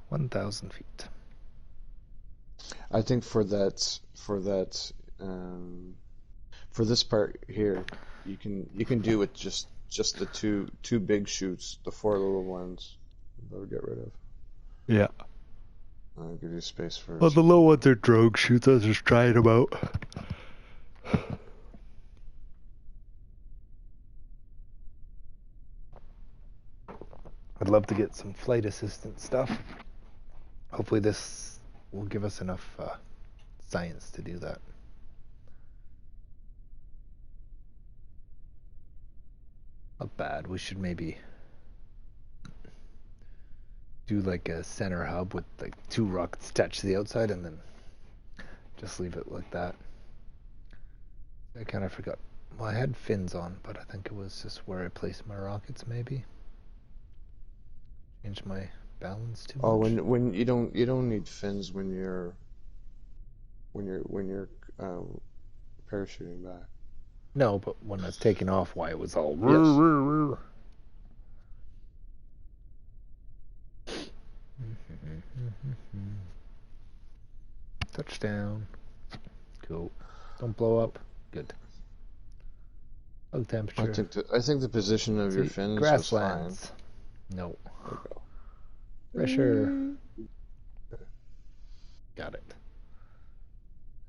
S1: 1,000 feet.
S2: I think for this part here, you can do with just the two big chutes, the 4 little ones. That would get rid of.
S1: Yeah.
S2: I'll give you space for.
S1: Well, the low ones are drogue shoots. I was just trying them out. I'd love to get some flight assistant stuff. Hopefully this will give us enough science to do that. Not bad. We should maybe do like a center hub with like 2 rockets attached to the outside and then just leave it like that. I kind of forgot. Well, I had fins on, but I think it was just where I placed my rockets maybe. Change my balance too much.
S2: Oh, when you don't need fins when you're parachuting back.
S1: No, but when I was taking off, why it was all.
S2: Yes.
S1: Touchdown. Cool. Don't blow up. Good. Low temperature.
S2: I think the position of your fins
S1: grasslands.
S2: was fine.
S1: No. Pressure. Got it.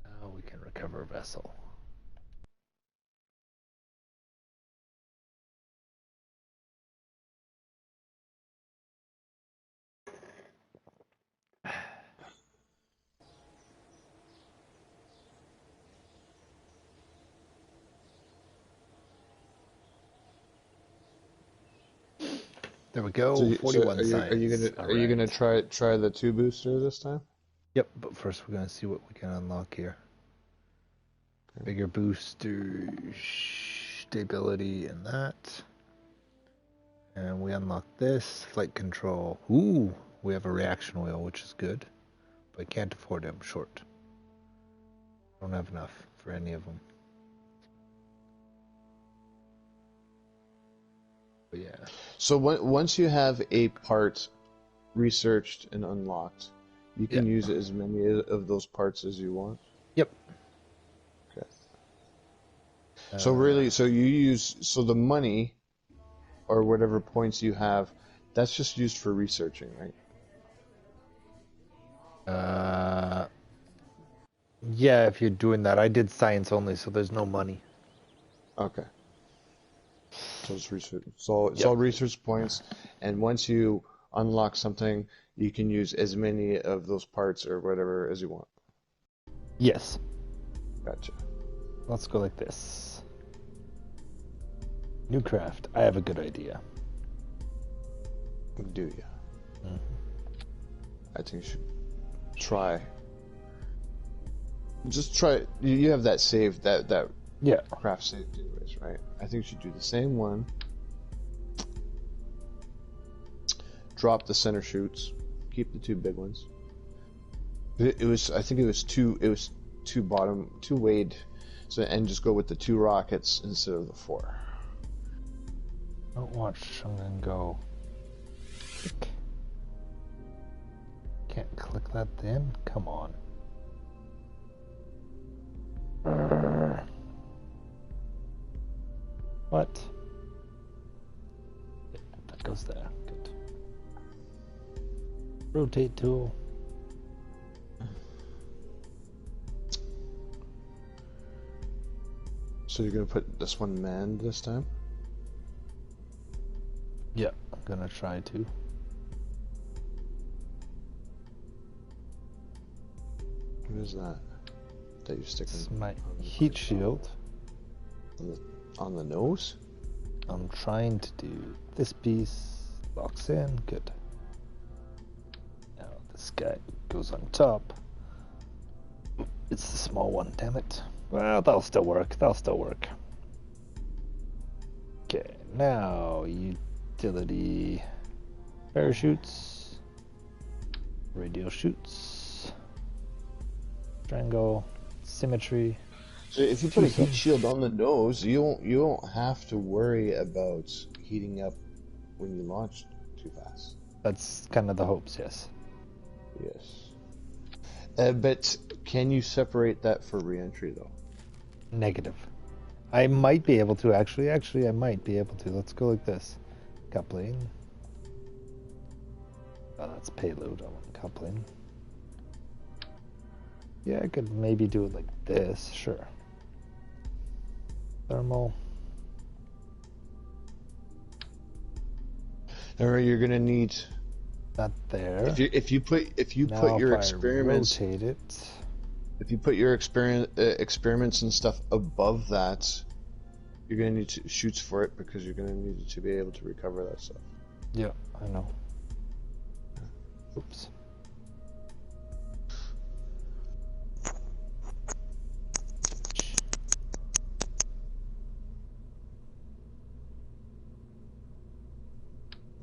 S1: Now we can recover a vessel. There we go.
S2: So,
S1: 41
S2: are you
S1: science.
S2: gonna try the 2 booster this time?
S1: Yep, but first we're gonna see what we can unlock here. Bigger booster, stability, and that. And we unlock this flight control. Ooh, we have a reaction wheel, which is good, but I can't afford it. I'm short. Don't have enough for any of them. But yeah.
S2: So once you have a part researched and unlocked, you can use as many of those parts as you want.
S1: Yep.
S2: Okay. So really, so the money or whatever points you have, that's just used for researching, right?
S1: Yeah, if you're doing that. I did science only, so there's no money.
S2: Okay. So it's research. So it's all research points, and once you unlock something, you can use as many of those parts or whatever as you want.
S1: Yes.
S2: Gotcha.
S1: Let's go like this. New craft. I have a good idea.
S2: Do you?
S1: Mm-hmm.
S2: I think you should try. Just try. You have that saved, that craft saved anyways, right? I think you should do the same one. Drop the center chutes. Keep the 2 big ones. I think it was two weighed. So, and just go with the 2 rockets instead of the 4.
S1: Don't watch. I'm gonna go. Click. Can't click that then. Come on. What? Yeah, that goes there. Good. Rotate tool.
S2: So you're gonna put this one manned this time?
S1: Yeah, I'm gonna try to.
S2: What is that? That you're sticking?
S1: It's my heat shield.
S2: On the nose?
S1: I'm trying to do this piece. Locks in. Good. Now this guy goes on top. It's the small one, damn it. Well, that'll still work. Okay, now utility parachutes, radial chutes, triangle, symmetry.
S2: So if you put a heat shield on the nose, you won't have to worry about heating up when you launch too fast.
S1: That's kind of the hopes, yes.
S2: Yes. But can you separate that for re-entry though?
S1: Negative. I might be able to actually. I might be able to. Let's go like this. Coupling. Oh, that's payload. I want coupling. Yeah, I could maybe do it like this. Sure. Thermal.
S2: Alright, you're gonna need
S1: That there.
S2: if you put your experiments,
S1: rotate it.
S2: if you put your experiments and stuff above that, you're gonna need chutes for it because you're gonna need to be able to recover that stuff.
S1: Yeah, I know. Oops.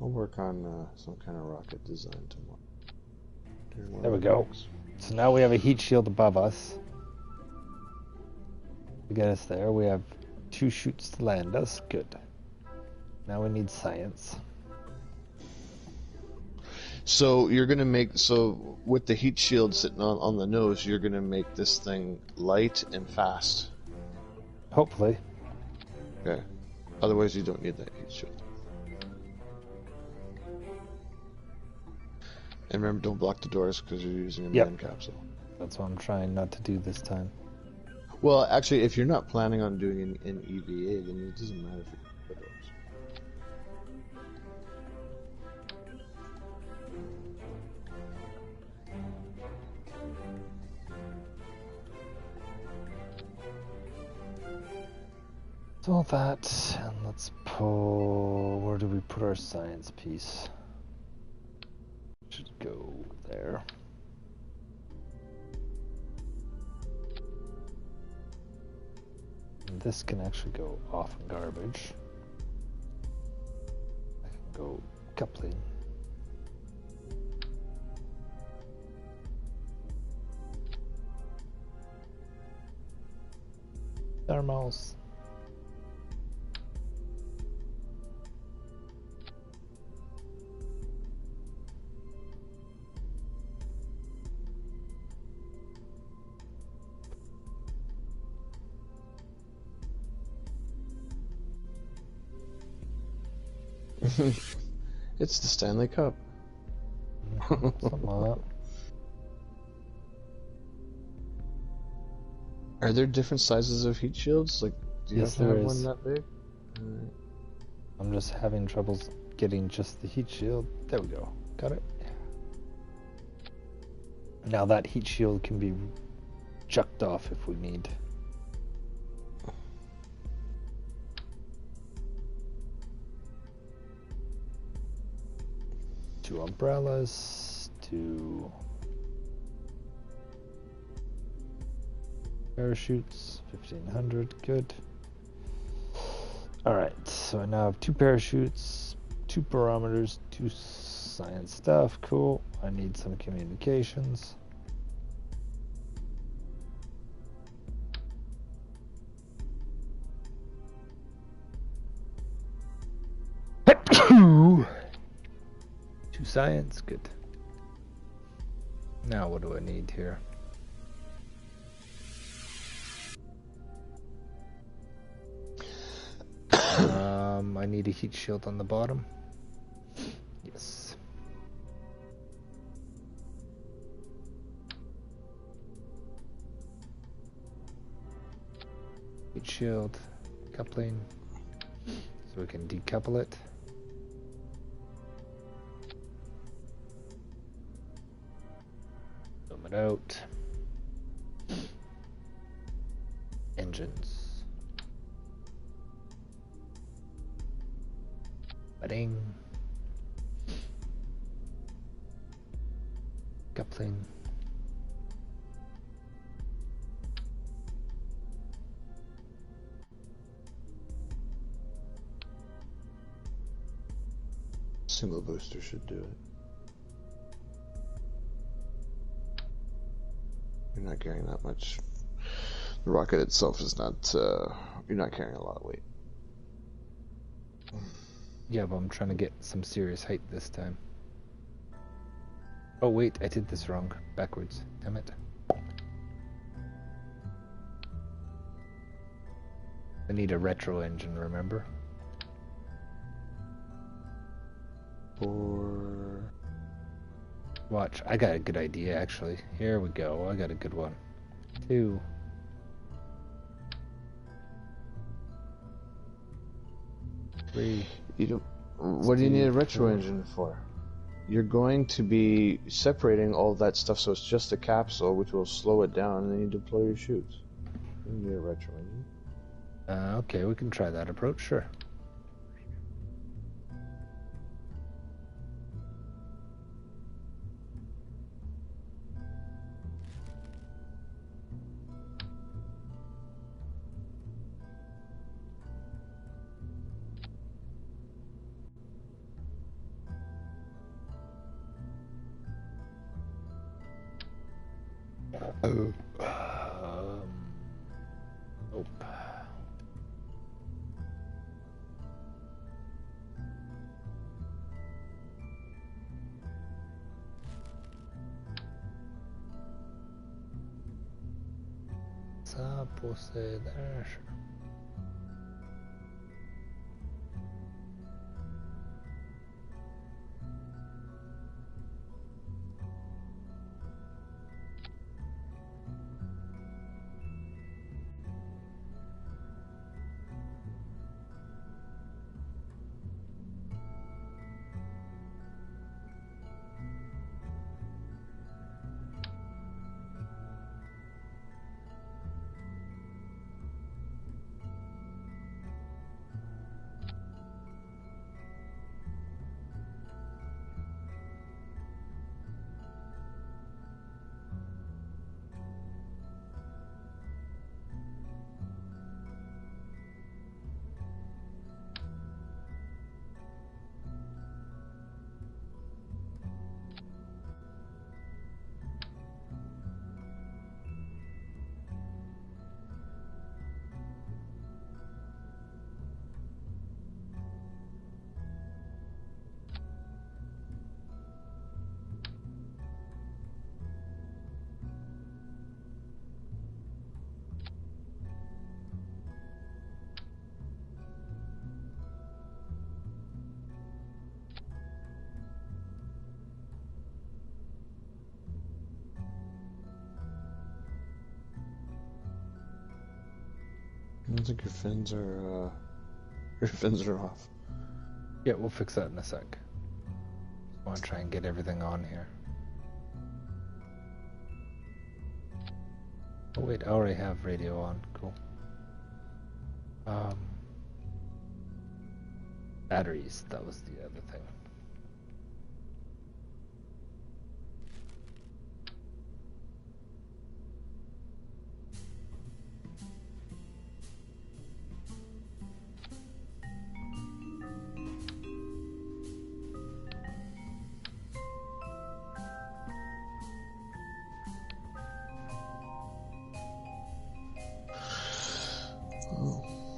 S2: I'll work on some kind of rocket design tomorrow.
S1: There we go. So now we have a heat shield above us to get us there. We have 2 chutes to land us. Good. Now we need science.
S2: So you're gonna make with the heat shield sitting on the nose, you're gonna make this thing light and fast.
S1: Hopefully.
S2: Okay. Otherwise, you don't need that heat shield. And remember, don't block the doors because you're using a man capsule.
S1: That's what I'm trying not to do this time.
S2: Well, actually, if you're not planning on doing an EVA, then it doesn't matter if you block the doors.
S1: So that, and let's Oh, where do we put our science piece? Should go there. And this can actually go off in garbage. I can go coupling. Thermals.
S2: It's the Stanley Cup.
S1: Something like that.
S2: Are there different sizes of heat shields? Like, do you
S1: Yes,
S2: have to
S1: there
S2: have
S1: is.
S2: one that big?
S1: I'm just having troubles getting just the heat shield. There we go. Got it. Now that heat shield can be chucked off if we need. Two umbrellas, two parachutes, 1500, good. Alright, so I now have two parachutes, two barometers, two science stuff, cool. I need some communications. Two science, good. Now what do I need here? I need a heat shield on the bottom. Yes. Heat shield, coupling, so we can decouple it. Zoom it out. Engines. Ba-ding. Coupling.
S2: Single booster should do it. You're not carrying that much. The rocket itself is not, you're not carrying a lot of weight.
S1: Yeah, but I'm trying to get some serious height this time. Oh wait, I did this wrong. Backwards. Damn it. I need a retro engine, remember?
S2: Or...
S1: Watch, I got a good idea actually. Here we go, I got a good one. 2. 3.
S2: You don't, what do you need a retro engine for? You're going to be separating all that stuff, so it's just a capsule, which will slow it down, and then you deploy your chutes. You don't need a retro engine.
S1: Okay, we can try that approach, sure. Nope. Ça possède un chat.
S2: I think your fins are off.
S1: Yeah, we'll fix that in a sec. I want to try and get everything on here. Oh wait, I already have radio on. Cool. Batteries, that was the other thing.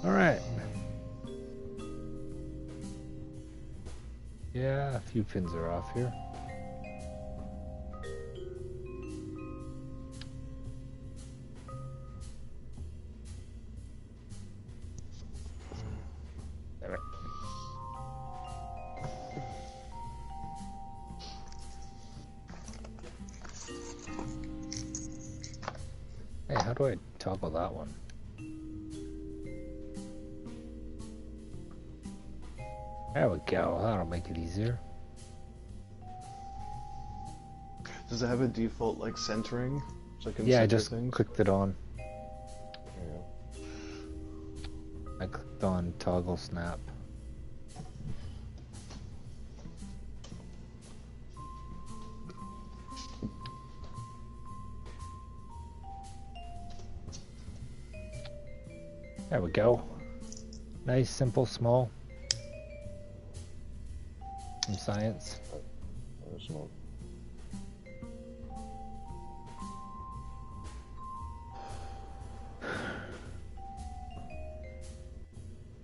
S1: All right. Yeah, a few pins are off here. Damn it. Hey, how do I toggle that one? There we go, that'll make it easier.
S2: Does it have a default like centering? So I can
S1: Yeah, I
S2: center
S1: just
S2: things?
S1: clicked it on.
S2: There you go.
S1: I clicked on toggle snap. There we go. Nice, simple, small. Some science.
S2: There's no-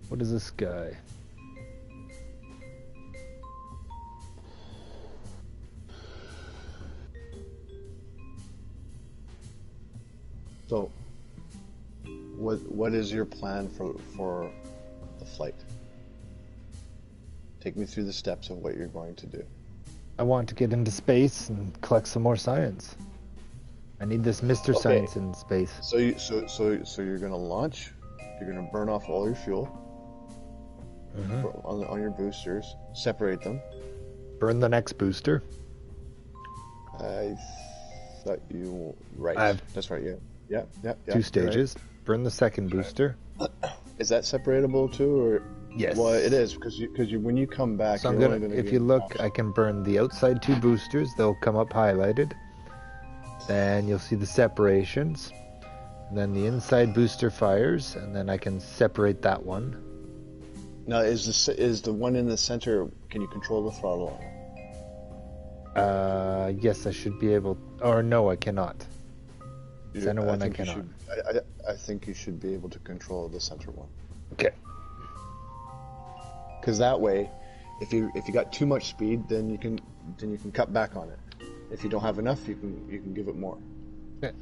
S1: What is this guy?
S2: So, what is your plan for the flight? Take me through the steps of what you're going to do.
S1: I want to get into space and collect some more science. I need this Mr.
S2: Okay.
S1: Science in space.
S2: So you're gonna launch. You're gonna burn off all your fuel on your boosters. Separate them.
S1: Burn the next booster.
S2: I thought you right. That's right. Yeah.
S1: 2 stages.
S2: Right.
S1: Burn the second booster.
S2: Is that separatable too, or?
S1: Yes.
S2: Well, it is because when you come back,
S1: So I'm
S2: you're
S1: gonna,
S2: only gonna
S1: if
S2: get
S1: you look,
S2: half.
S1: I can burn the outside 2 boosters. They'll come up highlighted. Then you'll see the separations. And then the inside booster fires, and then I can separate that one.
S2: Now, is the one in the center? Can you control the throttle?
S1: Yes, I should be able. Or no, I cannot. Center one, I
S2: think you
S1: cannot.
S2: I think you should be able to control the center one.
S1: Okay.
S2: Because that way, if you got too much speed, then you can cut back on it. If you don't have enough, you can give it more.
S1: Okay.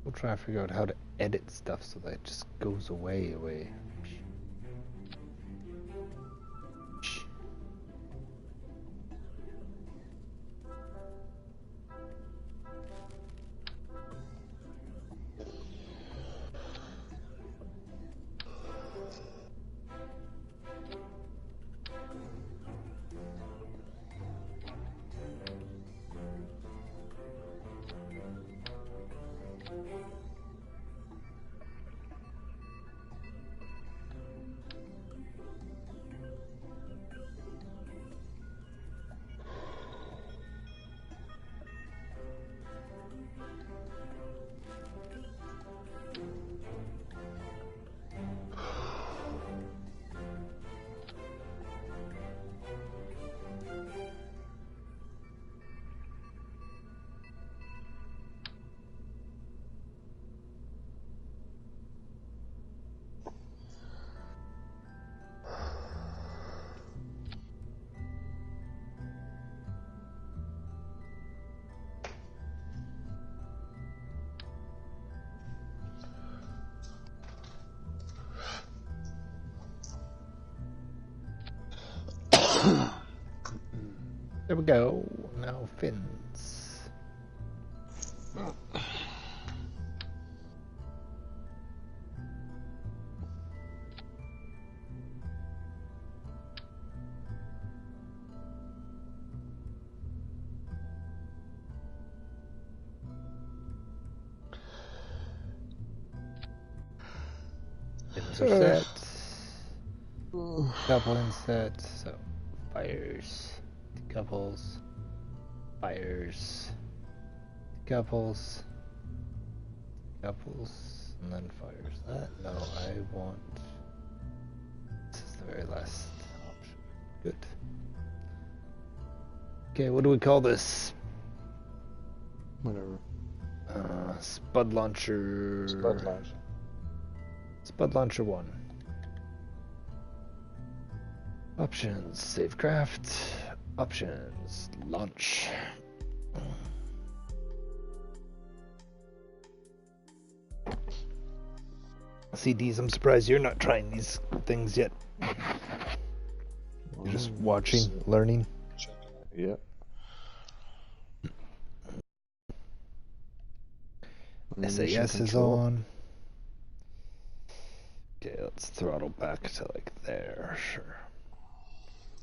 S1: We'll try to figure out how to edit stuff so that it just goes away. There we go. Now fins. Pins are set. Coupling set. So fires, decouples, fires, decouples, decouples, and then fires. That no, I want. This is the very last option. Good. Okay, what do we call this?
S2: Whatever.
S1: Spud launcher.
S2: Spud launcher.
S1: Spud launcher 1. Options, save craft. Options, launch. CDs, I'm surprised you're not trying these things yet. You're just watching, learning.
S2: Yep.
S1: SAS is on. Okay, let's throttle back to like there, sure.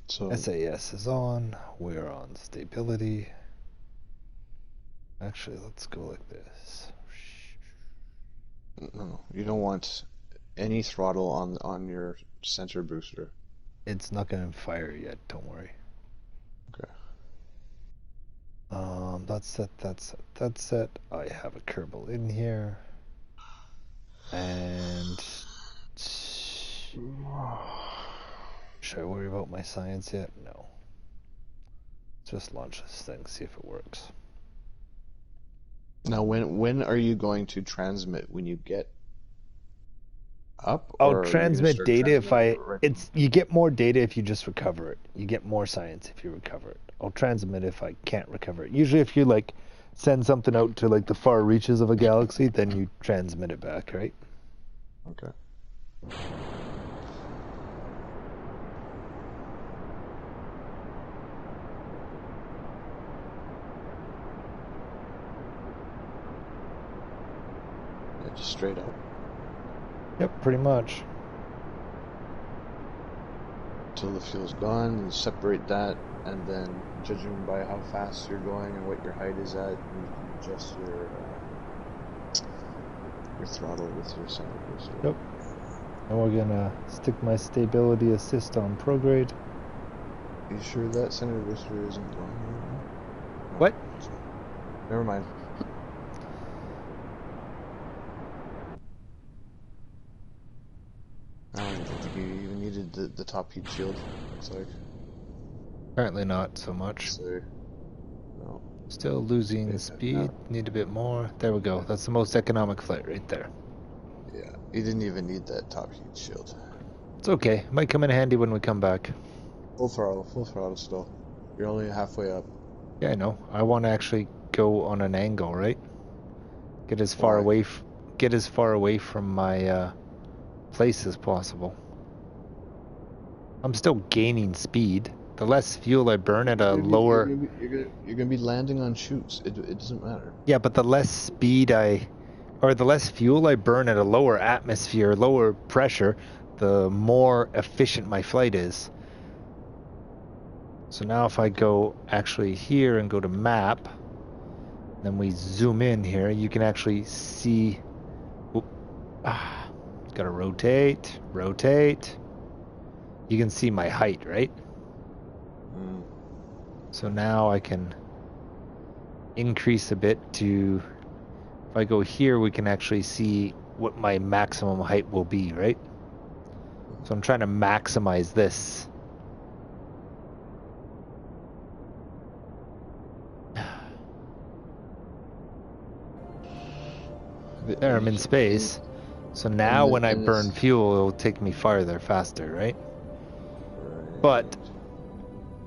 S2: So
S1: SAS is on. We're on stability. Actually, let's go like this.
S2: no, you don't want any throttle on your center booster.
S1: It's not gonna fire yet, don't worry.
S2: Okay.
S1: That's set. I have a Kebal in here. And should I worry about my science yet? No. Just launch this thing, see if it works.
S2: Now, when are you going to transmit? When you get up?
S1: I'll
S2: or are you gonna
S1: transmit
S2: start
S1: data if
S2: transmitting right-
S1: you get more data if you just recover it. You get more science if you recover it. I'll transmit if I can't recover it. Usually if you like send something out to like the far reaches of a galaxy, then you transmit it back, right?
S2: Okay. Yeah, just straight up.
S1: Yep, pretty much.
S2: Until the fuel's gone, and separate that, and then judging by how fast you're going and what your height is at, you can adjust your throttle with your center booster.
S1: Yep. And we're gonna stick my stability assist on prograde.
S2: You sure that center booster isn't going right now?
S1: What?
S2: Never mind. I don't think you even needed the top heat shield, looks like.
S1: Apparently not so much.
S2: So, no.
S1: Still losing speed. Need a bit more. There we go. That's the most economic flight right there.
S2: Yeah, you didn't even need that top heat shield.
S1: It's okay. Might come in handy when we come back.
S2: Full throttle still. You're only halfway up.
S1: Yeah, I know. I want to actually go on an angle, right? Get as far away. Get as far away from my place as possible. I'm still gaining speed. The less fuel I burn at a lower.
S2: You're gonna be landing on chutes. It doesn't matter.
S1: Yeah, but the less speed the less fuel I burn at a lower atmosphere, lower pressure, the more efficient my flight is. So now if I go actually here and go to map, then we zoom in here, you can actually see. Gotta rotate. You can see my height, right?
S2: Mm.
S1: So now I can increase a bit to. If I go here, we can actually see what my maximum height will be, right? So I'm trying to maximize this. There, I'm in space. So now when I burn fuel, it'll take me farther, faster, right? But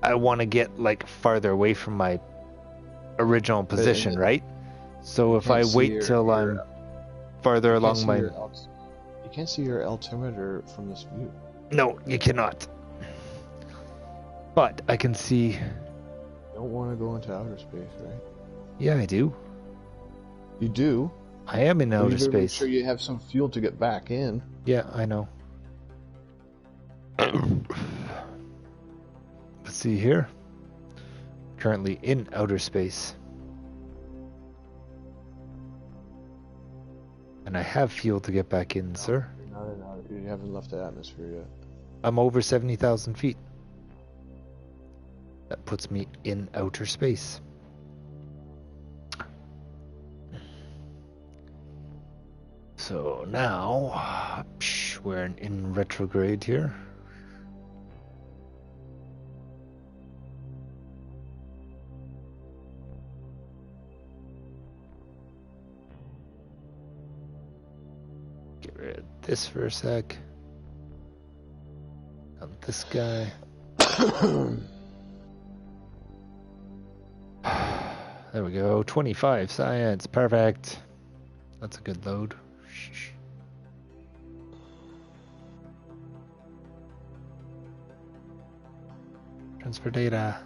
S1: I want to get like farther away from my original position, right? So if I wait till I'm farther along my...
S2: You can't see your altimeter from this view.
S1: No, you cannot. But I can see...
S2: You don't want to go into outer space, right?
S1: Yeah, I do.
S2: You do?
S1: I am in
S2: Well,
S1: outer
S2: you better make
S1: space.
S2: sure you have some fuel to get back in.
S1: Yeah, I know. Let's see here. Currently in outer space. And I have fuel to get back in, sir.
S2: You haven't left the atmosphere yet.
S1: I'm over 70,000 feet. That puts me in outer space. So now, we're in retrograde here. Get rid of this for a sec. On this guy. There we go. 25 science. Perfect. That's a good load. Transfer data.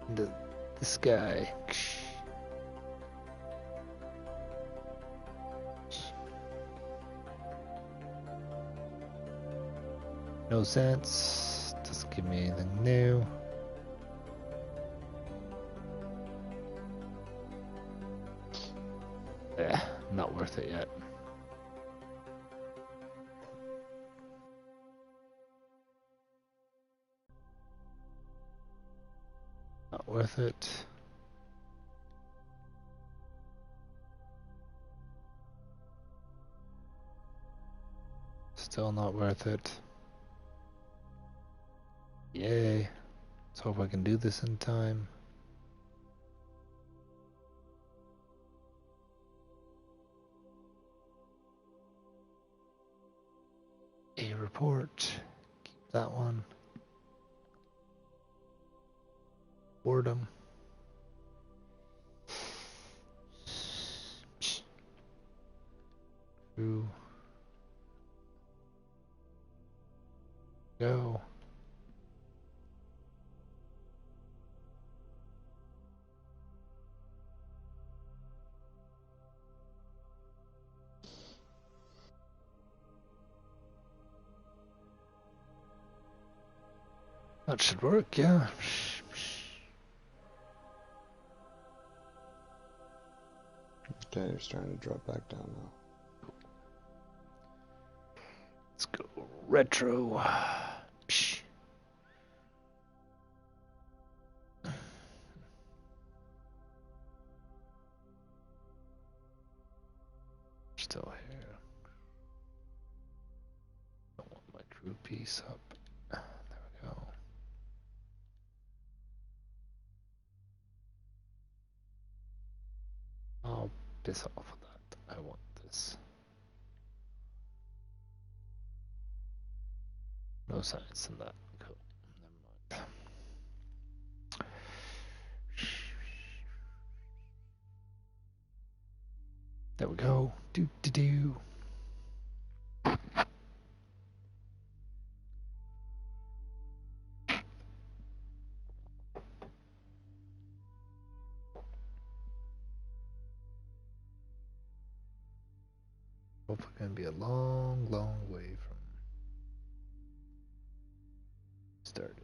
S1: Into this guy. No sense. Doesn't give me anything new. Not worth it yet. Not worth it. Still not worth it. Yay. Let's hope I can do this in time. A report. Keep that one. Boredom. True. Go. That should work, yeah.
S2: Okay, you're starting to drop back down now.
S1: Let's go retro. Still here. Don't want my crew piece up. There we go. I'll piss off with that. I want this. No science in that. Cool. Never mind. There we go. Do do do. Hopefully gonna be a long, long way from started.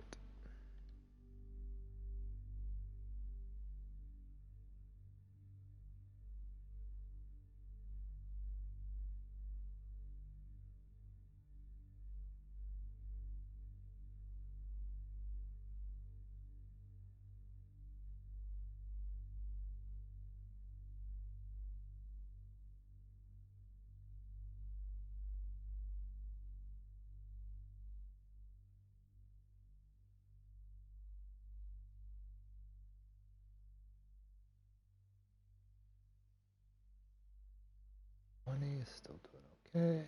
S1: Still doing okay.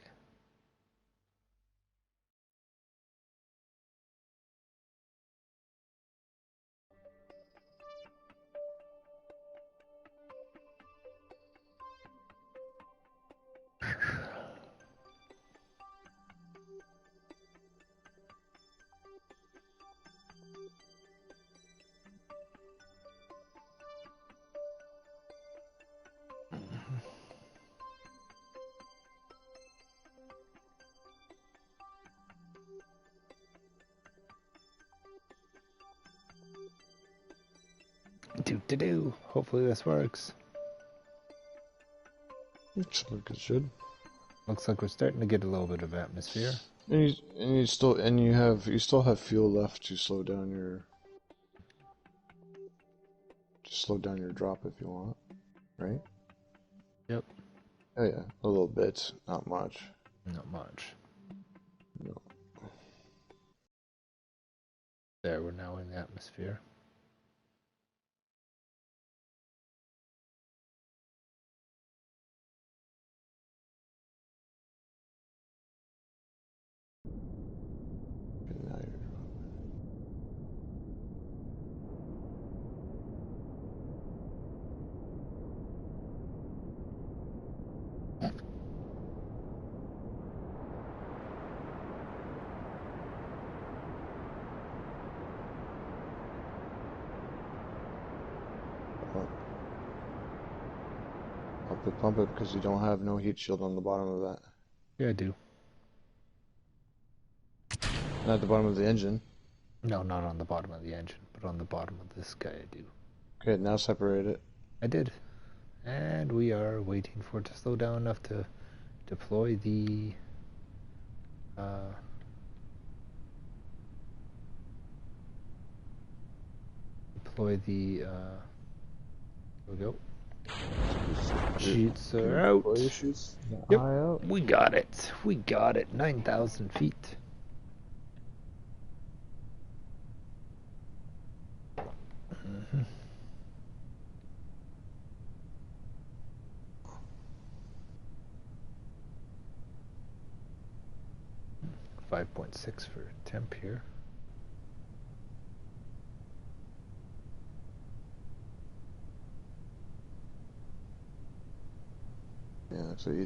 S1: Do-do-do. Hopefully this works.
S2: Looks like it should.
S1: Looks like we're starting to get a little bit of atmosphere.
S2: And you still have fuel left to slow down your drop if you want, right?
S1: Yep.
S2: Oh yeah, a little bit, not much.
S1: Not much.
S2: No.
S1: There, we're now in the atmosphere.
S2: Okay, now you're... Pump it because you don't have no heat shield on the bottom of that.
S1: Yeah, I do.
S2: Not at the bottom of the engine.
S1: No, not on the bottom of the engine, but on the bottom of this guy I do.
S2: Okay, now separate it.
S1: I did. And we are waiting for it to slow down enough to deploy the here we go. Sheets are out. Yep, we got it. We got it. 9,000 feet. Mm-hmm. 5.6 for temp here.
S2: Yeah, so you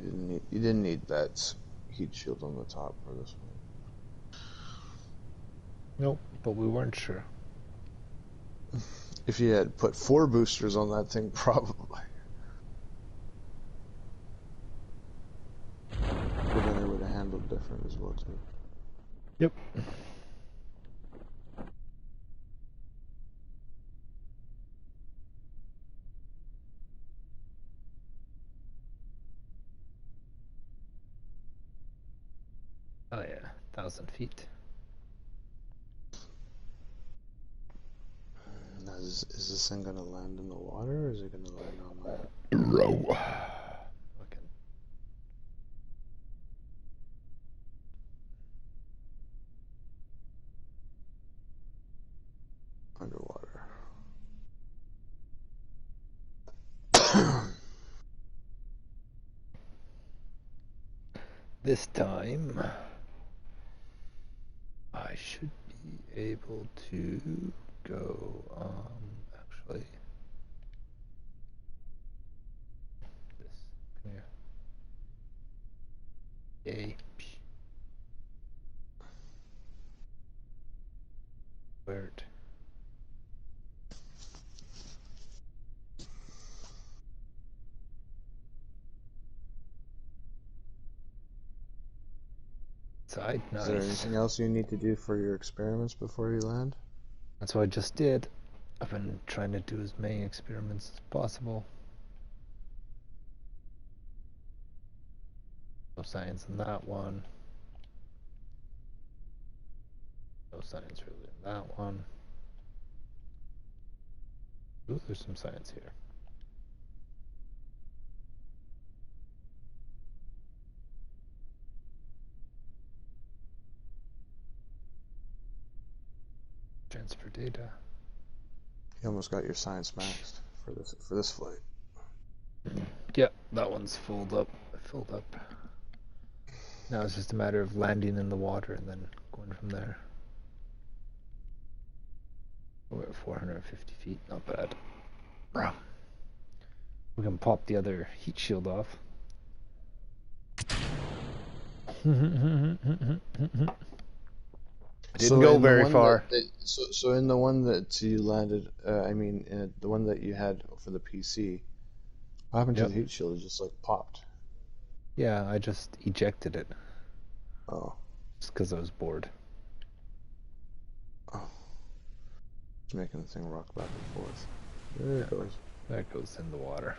S2: didn't need that heat shield on the top for this one.
S1: Nope, but we weren't sure.
S2: If you had put 4 boosters on that thing, probably. But then it would have handled different as well too.
S1: Yep. Oh yeah, 1,000 feet.
S2: Now, is this thing gonna land in the water, or is it gonna land on land?
S1: Row. Okay.
S2: Underwater.
S1: This time, I should be able to go, actually, this, come here. Yay. Word. Side, nice.
S2: Is there anything else you need to do for your experiments before you land?
S1: That's what I just did. I've been trying to do as many experiments as possible. No science in that one. No science really in that one. Ooh, there's some science here. Transfer data.
S2: You almost got your science maxed for this flight.
S1: Yeah, that one's filled up. Now it's just a matter of landing in the water and then going from there. We're at 450 feet, not bad. We can pop the other heat shield off. Didn't go very far.
S2: So in the one that you landed, in the one that you had for the PC, what happened to the heat shield? It just like popped.
S1: Yeah, I just ejected it.
S2: Oh.
S1: Just because I was bored.
S2: Oh. Just making the thing rock back and forth. There it goes.
S1: That goes in the water.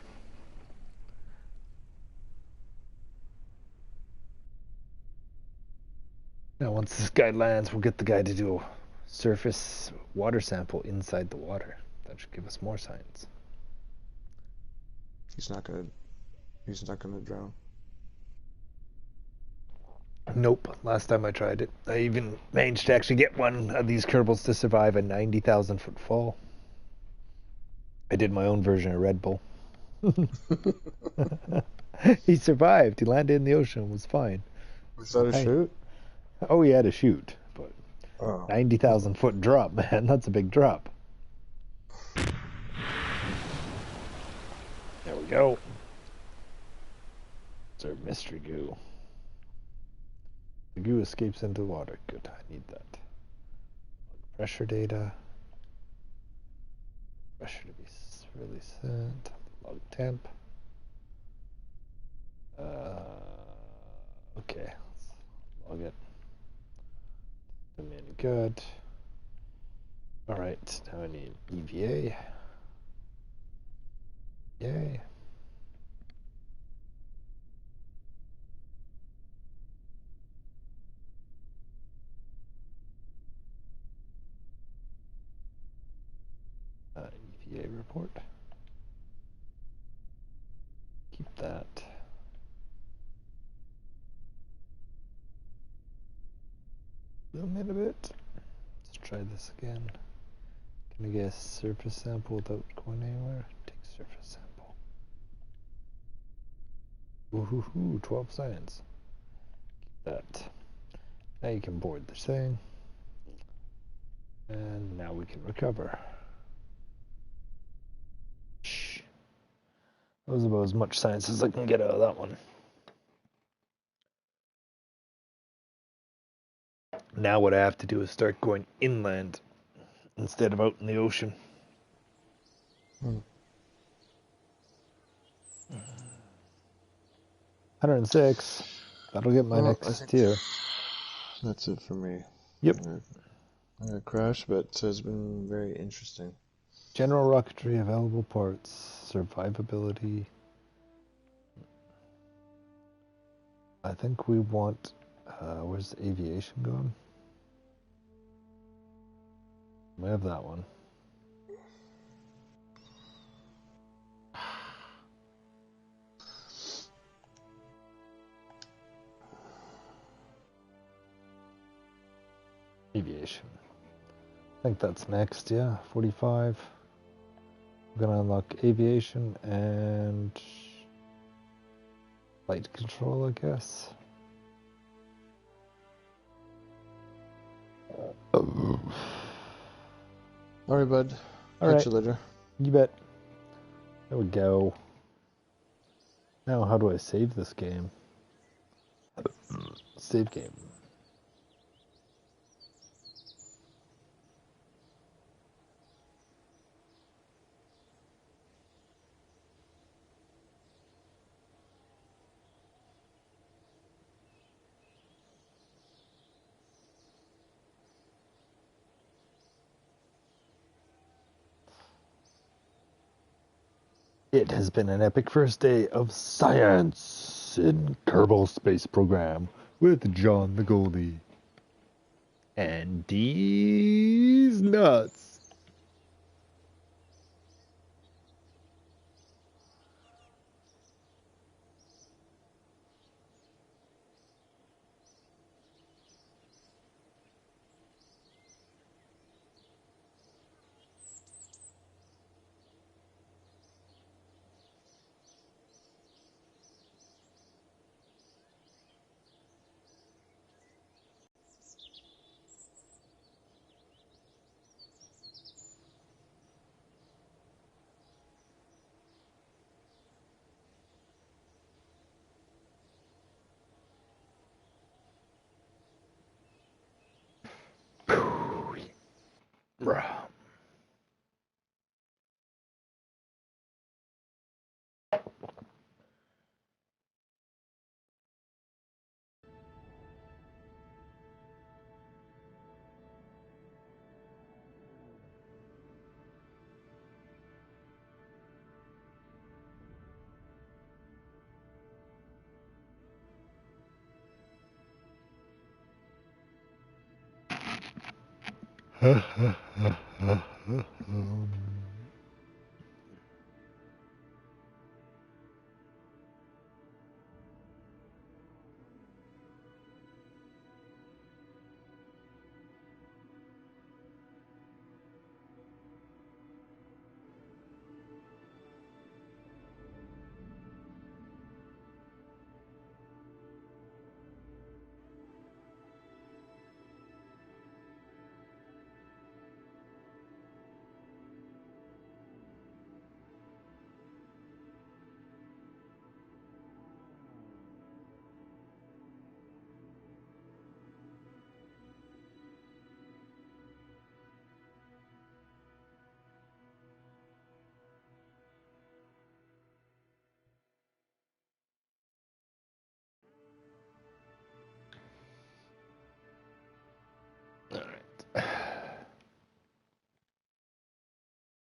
S1: Now, once this guy lands, we'll get the guy to do a surface water sample inside the water. That should give us more science.
S2: He's not gonna drown.
S1: Nope. Last time I tried it, I even managed to actually get one of these Kerbals to survive a 90,000 foot fall. I did my own version of Red Bull. He survived. He landed in the ocean and was fine.
S2: Was that a shoot?
S1: Oh, he had a chute, but
S2: Oh.
S1: 90,000 foot drop, man. That's a big drop. There we go. It's our mystery goo. The goo escapes into the water. Good, I need that. Pressure data. Pressure to be really sent. Log temp. Okay, let's log it. Domain good. Alright, now I need EVA. Yay. EVA report. Keep that. Zoom in a bit. Let's try this again. Can I get a surface sample without going anywhere? Take surface sample. Woohoo, 12 science. Keep that. Now you can board this thing. And now we can recover. Shh. That was about as much science as I can get out of that one. Now what I have to do is start going inland instead of out in the ocean. 106. That'll get my next tier.
S2: That's it for me.
S1: Yep.
S2: I'm gonna crash, but it has been very interesting.
S1: General rocketry, available parts, survivability. I think we want. Where's aviation going? We have that one. Aviation. I think that's next, yeah. 45. We're gonna unlock aviation and flight control, I guess.
S2: Alright, bud.
S1: Alright.
S2: Catch you later.
S1: You bet. There we go. Now, how do I save this game? Save game. It has been an epic first day of science in Kerbal Space Program with John the Goldie. And these nuts. Bruh.